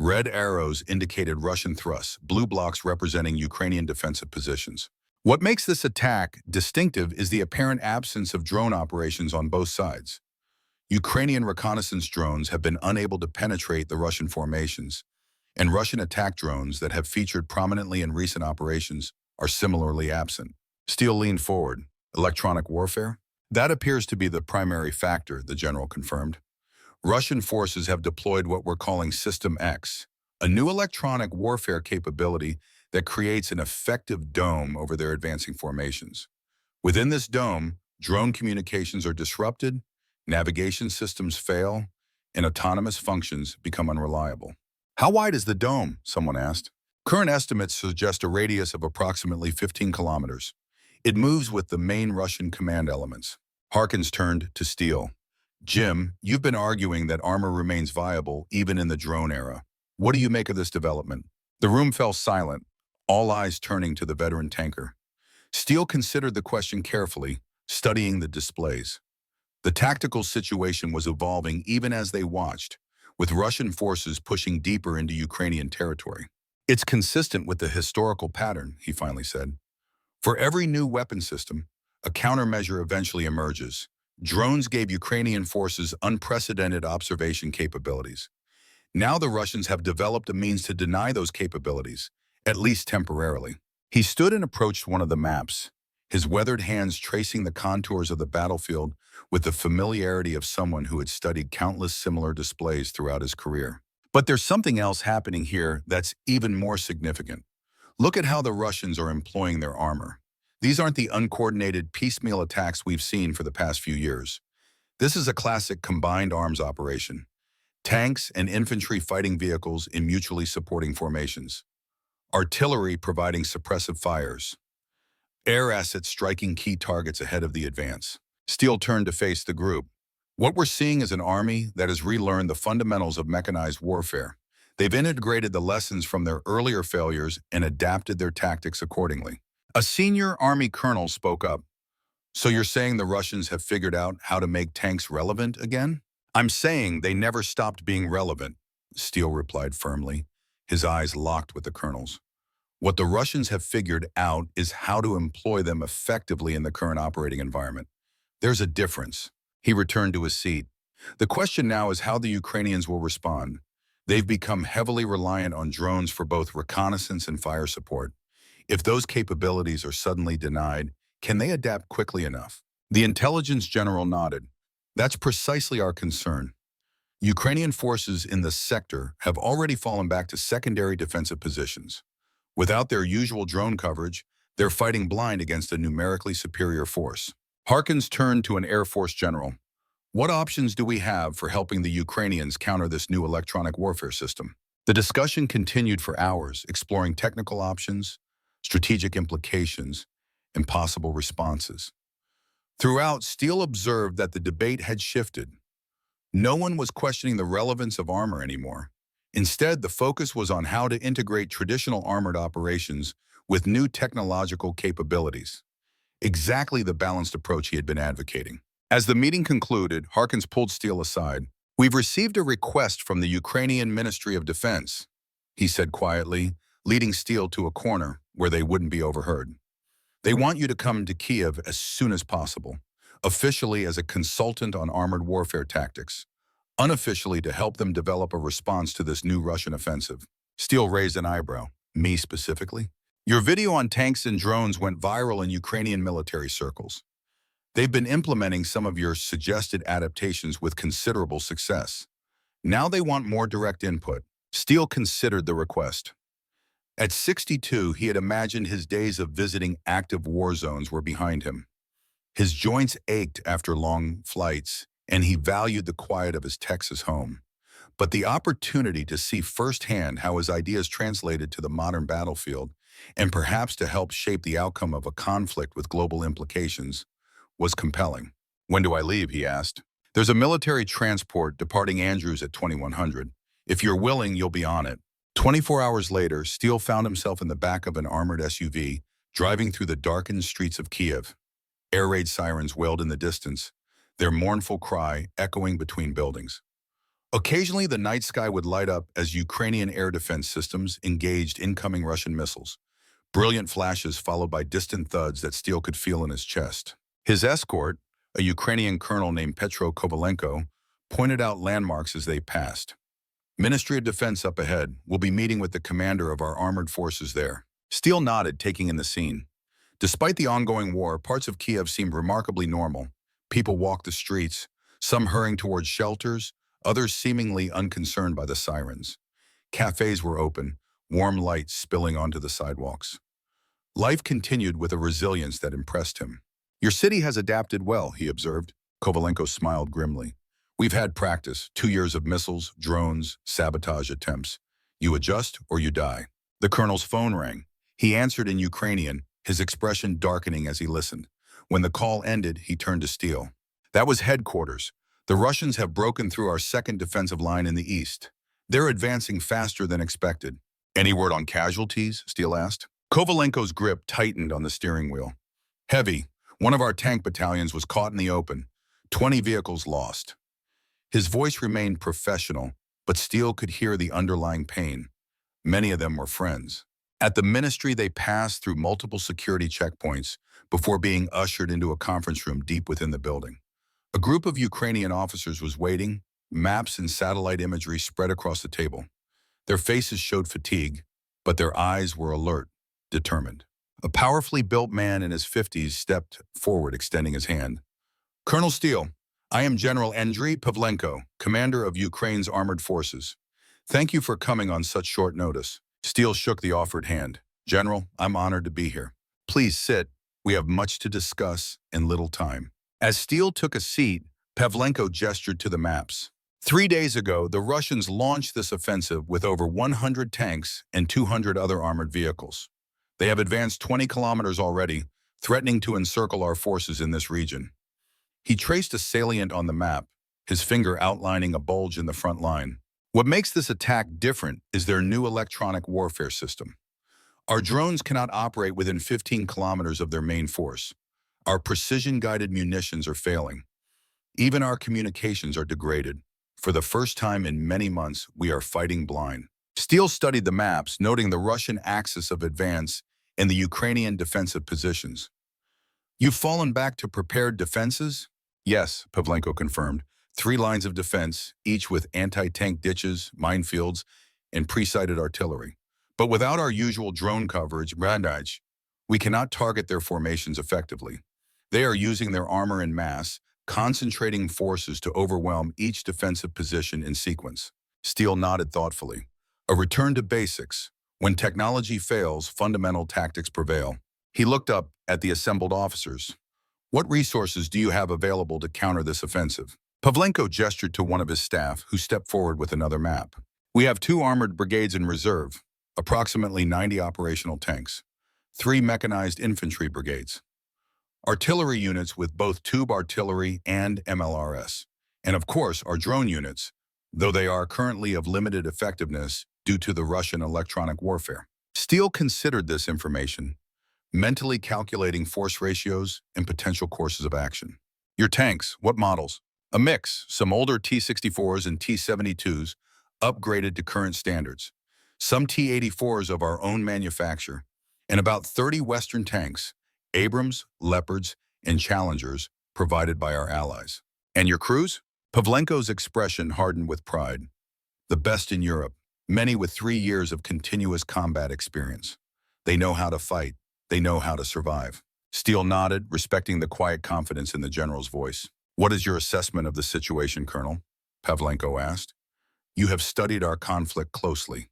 Red arrows indicated Russian thrusts, blue blocks representing Ukrainian defensive positions. What makes this attack distinctive is the apparent absence of drone operations on both sides. Ukrainian reconnaissance drones have been unable to penetrate the Russian formations, and Russian attack drones that have featured prominently in recent operations are similarly absent. Steele leaned forward. "Electronic warfare?" "That appears to be the primary factor," the general confirmed. "Russian forces have deployed what we're calling System X, a new electronic warfare capability that creates an effective dome over their advancing formations. Within this dome, drone communications are disrupted, navigation systems fail, and autonomous functions become unreliable." "How wide is the dome?" someone asked. "Current estimates suggest a radius of approximately 15 kilometers. It moves with the main Russian command elements." Harkins turned to Steele. "Jim, you've been arguing that armor remains viable even in the drone era. What do you make of this development?" The room fell silent, all eyes turning to the veteran tanker. Steele considered the question carefully, studying the displays. The tactical situation was evolving even as they watched, with Russian forces pushing deeper into Ukrainian territory. "It's consistent with the historical pattern," he finally said. "For every new weapon system, a countermeasure eventually emerges. Drones gave Ukrainian forces unprecedented observation capabilities. Now the Russians have developed a means to deny those capabilities, at least temporarily." He stood and approached one of the maps, his weathered hands tracing the contours of the battlefield with the familiarity of someone who had studied countless similar displays throughout his career. "But there's something else happening here that's even more significant. Look at how the Russians are employing their armor. These aren't the uncoordinated piecemeal attacks we've seen for the past few years. This is a classic combined arms operation. Tanks and infantry fighting vehicles in mutually supporting formations. Artillery providing suppressive fires. Air assets striking key targets ahead of the advance." Steele turned to face the group. "What we're seeing is an army that has relearned the fundamentals of mechanized warfare. They've integrated the lessons from their earlier failures and adapted their tactics accordingly." A senior Army colonel spoke up. "So you're saying the Russians have figured out how to make tanks relevant again?" "I'm saying they never stopped being relevant," Steele replied firmly, his eyes locked with the colonel's. "What the Russians have figured out is how to employ them effectively in the current operating environment. There's a difference." He returned to his seat. "The question now is how the Ukrainians will respond. They've become heavily reliant on drones for both reconnaissance and fire support. If those capabilities are suddenly denied, can they adapt quickly enough?" The intelligence general nodded. "That's precisely our concern. Ukrainian forces in the sector have already fallen back to secondary defensive positions. Without their usual drone coverage, They're fighting blind against a numerically superior force. Harkins turned to an Air Force general. What options do we have for helping the Ukrainians counter this new electronic warfare system? The discussion continued for hours, exploring technical options, strategic implications, and possible responses. Throughout, Steele observed that the debate had shifted. No one was questioning the relevance of armor anymore. Instead, the focus was on how to integrate traditional armored operations with new technological capabilities. Exactly the balanced approach he had been advocating. As the meeting concluded, Harkins pulled Steele aside. "We've received a request from the Ukrainian Ministry of Defense," he said quietly, leading Steele to a corner where they wouldn't be overheard. "They want you to come to Kiev as soon as possible, officially as a consultant on armored warfare tactics, unofficially to help them develop a response to this new Russian offensive." Steele raised an eyebrow. "Me specifically? Your video on tanks and drones went viral in Ukrainian military circles. They've been implementing some of your suggested adaptations with considerable success. Now they want more direct input." Steele considered the request. At 62, he had imagined his days of visiting active war zones were behind him. His joints ached after long flights, and he valued the quiet of his Texas home. But the opportunity to see firsthand how his ideas translated to the modern battlefield, and perhaps to help shape the outcome of a conflict with global implications, was compelling. "When do I leave?" he asked. "There's a military transport departing Andrews at 2100. If you're willing, you'll be on it." 24 hours later, Steele found himself in the back of an armored SUV, driving through the darkened streets of Kiev. Air raid sirens wailed in the distance, their mournful cry echoing between buildings. Occasionally, the night sky would light up as Ukrainian air defense systems engaged incoming Russian missiles. Brilliant flashes followed by distant thuds that Steele could feel in his chest. His escort, a Ukrainian colonel named Petro Kovalenko, pointed out landmarks as they passed. "Ministry of Defense up ahead. We'll be meeting with the commander of our armored forces there." Steele nodded, taking in the scene. Despite the ongoing war, parts of Kiev seemed remarkably normal. People walked the streets, some hurrying towards shelters, others seemingly unconcerned by the sirens. Cafes were open, warm lights spilling onto the sidewalks. Life continued with a resilience that impressed him. "Your city has adapted well," he observed. Kovalenko smiled grimly. "We've had practice, 2 years of missiles, drones, sabotage attempts. You adjust or you die." The colonel's phone rang. He answered in Ukrainian, his expression darkening as he listened. When the call ended, he turned to Steele. "That was headquarters. The Russians have broken through our second defensive line in the east. They're advancing faster than expected." "Any word on casualties?" Steele asked. Kovalenko's grip tightened on the steering wheel. "Heavy. One of our tank battalions was caught in the open. 20 vehicles lost." His voice remained professional, but Steele could hear the underlying pain. Many of them were friends. At the ministry, they passed through multiple security checkpoints before being ushered into a conference room deep within the building. A group of Ukrainian officers was waiting, maps and satellite imagery spread across the table. Their faces showed fatigue, but their eyes were alert, determined. A powerfully built man in his 50s stepped forward, extending his hand. "Colonel Steele, I am General Andriy Pavlenko, commander of Ukraine's armored forces. Thank you for coming on such short notice." Steele shook the offered hand. "General, I'm honored to be here. Please sit. We have much to discuss and little time." As Steele took a seat, Pavlenko gestured to the maps. 3 days ago, the Russians launched this offensive with over 100 tanks and 200 other armored vehicles. They have advanced 20 kilometers already, threatening to encircle our forces in this region. He traced a salient on the map, his finger outlining a bulge in the front line. "What makes this attack different is their new electronic warfare system. Our drones cannot operate within 15 kilometers of their main force. Our precision-guided munitions are failing. Even our communications are degraded. For the first time in many months, we are fighting blind." Steele studied the maps, noting the Russian axis of advance and the Ukrainian defensive positions. "You've fallen back to prepared defenses?" "Yes," Pavlenko confirmed. 3 lines of defense, each with anti-tank ditches, minefields, and pre-sighted artillery. But without our usual drone coverage, we cannot target their formations effectively. They are using their armor en masse, concentrating forces to overwhelm each defensive position in sequence." Steele nodded thoughtfully. "A return to basics. When technology fails, fundamental tactics prevail." He looked up at the assembled officers. What resources do you have available to counter this offensive? Pavlenko gestured to one of his staff, who stepped forward with another map. We have 2 armored brigades in reserve, approximately 90 operational tanks, 3 mechanized infantry brigades, artillery units with both tube artillery and MLRS, and of course our drone units, though they are currently of limited effectiveness due to the Russian electronic warfare. Steele considered this information, mentally calculating force ratios and potential courses of action. Your tanks, what models? A mix, some older T-64s and T-72s, upgraded to current standards, some T-84s of our own manufacture, and about 30 Western tanks, Abrams, Leopards, and Challengers, provided by our allies. And your crews? Pavlenko's expression hardened with pride. The best in Europe, many with 3 years of continuous combat experience. They know how to fight. They know how to survive. Steele nodded, respecting the quiet confidence in the general's voice. What is your assessment of the situation, Colonel? Pavlenko asked. You have studied our conflict closely.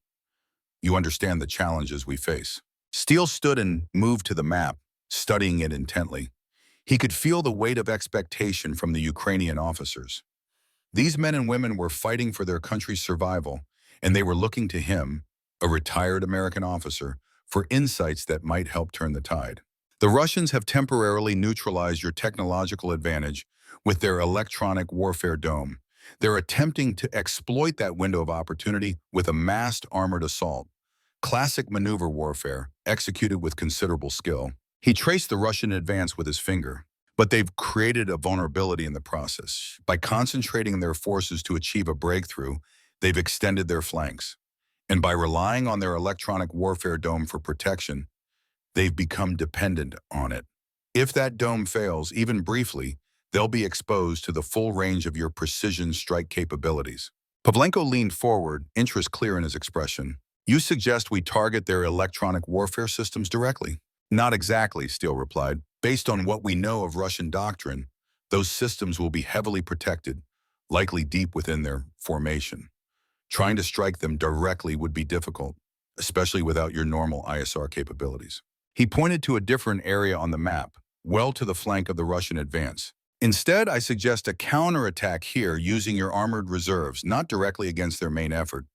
You understand the challenges we face. Steele stood and moved to the map, studying it intently. He could feel the weight of expectation from the Ukrainian officers. These men and women were fighting for their country's survival, and they were looking to him, a retired American officer, for insights that might help turn the tide. The Russians have temporarily neutralized your technological advantage with their electronic warfare dome. They're attempting to exploit that window of opportunity with a massed armored assault. Classic maneuver warfare, executed with considerable skill. He traced the Russian advance with his finger, but they've created a vulnerability in the process. By concentrating their forces to achieve a breakthrough, they've extended their flanks. And by relying on their electronic warfare dome for protection, they've become dependent on it. If that dome fails, even briefly, they'll be exposed to the full range of your precision strike capabilities. Pavlenko leaned forward, interest clear in his expression. You suggest we target their electronic warfare systems directly? Not exactly, Steele replied. Based on what we know of Russian doctrine, those systems will be heavily protected, likely deep within their formation. Trying to strike them directly would be difficult, especially without your normal ISR capabilities. He pointed to a different area on the map, well to the flank of the Russian advance. Instead, I suggest a counterattack here using your armored reserves, not directly against their main effort,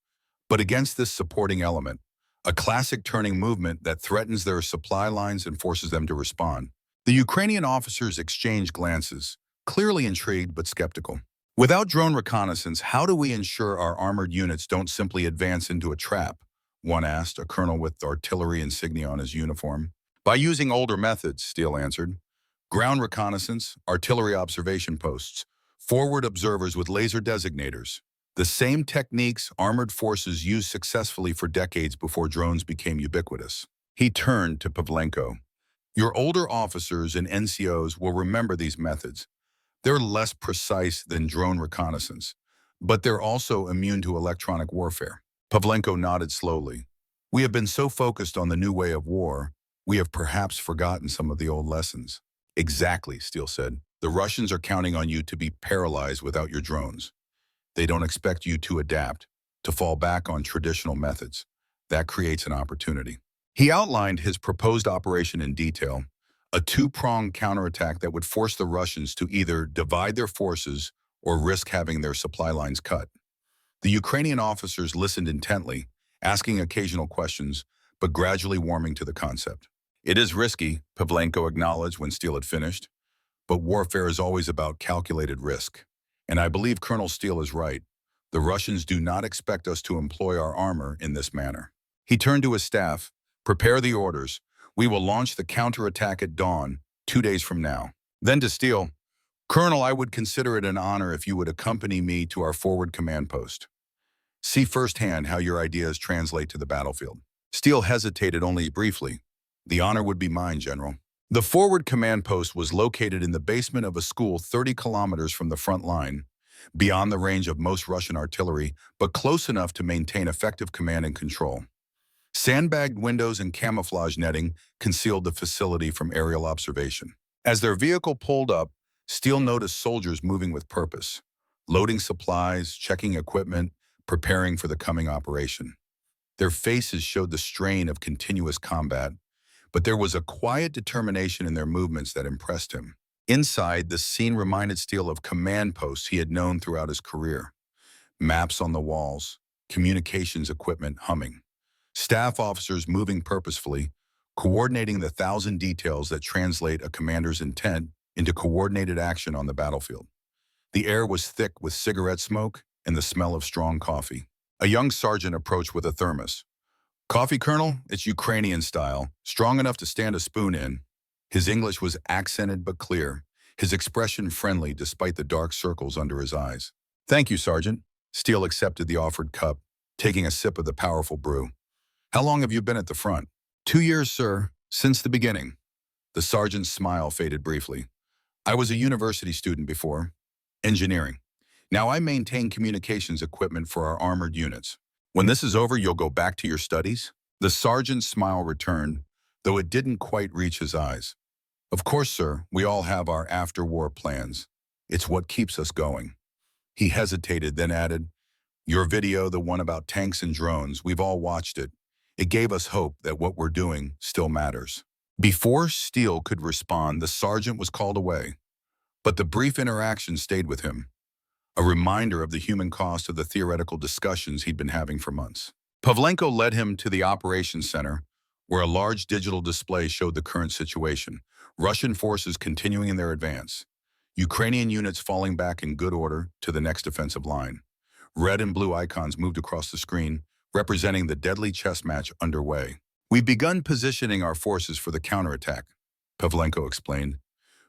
but against this supporting element, a classic turning movement that threatens their supply lines and forces them to respond. The Ukrainian officers exchanged glances, clearly intrigued but skeptical. Without drone reconnaissance, how do we ensure our armored units don't simply advance into a trap? One asked, a colonel with artillery insignia on his uniform. By using older methods, Steele answered. Ground reconnaissance, artillery observation posts, forward observers with laser designators. The same techniques armored forces used successfully for decades before drones became ubiquitous. He turned to Pavlenko. Your older officers and NCOs will remember these methods. They're less precise than drone reconnaissance, but they're also immune to electronic warfare. Pavlenko nodded slowly. We have been so focused on the new way of war, we have perhaps forgotten some of the old lessons. Exactly, Steele said. The Russians are counting on you to be paralyzed without your drones. They don't expect you to adapt, to fall back on traditional methods. That creates an opportunity. He outlined his proposed operation in detail, a two-pronged counterattack that would force the Russians to either divide their forces or risk having their supply lines cut. The Ukrainian officers listened intently, asking occasional questions, but gradually warming to the concept. It is risky, Pavlenko acknowledged when Steele had finished, but warfare is always about calculated risk. And I believe Colonel Steele is right. The Russians do not expect us to employ our armor in this manner. He turned to his staff. Prepare the orders. We will launch the counterattack at dawn, 2 days from now. Then to Steele. Colonel, I would consider it an honor if you would accompany me to our forward command post. See firsthand how your ideas translate to the battlefield. Steele hesitated only briefly. The honor would be mine, General. The forward command post was located in the basement of a school 30 kilometers from the front line, beyond the range of most Russian artillery, but close enough to maintain effective command and control. Sandbagged windows and camouflage netting concealed the facility from aerial observation. As their vehicle pulled up, Steele noticed soldiers moving with purpose, loading supplies, checking equipment, preparing for the coming operation. Their faces showed the strain of continuous combat, but there was a quiet determination in their movements that impressed him. Inside, the scene reminded Steele of command posts he had known throughout his career. Maps on the walls, communications equipment humming, staff officers moving purposefully, coordinating the thousand details that translate a commander's intent into coordinated action on the battlefield. The air was thick with cigarette smoke and the smell of strong coffee. A young sergeant approached with a thermos. "Coffee, Colonel? It's Ukrainian style, strong enough to stand a spoon in." His English was accented but clear, his expression friendly despite the dark circles under his eyes. "Thank you, Sergeant." Steele accepted the offered cup, taking a sip of the powerful brew. "How long have you been at the front?" "2 years, sir, since the beginning." The sergeant's smile faded briefly. "I was a university student before. Engineering. Now I maintain communications equipment for our armored units. When this is over, you'll go back to your studies?" The sergeant's smile returned, though it didn't quite reach his eyes. "Of course, sir, we all have our after-war plans. It's what keeps us going." He hesitated, then added, "Your video, the one about tanks and drones, we've all watched it. It gave us hope that what we're doing still matters." Before Steele could respond, the sergeant was called away. But the brief interaction stayed with him, a reminder of the human cost of the theoretical discussions he'd been having for months. Pavlenko led him to the operations center, where a large digital display showed the current situation. Russian forces continuing in their advance. Ukrainian units falling back in good order to the next defensive line. Red and blue icons moved across the screen, representing the deadly chess match underway. "We've begun positioning our forces for the counterattack," Pavlenko explained,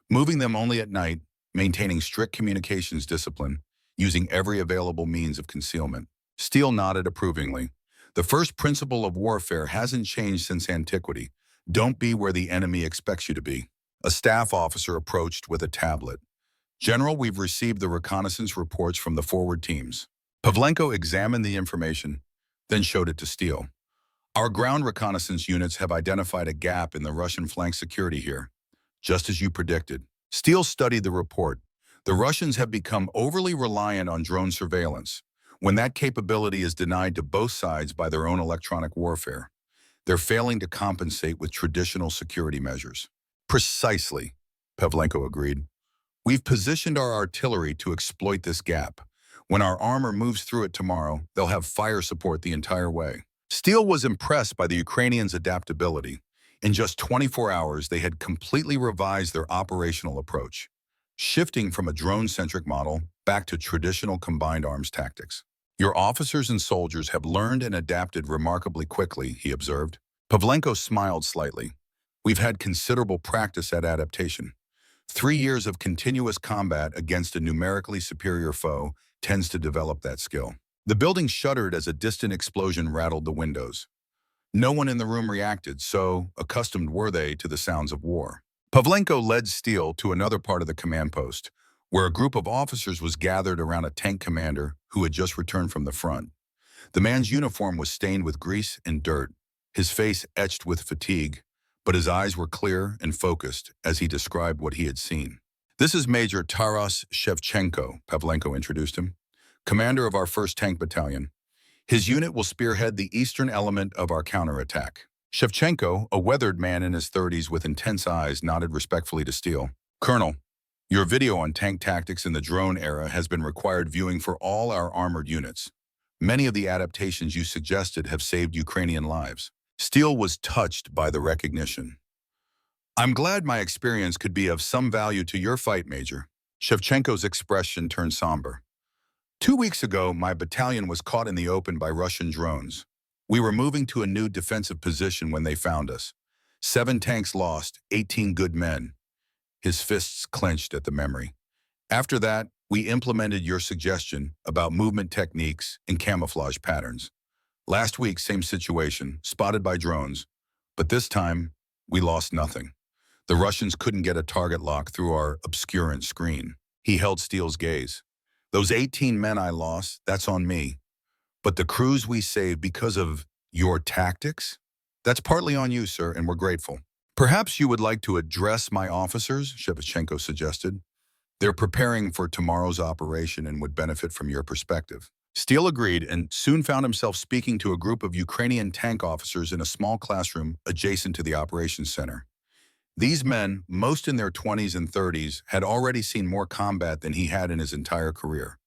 "moving them only at night, maintaining strict communications discipline, using every available means of concealment." Steele nodded approvingly. "The first principle of warfare hasn't changed since antiquity. Don't be where the enemy expects you to be." A staff officer approached with a tablet. "General, we've received the reconnaissance reports from the forward teams." Pavlenko examined the information, then showed it to Steele. "Our ground reconnaissance units have identified a gap in the Russian flank security here, just as you predicted." Steele studied the report. The Russians have become overly reliant on drone surveillance. When that capability is denied to both sides by their own electronic warfare, they're failing to compensate with traditional security measures. "Precisely," Pavlenko agreed. "We've positioned our artillery to exploit this gap. When our armor moves through it tomorrow, they'll have fire support the entire way." Steele was impressed by the Ukrainians' adaptability. In just 24 hours, they had completely revised their operational approach, shifting from a drone-centric model back to traditional combined arms tactics. "Your officers and soldiers have learned and adapted remarkably quickly," he observed. Pavlenko smiled slightly. "We've had considerable practice at adaptation. 3 years of continuous combat against a numerically superior foe tends to develop that skill." The building shuddered as a distant explosion rattled the windows. No one in the room reacted, so accustomed were they to the sounds of war. Pavlenko led Steele to another part of the command post, where a group of officers was gathered around a tank commander who had just returned from the front. The man's uniform was stained with grease and dirt, his face etched with fatigue, but his eyes were clear and focused as he described what he had seen. "This is Major Taras Shevchenko," Pavlenko introduced him, "commander of our 1st Tank Battalion. His unit will spearhead the eastern element of our counterattack." Shevchenko, a weathered man in his 30s with intense eyes, nodded respectfully to Steele. "Colonel, your video on tank tactics in the drone era has been required viewing for all our armored units. Many of the adaptations you suggested have saved Ukrainian lives." Steele was touched by the recognition. "I'm glad my experience could be of some value to your fight, Major." Shevchenko's expression turned somber. 2 weeks ago, my battalion was caught in the open by Russian drones. We were moving to a new defensive position when they found us. 7 tanks lost, 18 good men." His fists clenched at the memory. "After that, we implemented your suggestion about movement techniques and camouflage patterns. Last week, same situation, spotted by drones, but this time, we lost nothing. The Russians couldn't get a target lock through our obscurant screen." He held Steele's gaze. "Those 18 men I lost, that's on me. But the crews we saved because of your tactics? That's partly on you, sir, and we're grateful." "Perhaps you would like to address my officers," Shevchenko suggested. "They're preparing for tomorrow's operation and would benefit from your perspective." Steele agreed and soon found himself speaking to a group of Ukrainian tank officers in a small classroom adjacent to the operations center. These men, most in their 20s and 30s, had already seen more combat than he had in his entire career.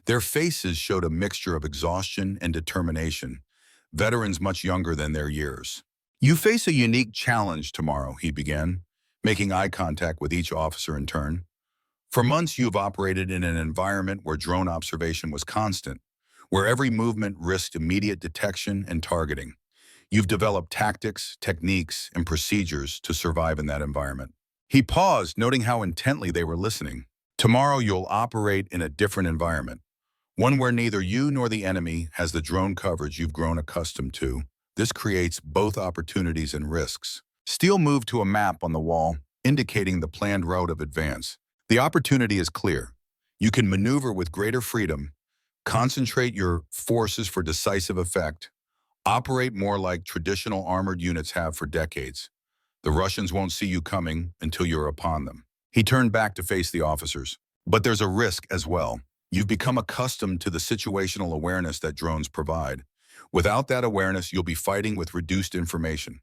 Their faces showed a mixture of exhaustion and determination, veterans much younger than their years. "You face a unique challenge tomorrow," he began, making eye contact with each officer in turn. "For months, you've operated in an environment where drone observation was constant, where every movement risked immediate detection and targeting. You've developed tactics, techniques, and procedures to survive in that environment." He paused, noting how intently they were listening. "Tomorrow, you'll operate in a different environment, one where neither you nor the enemy has the drone coverage you've grown accustomed to. This creates both opportunities and risks." Steele moved to a map on the wall, indicating the planned route of advance. "The opportunity is clear. You can maneuver with greater freedom, concentrate your forces for decisive effect, operate more like traditional armored units have for decades. The Russians won't see you coming until you're upon them." He turned back to face the officers. "But there's a risk as well. You've become accustomed to the situational awareness that drones provide. Without that awareness, you'll be fighting with reduced information.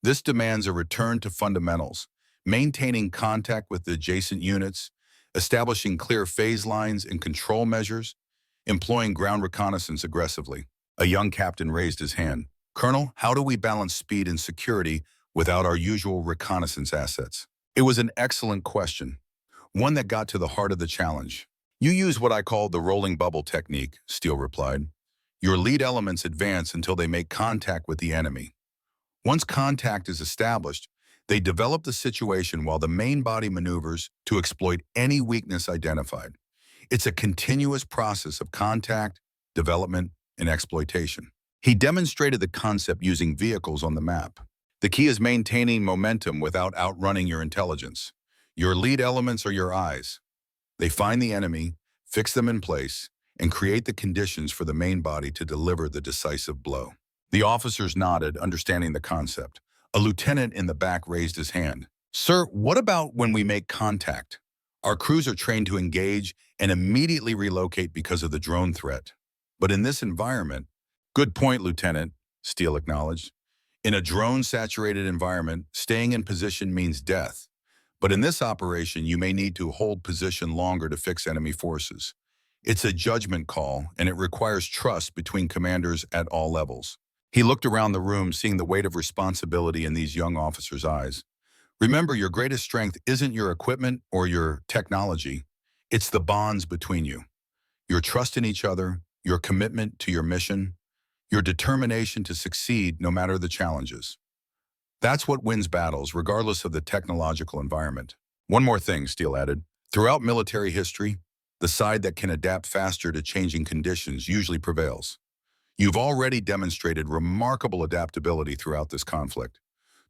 This demands a return to fundamentals, maintaining contact with the adjacent units, establishing clear phase lines and control measures, employing ground reconnaissance aggressively." A young captain raised his hand. "Colonel, how do we balance speed and security without our usual reconnaissance assets?" It was an excellent question, one that got to the heart of the challenge. "You use what I call the rolling bubble technique," Steele replied. "Your lead elements advance until they make contact with the enemy. Once contact is established, they develop the situation while the main body maneuvers to exploit any weakness identified. It's a continuous process of contact, development, and exploitation." He demonstrated the concept using vehicles on the map. "The key is maintaining momentum without outrunning your intelligence. Your lead elements are your eyes. They find the enemy, fix them in place, and create the conditions for the main body to deliver the decisive blow." The officers nodded, understanding the concept. A lieutenant in the back raised his hand. "Sir, what about when we make contact? Our crews are trained to engage and immediately relocate because of the drone threat. But in this environment—" "Good point, Lieutenant," Steele acknowledged. "In a drone-saturated environment, staying in position means death. But in this operation, you may need to hold position longer to fix enemy forces. It's a judgment call, and it requires trust between commanders at all levels." He looked around the room, seeing the weight of responsibility in these young officers' eyes. "Remember, your greatest strength isn't your equipment or your technology. It's the bonds between you. Your trust in each other, your commitment to your mission, your determination to succeed no matter the challenges. That's what wins battles, regardless of the technological environment." "One more thing," Steele added. "Throughout military history, the side that can adapt faster to changing conditions usually prevails. You've already demonstrated remarkable adaptability throughout this conflict.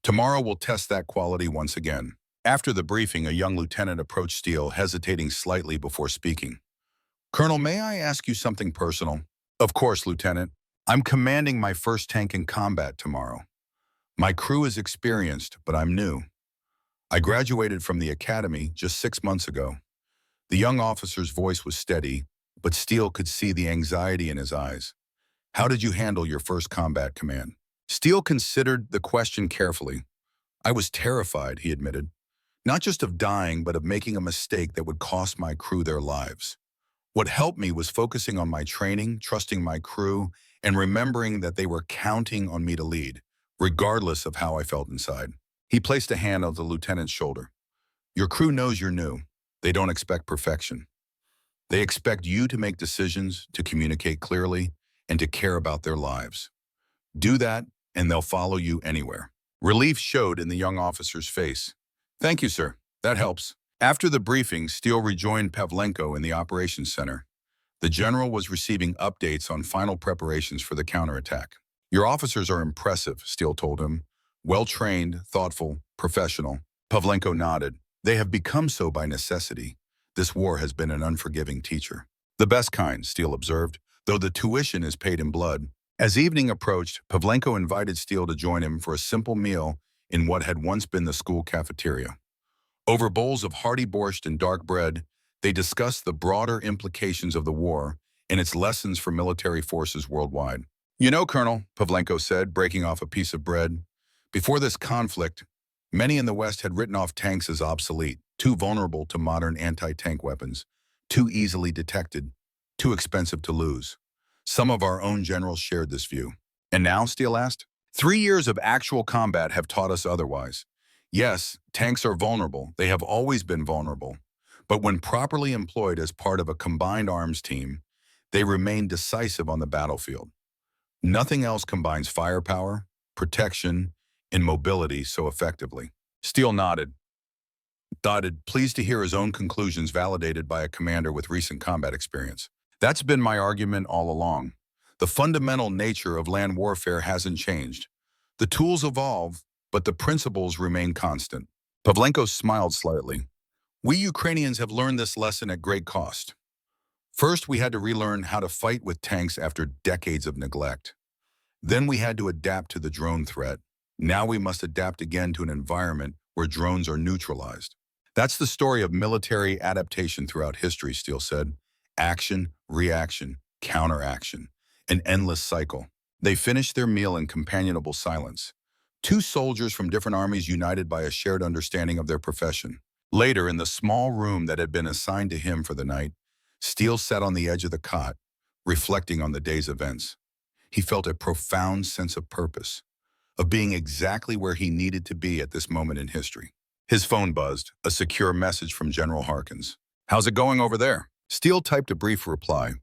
Tomorrow we'll test that quality once again." After the briefing, a young lieutenant approached Steele, hesitating slightly before speaking. "Colonel, may I ask you something personal?" "Of course, Lieutenant. I'm commanding my first tank in combat tomorrow. My crew is experienced, but I'm new. I graduated from the academy just 6 months ago." The young officer's voice was steady, but Steele could see the anxiety in his eyes. "How did you handle your first combat command?" Steele considered the question carefully. "I was terrified," he admitted. "Not just of dying, but of making a mistake that would cost my crew their lives. What helped me was focusing on my training, trusting my crew, and remembering that they were counting on me to lead, regardless of how I felt inside." He placed a hand on the lieutenant's shoulder. "Your crew knows you're new. They don't expect perfection. They expect you to make decisions, to communicate clearly, and to care about their lives. Do that, and they'll follow you anywhere." Relief showed in the young officer's face. "Thank you, sir. That helps." After the briefing, Steele rejoined Pavlenko in the operations center. The general was receiving updates on final preparations for the counterattack. "Your officers are impressive," Steele told him. "Well-trained, thoughtful, professional." Pavlenko nodded. "They have become so by necessity. This war has been an unforgiving teacher." "The best kind," Steele observed, "though the tuition is paid in blood." As evening approached, Pavlenko invited Steele to join him for a simple meal in what had once been the school cafeteria. Over bowls of hearty borscht and dark bread, they discussed the broader implications of the war and its lessons for military forces worldwide. You know, Colonel, Pavlenko said, breaking off a piece of bread, before this conflict, many in the West had written off tanks as obsolete, too vulnerable to modern anti-tank weapons, too easily detected, too expensive to lose. Some of our own generals shared this view. And now, Steele asked? 3 years of actual combat have taught us otherwise. Yes, tanks are vulnerable. They have always been vulnerable. But when properly employed as part of a combined arms team, they remain decisive on the battlefield. Nothing else combines firepower, protection, and mobility so effectively. Steele nodded, pleased to hear his own conclusions validated by a commander with recent combat experience. That's been my argument all along. The fundamental nature of land warfare hasn't changed. The tools evolve, but the principles remain constant. Pavlenko smiled slightly. We Ukrainians have learned this lesson at great cost. First, we had to relearn how to fight with tanks after decades of neglect. Then we had to adapt to the drone threat. Now we must adapt again to an environment where drones are neutralized. That's the story of military adaptation throughout history, Steele said. Action, reaction, counteraction. An endless cycle. They finished their meal in companionable silence. Two soldiers from different armies united by a shared understanding of their profession. Later, in the small room that had been assigned to him for the night, Steele sat on the edge of the cot, reflecting on the day's events. He felt a profound sense of purpose, of being exactly where he needed to be at this moment in history. His phone buzzed, a secure message from General Harkins. How's it going over there? Steele typed a brief reply.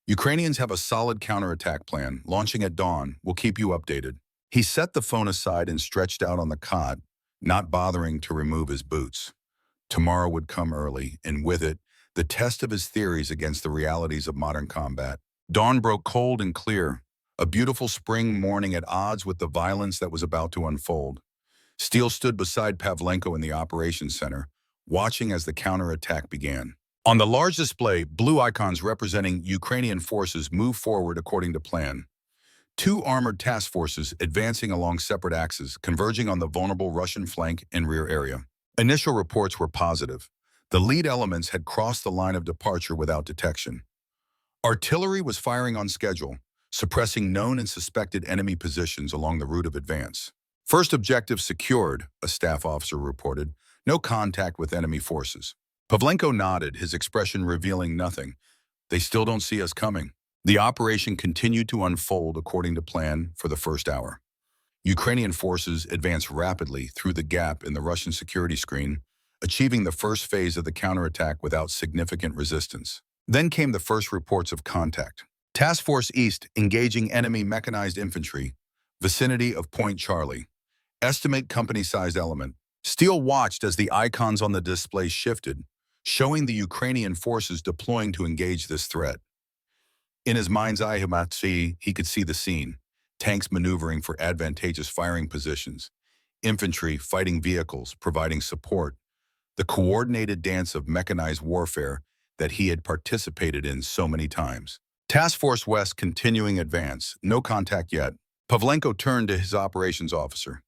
Ukrainians have a solid counterattack plan, launching at dawn. We'll keep you updated. He set the phone aside and stretched out on the cot, not bothering to remove his boots. Tomorrow would come early, and with it, the test of his theories against the realities of modern combat. Dawn broke cold and clear, a beautiful spring morning at odds with the violence that was about to unfold. Steele stood beside Pavlenko in the operations center, watching as the counterattack began. On the large display, blue icons representing Ukrainian forces moved forward according to plan. Two armored task forces advancing along separate axes, converging on the vulnerable Russian flank and rear area. Initial reports were positive. The lead elements had crossed the line of departure without detection. Artillery was firing on schedule, suppressing known and suspected enemy positions along the route of advance. First objective secured, a staff officer reported. No contact with enemy forces. Pavlenko nodded, his expression revealing nothing. They still don't see us coming. The operation continued to unfold according to plan for the first hour. Ukrainian forces advanced rapidly through the gap in the Russian security screen, achieving the first phase of the counterattack without significant resistance. Then came the first reports of contact. Task Force East engaging enemy mechanized infantry, vicinity of Point Charlie. Estimate company-sized element. Steele watched as the icons on the display shifted, showing the Ukrainian forces deploying to engage this threat. In his mind's eye, he could see the scene. Tanks maneuvering for advantageous firing positions. Infantry fighting vehicles, providing support. The coordinated dance of mechanized warfare that he had participated in so many times. Task Force West continuing advance. No contact yet. Pavlenko turned to his operations officer.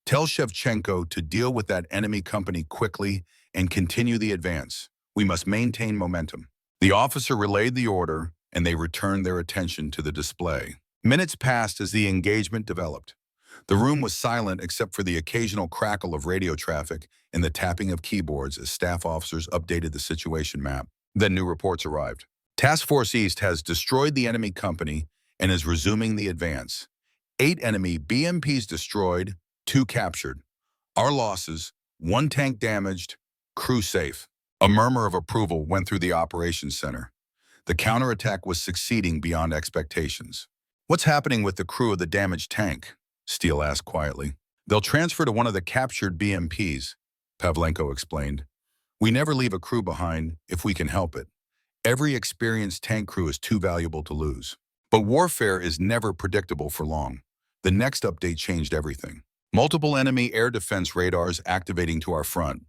Tell Shevchenko to deal with that enemy company quickly and continue the advance. We must maintain momentum. The officer relayed the order, and they returned their attention to the display. Minutes passed as the engagement developed. The room was silent except for the occasional crackle of radio traffic and the tapping of keyboards as staff officers updated the situation map. Then new reports arrived. Task Force East has destroyed the enemy company and is resuming the advance. 8 enemy BMPs destroyed, 2 captured. Our losses, 1 tank damaged, crew safe. A murmur of approval went through the operations center. The counterattack was succeeding beyond expectations. What's happening with the crew of the damaged tank? Steele asked quietly. They'll transfer to one of the captured BMPs, Pavlenko explained. We never leave a crew behind if we can help it. Every experienced tank crew is too valuable to lose. But warfare is never predictable for long. The next update changed everything. Multiple enemy air defense radars activating to our front.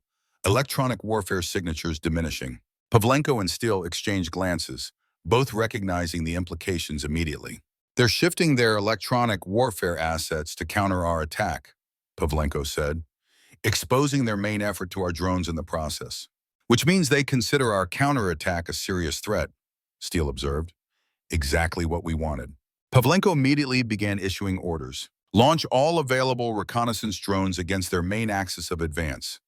Electronic warfare signatures diminishing. Pavlenko and Steele exchanged glances, both recognizing the implications immediately. They're shifting their electronic warfare assets to counter our attack, Pavlenko said, exposing their main effort to our drones in the process. Which means they consider our counterattack a serious threat, Steele observed. Exactly what we wanted. Pavlenko immediately began issuing orders. Launch all available reconnaissance drones against their main axis of advance.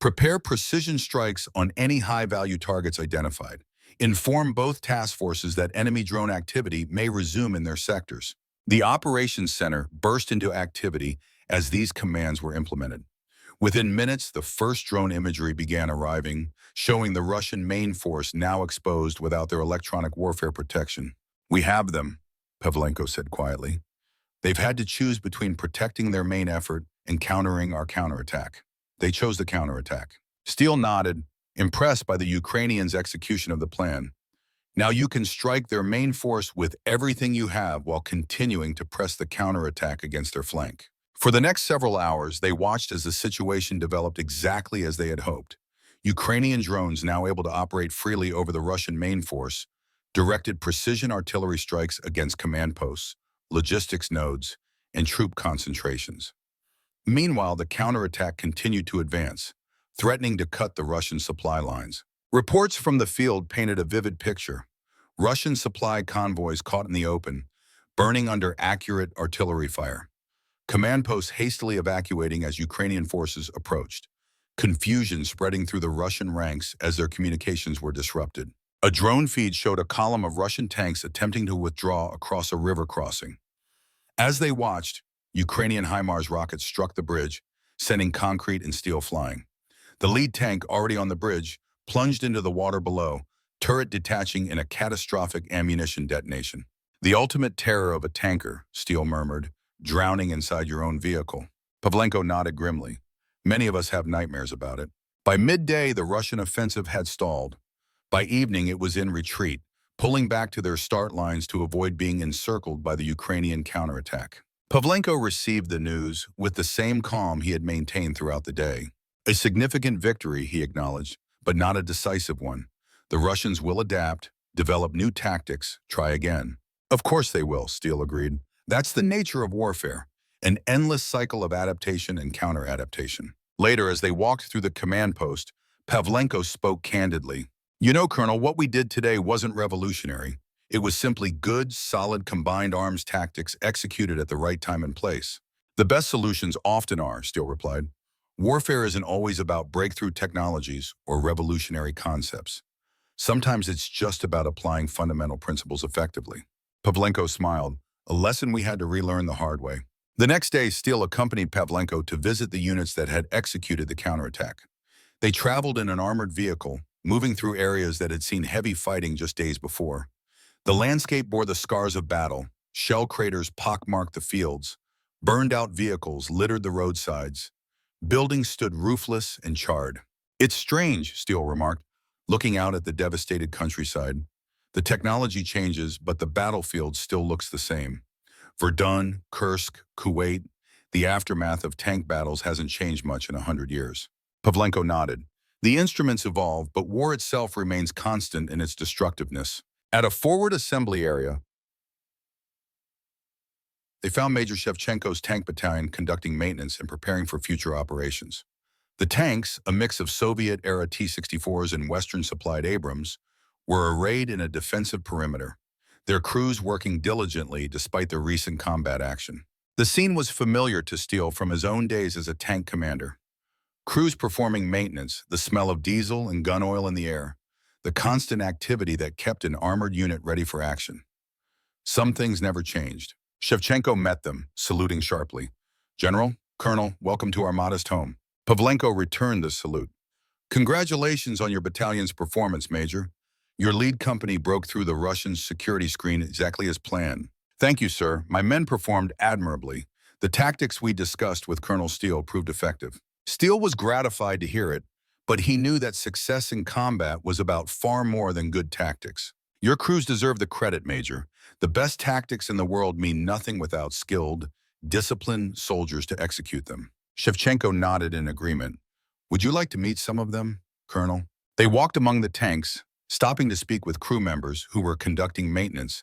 Prepare precision strikes on any high-value targets identified. Inform both task forces that enemy drone activity may resume in their sectors. The operations center burst into activity as these commands were implemented. Within minutes, the first drone imagery began arriving, showing the Russian main force now exposed without their electronic warfare protection. "We have them," Pavlenko said quietly. "They've had to choose between protecting their main effort and countering our counterattack. They chose the counterattack." Steele nodded, impressed by the Ukrainians' execution of the plan. "Now you can strike their main force with everything you have while continuing to press the counterattack against their flank." For the next several hours, they watched as the situation developed exactly as they had hoped. Ukrainian drones, now able to operate freely over the Russian main force, directed precision artillery strikes against command posts, logistics nodes, and troop concentrations. Meanwhile, the counterattack continued to advance, threatening to cut the Russian supply lines. Reports from the field painted a vivid picture. Russian supply convoys caught in the open, burning under accurate artillery fire. Command posts hastily evacuating as Ukrainian forces approached. Confusion spreading through the Russian ranks as their communications were disrupted. A drone feed showed a column of Russian tanks attempting to withdraw across a river crossing. As they watched, Ukrainian HIMARS rockets struck the bridge, sending concrete and steel flying. The lead tank, already on the bridge, plunged into the water below, turret detaching in a catastrophic ammunition detonation. "The ultimate terror of a tanker," Steele murmured, "drowning inside your own vehicle." Pavlenko nodded grimly. "Many of us have nightmares about it." By midday, the Russian offensive had stalled. By evening, it was in retreat, pulling back to their start lines to avoid being encircled by the Ukrainian counterattack. Pavlenko received the news with the same calm he had maintained throughout the day. "A significant victory," he acknowledged, "but not a decisive one. The Russians will adapt, develop new tactics, try again." "Of course they will," Steele agreed. "That's the nature of warfare, an endless cycle of adaptation and counter-adaptation." Later, as they walked through the command post, Pavlenko spoke candidly. "You know, Colonel, what we did today wasn't revolutionary. It was simply good, solid combined arms tactics executed at the right time and place." "The best solutions often are," Steele replied. "Warfare isn't always about breakthrough technologies or revolutionary concepts. Sometimes it's just about applying fundamental principles effectively." Pavlenko smiled, a lesson we had to relearn the hard way. The next day, Steele accompanied Pavlenko to visit the units that had executed the counterattack. They traveled in an armored vehicle, moving through areas that had seen heavy fighting just days before. The landscape bore the scars of battle. Shell craters pockmarked the fields. Burned-out vehicles littered the roadsides. Buildings stood roofless and charred. "It's strange," Steele remarked, looking out at the devastated countryside. "The technology changes, but the battlefield still looks the same. Verdun, Kursk, Kuwait, the aftermath of tank battles hasn't changed much in 100 years. Pavlenko nodded. "The instruments evolve, but war itself remains constant in its destructiveness." At a forward assembly area, they found Major Shevchenko's tank battalion conducting maintenance and preparing for future operations. The tanks, a mix of Soviet-era T-64s and Western-supplied Abrams, were arrayed in a defensive perimeter, their crews working diligently despite the recent combat action. The scene was familiar to Steele from his own days as a tank commander. Crews performing maintenance, the smell of diesel and gun oil in the air, the constant activity that kept an armored unit ready for action. Some things never changed. Shevchenko met them, saluting sharply. "General, Colonel, welcome to our modest home." Pavlenko returned the salute. "Congratulations on your battalion's performance, Major. Your lead company broke through the Russian security screen exactly as planned." "Thank you, sir. My men performed admirably. The tactics we discussed with Colonel Steele proved effective." Steele was gratified to hear it, but he knew that success in combat was about far more than good tactics. "Your crews deserve the credit, Major. The best tactics in the world mean nothing without skilled, disciplined soldiers to execute them." Shevchenko nodded in agreement. "Would you like to meet some of them, Colonel?" They walked among the tanks, stopping to speak with crew members who were conducting maintenance,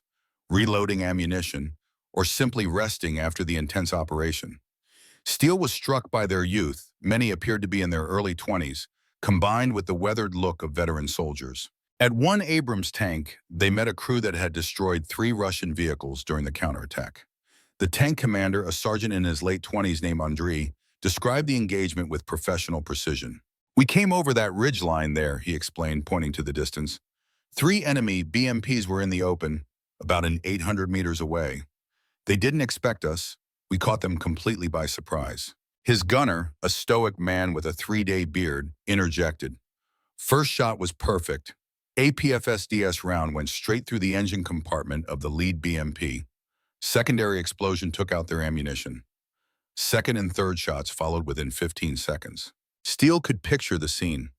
reloading ammunition, or simply resting after the intense operation. Steele was struck by their youth, many appeared to be in their early 20s, combined with the weathered look of veteran soldiers. At one Abrams tank, they met a crew that had destroyed 3 Russian vehicles during the counterattack. The tank commander, a sergeant in his late 20s named Andriy, described the engagement with professional precision. "We came over that ridge line there," he explained, pointing to the distance. 3 enemy BMPs were in the open, about an 800 meters away. They didn't expect us. We caught them completely by surprise. His gunner, a stoic man with a 3-day beard, interjected. "First shot was perfect. APFSDS round went straight through the engine compartment of the lead BMP. Secondary explosion took out their ammunition. Second and third shots followed within 15 seconds. Steele could picture the scene.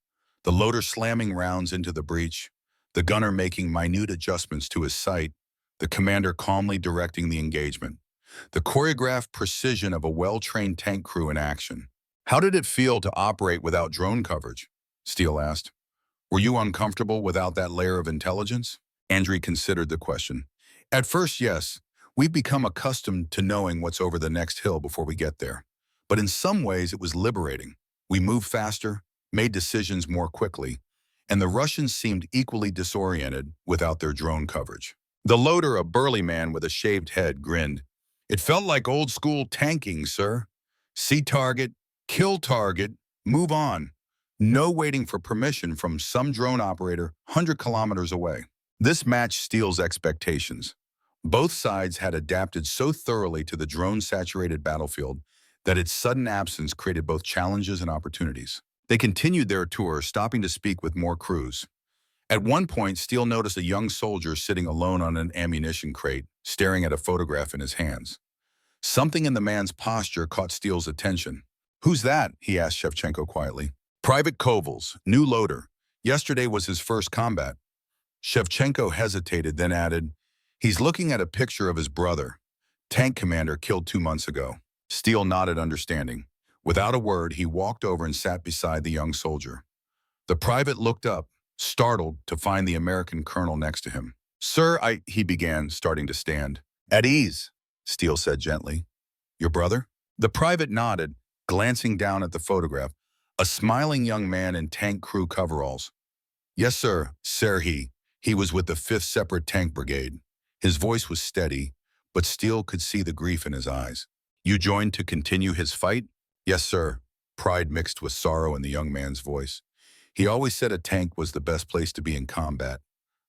The loader slamming rounds into the breech, the gunner making minute adjustments to his sight, the commander calmly directing the engagement. The choreographed precision of a well-trained tank crew in action. "How did it feel to operate without drone coverage?" Steele asked. "Were you uncomfortable without that layer of intelligence?" Andriy considered the question. "At first, yes. We've become accustomed to knowing what's over the next hill before we get there. But in some ways, it was liberating. We moved faster, made decisions more quickly, and the Russians seemed equally disoriented without their drone coverage." The loader, a burly man with a shaved head, grinned. "It felt like old-school tanking, sir. See target, kill target, move on. No waiting for permission from some drone operator 100 kilometers away." This matched Steele's expectations. Both sides had adapted so thoroughly to the drone-saturated battlefield that its sudden absence created both challenges and opportunities. They continued their tour, stopping to speak with more crews. At one point, Steele noticed a young soldier sitting alone on an ammunition crate, staring at a photograph in his hands. Something in the man's posture caught Steele's attention. "Who's that?" he asked Shevchenko quietly. "Private Koval's, new loader. Yesterday was his first combat." Shevchenko hesitated, then added, "He's looking at a picture of his brother, tank commander killed 2 months ago." Steele nodded understanding. Without a word, he walked over and sat beside the young soldier. The private looked up, startled to find the American colonel next to him. "Sir, he began, starting to stand. "At ease," Steele said gently. "Your brother?" The private nodded, glancing down at the photograph. A smiling young man in tank crew coveralls. "Yes, sir, Serhiy. He was with the 5th Separate Tank Brigade." His voice was steady, but Steele could see the grief in his eyes. "You joined to continue his fight?" "Yes, sir." Pride mixed with sorrow in the young man's voice. "He always said a tank was the best place to be in combat.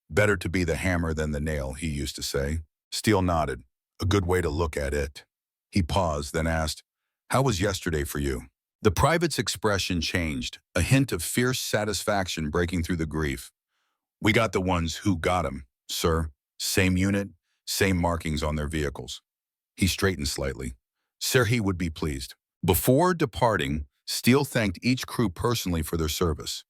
Better to be the hammer than the nail, he used to say." Steele nodded. "A good way to look at it." He paused, then asked, "How was yesterday for you?" The private's expression changed, a hint of fierce satisfaction breaking through the grief. "We got the ones who got him, sir. Same unit, same markings on their vehicles." He straightened slightly. Serhiy would be pleased. Before departing, Steele thanked each crew personally for their service.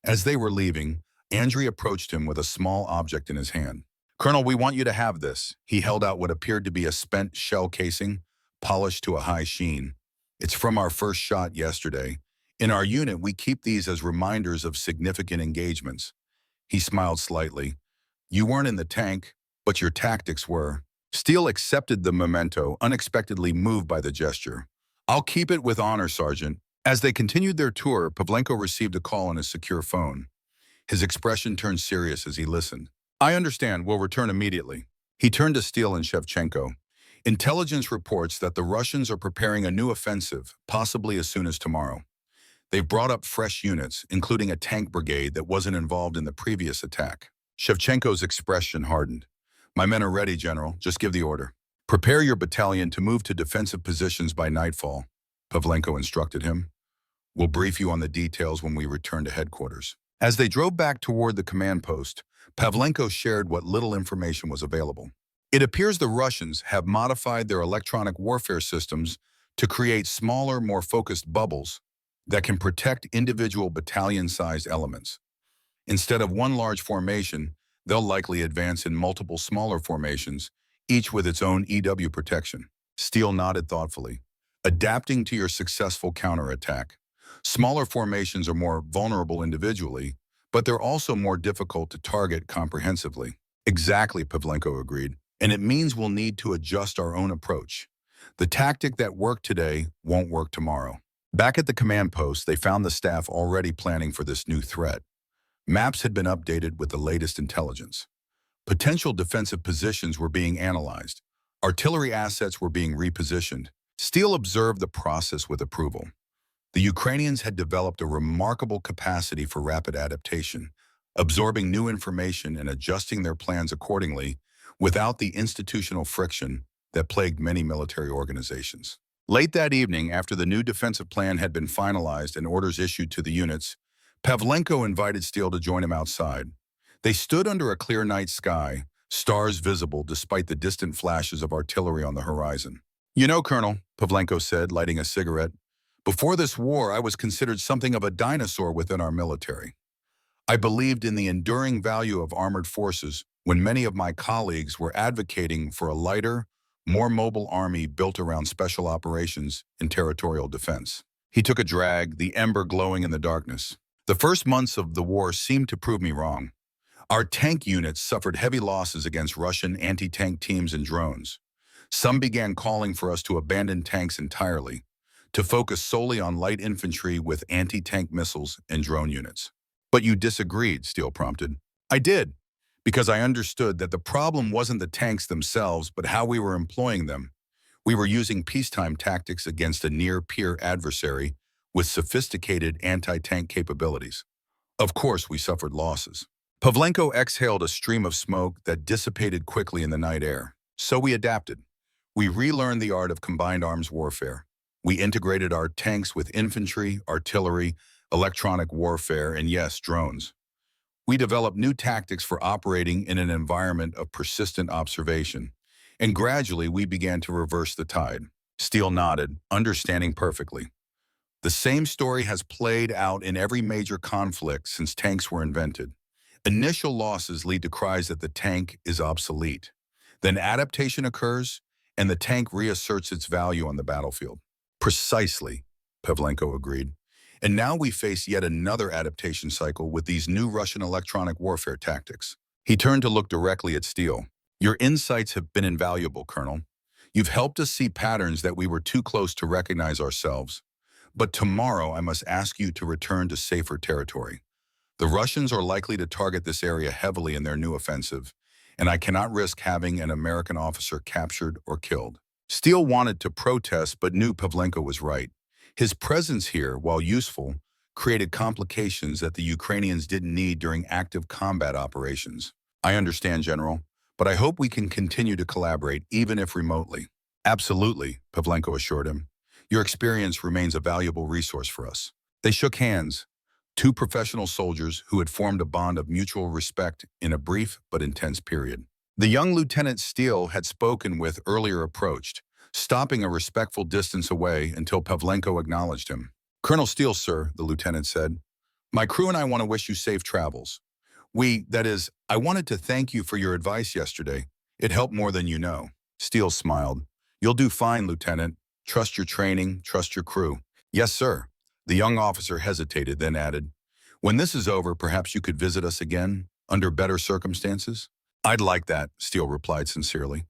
As they were leaving, Andriy approached him with a small object in his hand. "Colonel, we want you to have this." He held out what appeared to be a spent shell casing, polished to a high sheen. "It's from our first shot yesterday. In our unit, we keep these as reminders of significant engagements." He smiled slightly. "You weren't in the tank, but your tactics were." Steele accepted the memento, unexpectedly moved by the gesture. "I'll keep it with honor, Sergeant." As they continued their tour, Pavlenko received a call on his secure phone. His expression turned serious as he listened. "I understand. We'll return immediately." He turned to Steele and Shevchenko. "Intelligence reports that the Russians are preparing a new offensive, possibly as soon as tomorrow. They've brought up fresh units, including a tank brigade that wasn't involved in the previous attack." Shevchenko's expression hardened. "My men are ready, General. Just give the order." "Prepare your battalion to move to defensive positions by nightfall," Pavlenko instructed him. "We'll brief you on the details when we return to headquarters." As they drove back toward the command post, Pavlenko shared what little information was available. It appears the Russians have modified their electronic warfare systems to create smaller, more focused bubbles that can protect individual battalion-sized elements. Instead of one large formation, they'll likely advance in multiple smaller formations, each with its own EW protection. Steele nodded thoughtfully. "Adapting to your successful counterattack. Smaller formations are more vulnerable individually, but they're also more difficult to target comprehensively." "Exactly," Pavlenko agreed. "And it means we'll need to adjust our own approach. The tactic that worked today won't work tomorrow." Back at the command post, they found the staff already planning for this new threat. Maps had been updated with the latest intelligence. Potential defensive positions were being analyzed. Artillery assets were being repositioned. Steele observed the process with approval. The Ukrainians had developed a remarkable capacity for rapid adaptation, absorbing new information and adjusting their plans accordingly without the institutional friction that plagued many military organizations. Late that evening, after the new defensive plan had been finalized and orders issued to the units, Pavlenko invited Steele to join him outside. They stood under a clear night sky, stars visible despite the distant flashes of artillery on the horizon. "You know, Colonel," Pavlenko said, lighting a cigarette, "before this war, I was considered something of a dinosaur within our military. I believed in the enduring value of armored forces when many of my colleagues were advocating for a lighter, more mobile army built around special operations and territorial defense." He took a drag, the ember glowing in the darkness. "The first months of the war seemed to prove me wrong. Our tank units suffered heavy losses against Russian anti-tank teams and drones. Some began calling for us to abandon tanks entirely, to focus solely on light infantry with anti-tank missiles and drone units." "But you disagreed," Steele prompted. "I did, because I understood that the problem wasn't the tanks themselves, but how we were employing them. We were using peacetime tactics against a near-peer adversary with sophisticated anti-tank capabilities. Of course, we suffered losses." Pavlenko exhaled a stream of smoke that dissipated quickly in the night air. "So we adapted. We relearned the art of combined arms warfare. We integrated our tanks with infantry, artillery, electronic warfare, and yes, drones. We developed new tactics for operating in an environment of persistent observation. And gradually, we began to reverse the tide." Steele nodded, understanding perfectly. "The same story has played out in every major conflict since tanks were invented. Initial losses lead to cries that the tank is obsolete. Then adaptation occurs, and the tank reasserts its value on the battlefield." "Precisely," Pavlenko agreed. "And now we face yet another adaptation cycle with these new Russian electronic warfare tactics." He turned to look directly at Steele. "Your insights have been invaluable, Colonel. You've helped us see patterns that we were too close to recognize ourselves. But tomorrow I must ask you to return to safer territory. The Russians are likely to target this area heavily in their new offensive, and I cannot risk having an American officer captured or killed." Steele wanted to protest but knew Pavlenko was right. His presence here, while useful, created complications that the Ukrainians didn't need during active combat operations. "I understand, General, but I hope we can continue to collaborate, even if remotely." "Absolutely," Pavlenko assured him. "Your experience remains a valuable resource for us." They shook hands, two professional soldiers who had formed a bond of mutual respect in a brief but intense period. The young Lieutenant Steele had spoken with earlier approached, stopping a respectful distance away until Pavlenko acknowledged him. "Colonel Steele, sir," the lieutenant said. "My crew and I want to wish you safe travels. I wanted to thank you for your advice yesterday. It helped more than you know." Steele smiled. "You'll do fine, Lieutenant. Trust your training, trust your crew." "Yes, sir." The young officer hesitated, then added, "When this is over, perhaps you could visit us again, under better circumstances?" "I'd like that," Steele replied sincerely.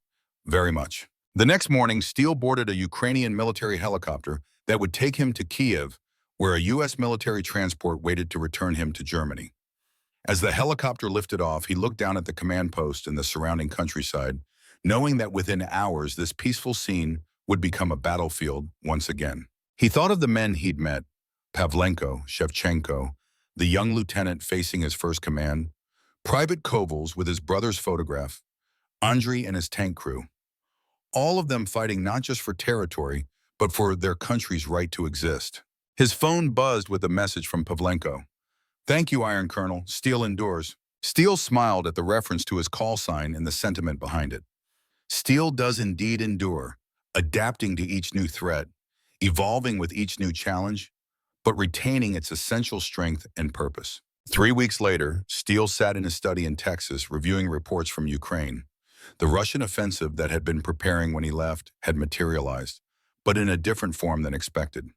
"Very much." The next morning, Steele boarded a Ukrainian military helicopter that would take him to Kiev, where a U.S. military transport waited to return him to Germany. As the helicopter lifted off, he looked down at the command post and the surrounding countryside, knowing that within hours this peaceful scene would become a battlefield once again. He thought of the men he'd met, Pavlenko, Shevchenko, the young lieutenant facing his first command, Private Koval's with his brother's photograph, Andrei and his tank crew. All of them fighting not just for territory, but for their country's right to exist. His phone buzzed with a message from Pavlenko. "Thank you, Iron Colonel. Steele endures." Steele smiled at the reference to his call sign and the sentiment behind it. Steele does indeed endure, adapting to each new threat, evolving with each new challenge, but retaining its essential strength and purpose. 3 weeks later, Steele sat in his study in Texas reviewing reports from Ukraine. The Russian offensive that had been preparing when he left had materialized, but in a different form than expected.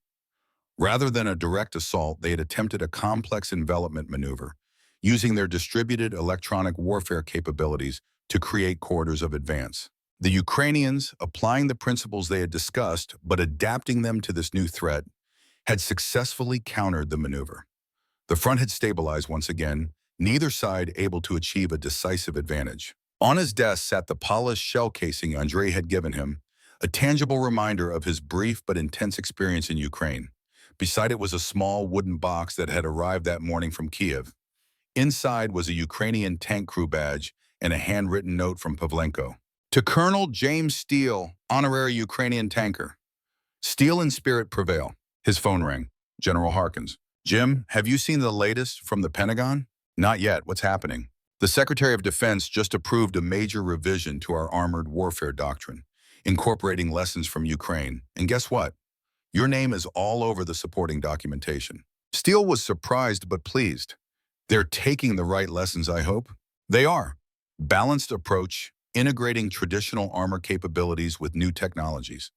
Rather than a direct assault, they had attempted a complex envelopment maneuver, using their distributed electronic warfare capabilities to create corridors of advance. The Ukrainians, applying the principles they had discussed but adapting them to this new threat, had successfully countered the maneuver. The front had stabilized once again, neither side able to achieve a decisive advantage. On his desk sat the polished shell casing Andrei had given him, a tangible reminder of his brief but intense experience in Ukraine. Beside it was a small wooden box that had arrived that morning from Kiev. Inside was a Ukrainian tank crew badge and a handwritten note from Pavlenko. To Colonel James Steele, honorary Ukrainian tanker. Steele and spirit prevail. His phone rang. General Harkins. Jim, have you seen the latest from the Pentagon? Not yet. What's happening? The Secretary of Defense just approved a major revision to our armored warfare doctrine, incorporating lessons from Ukraine. And guess what? Your name is all over the supporting documentation. Steele was surprised but pleased. They're taking the right lessons, I hope. They are. Balanced approach, integrating traditional armor capabilities with new technologies.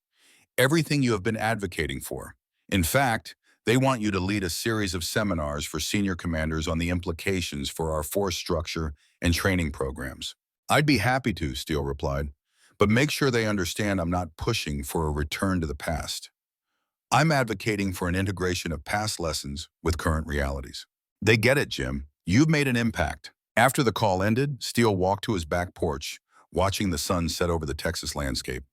Everything you have been advocating for. In fact, they want you to lead a series of seminars for senior commanders on the implications for our force structure and training programs. I'd be happy to, Steele replied, but make sure they understand I'm not pushing for a return to the past. I'm advocating for an integration of past lessons with current realities. They get it, Jim. You've made an impact. After the call ended, Steele walked to his back porch, watching the sun set over the Texas landscape.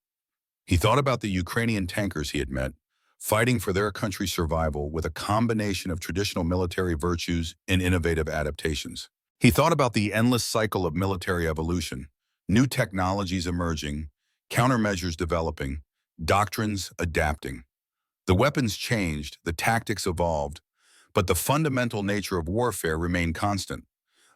He thought about the Ukrainian tankers he had met, fighting for their country's survival with a combination of traditional military virtues and innovative adaptations. He thought about the endless cycle of military evolution, new technologies emerging, countermeasures developing, doctrines adapting. The weapons changed, the tactics evolved, but the fundamental nature of warfare remained constant.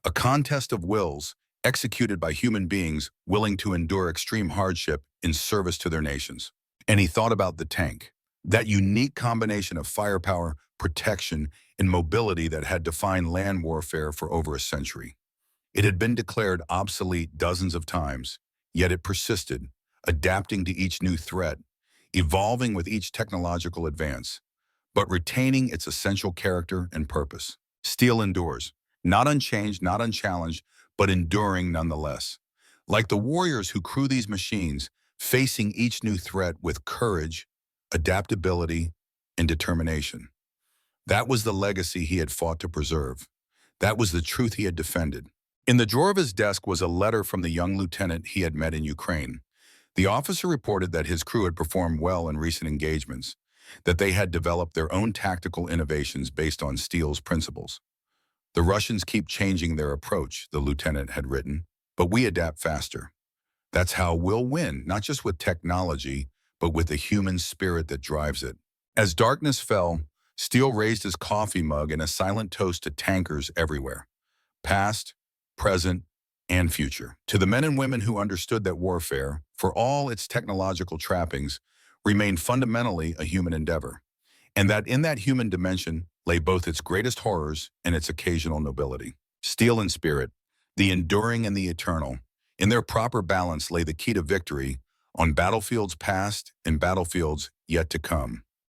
A contest of wills, executed by human beings willing to endure extreme hardship in service to their nations. And he thought about the tank, that unique combination of firepower, protection, and mobility that had defined land warfare for over a century. It had been declared obsolete dozens of times, yet it persisted, adapting to each new threat, evolving with each technological advance, but retaining its essential character and purpose. Steel endures, not unchanged, not unchallenged, but enduring nonetheless. Like the warriors who crew these machines, facing each new threat with courage, adaptability, and determination. That was the legacy he had fought to preserve. That was the truth he had defended. In the drawer of his desk was a letter from the young lieutenant he had met in Ukraine. The officer reported that his crew had performed well in recent engagements, that they had developed their own tactical innovations based on Steele's principles. The Russians keep changing their approach, the lieutenant had written, but we adapt faster. That's how we'll win, not just with technology, but with the human spirit that drives it. As darkness fell, Steele raised his coffee mug in a silent toast to tankers everywhere, past, present, and future. To the men and women who understood that warfare, for all its technological trappings, remained fundamentally a human endeavor, and that in that human dimension lay both its greatest horrors and its occasional nobility. Steel and spirit, the enduring and the eternal, in their proper balance lay the key to victory on battlefields past and battlefields yet to come.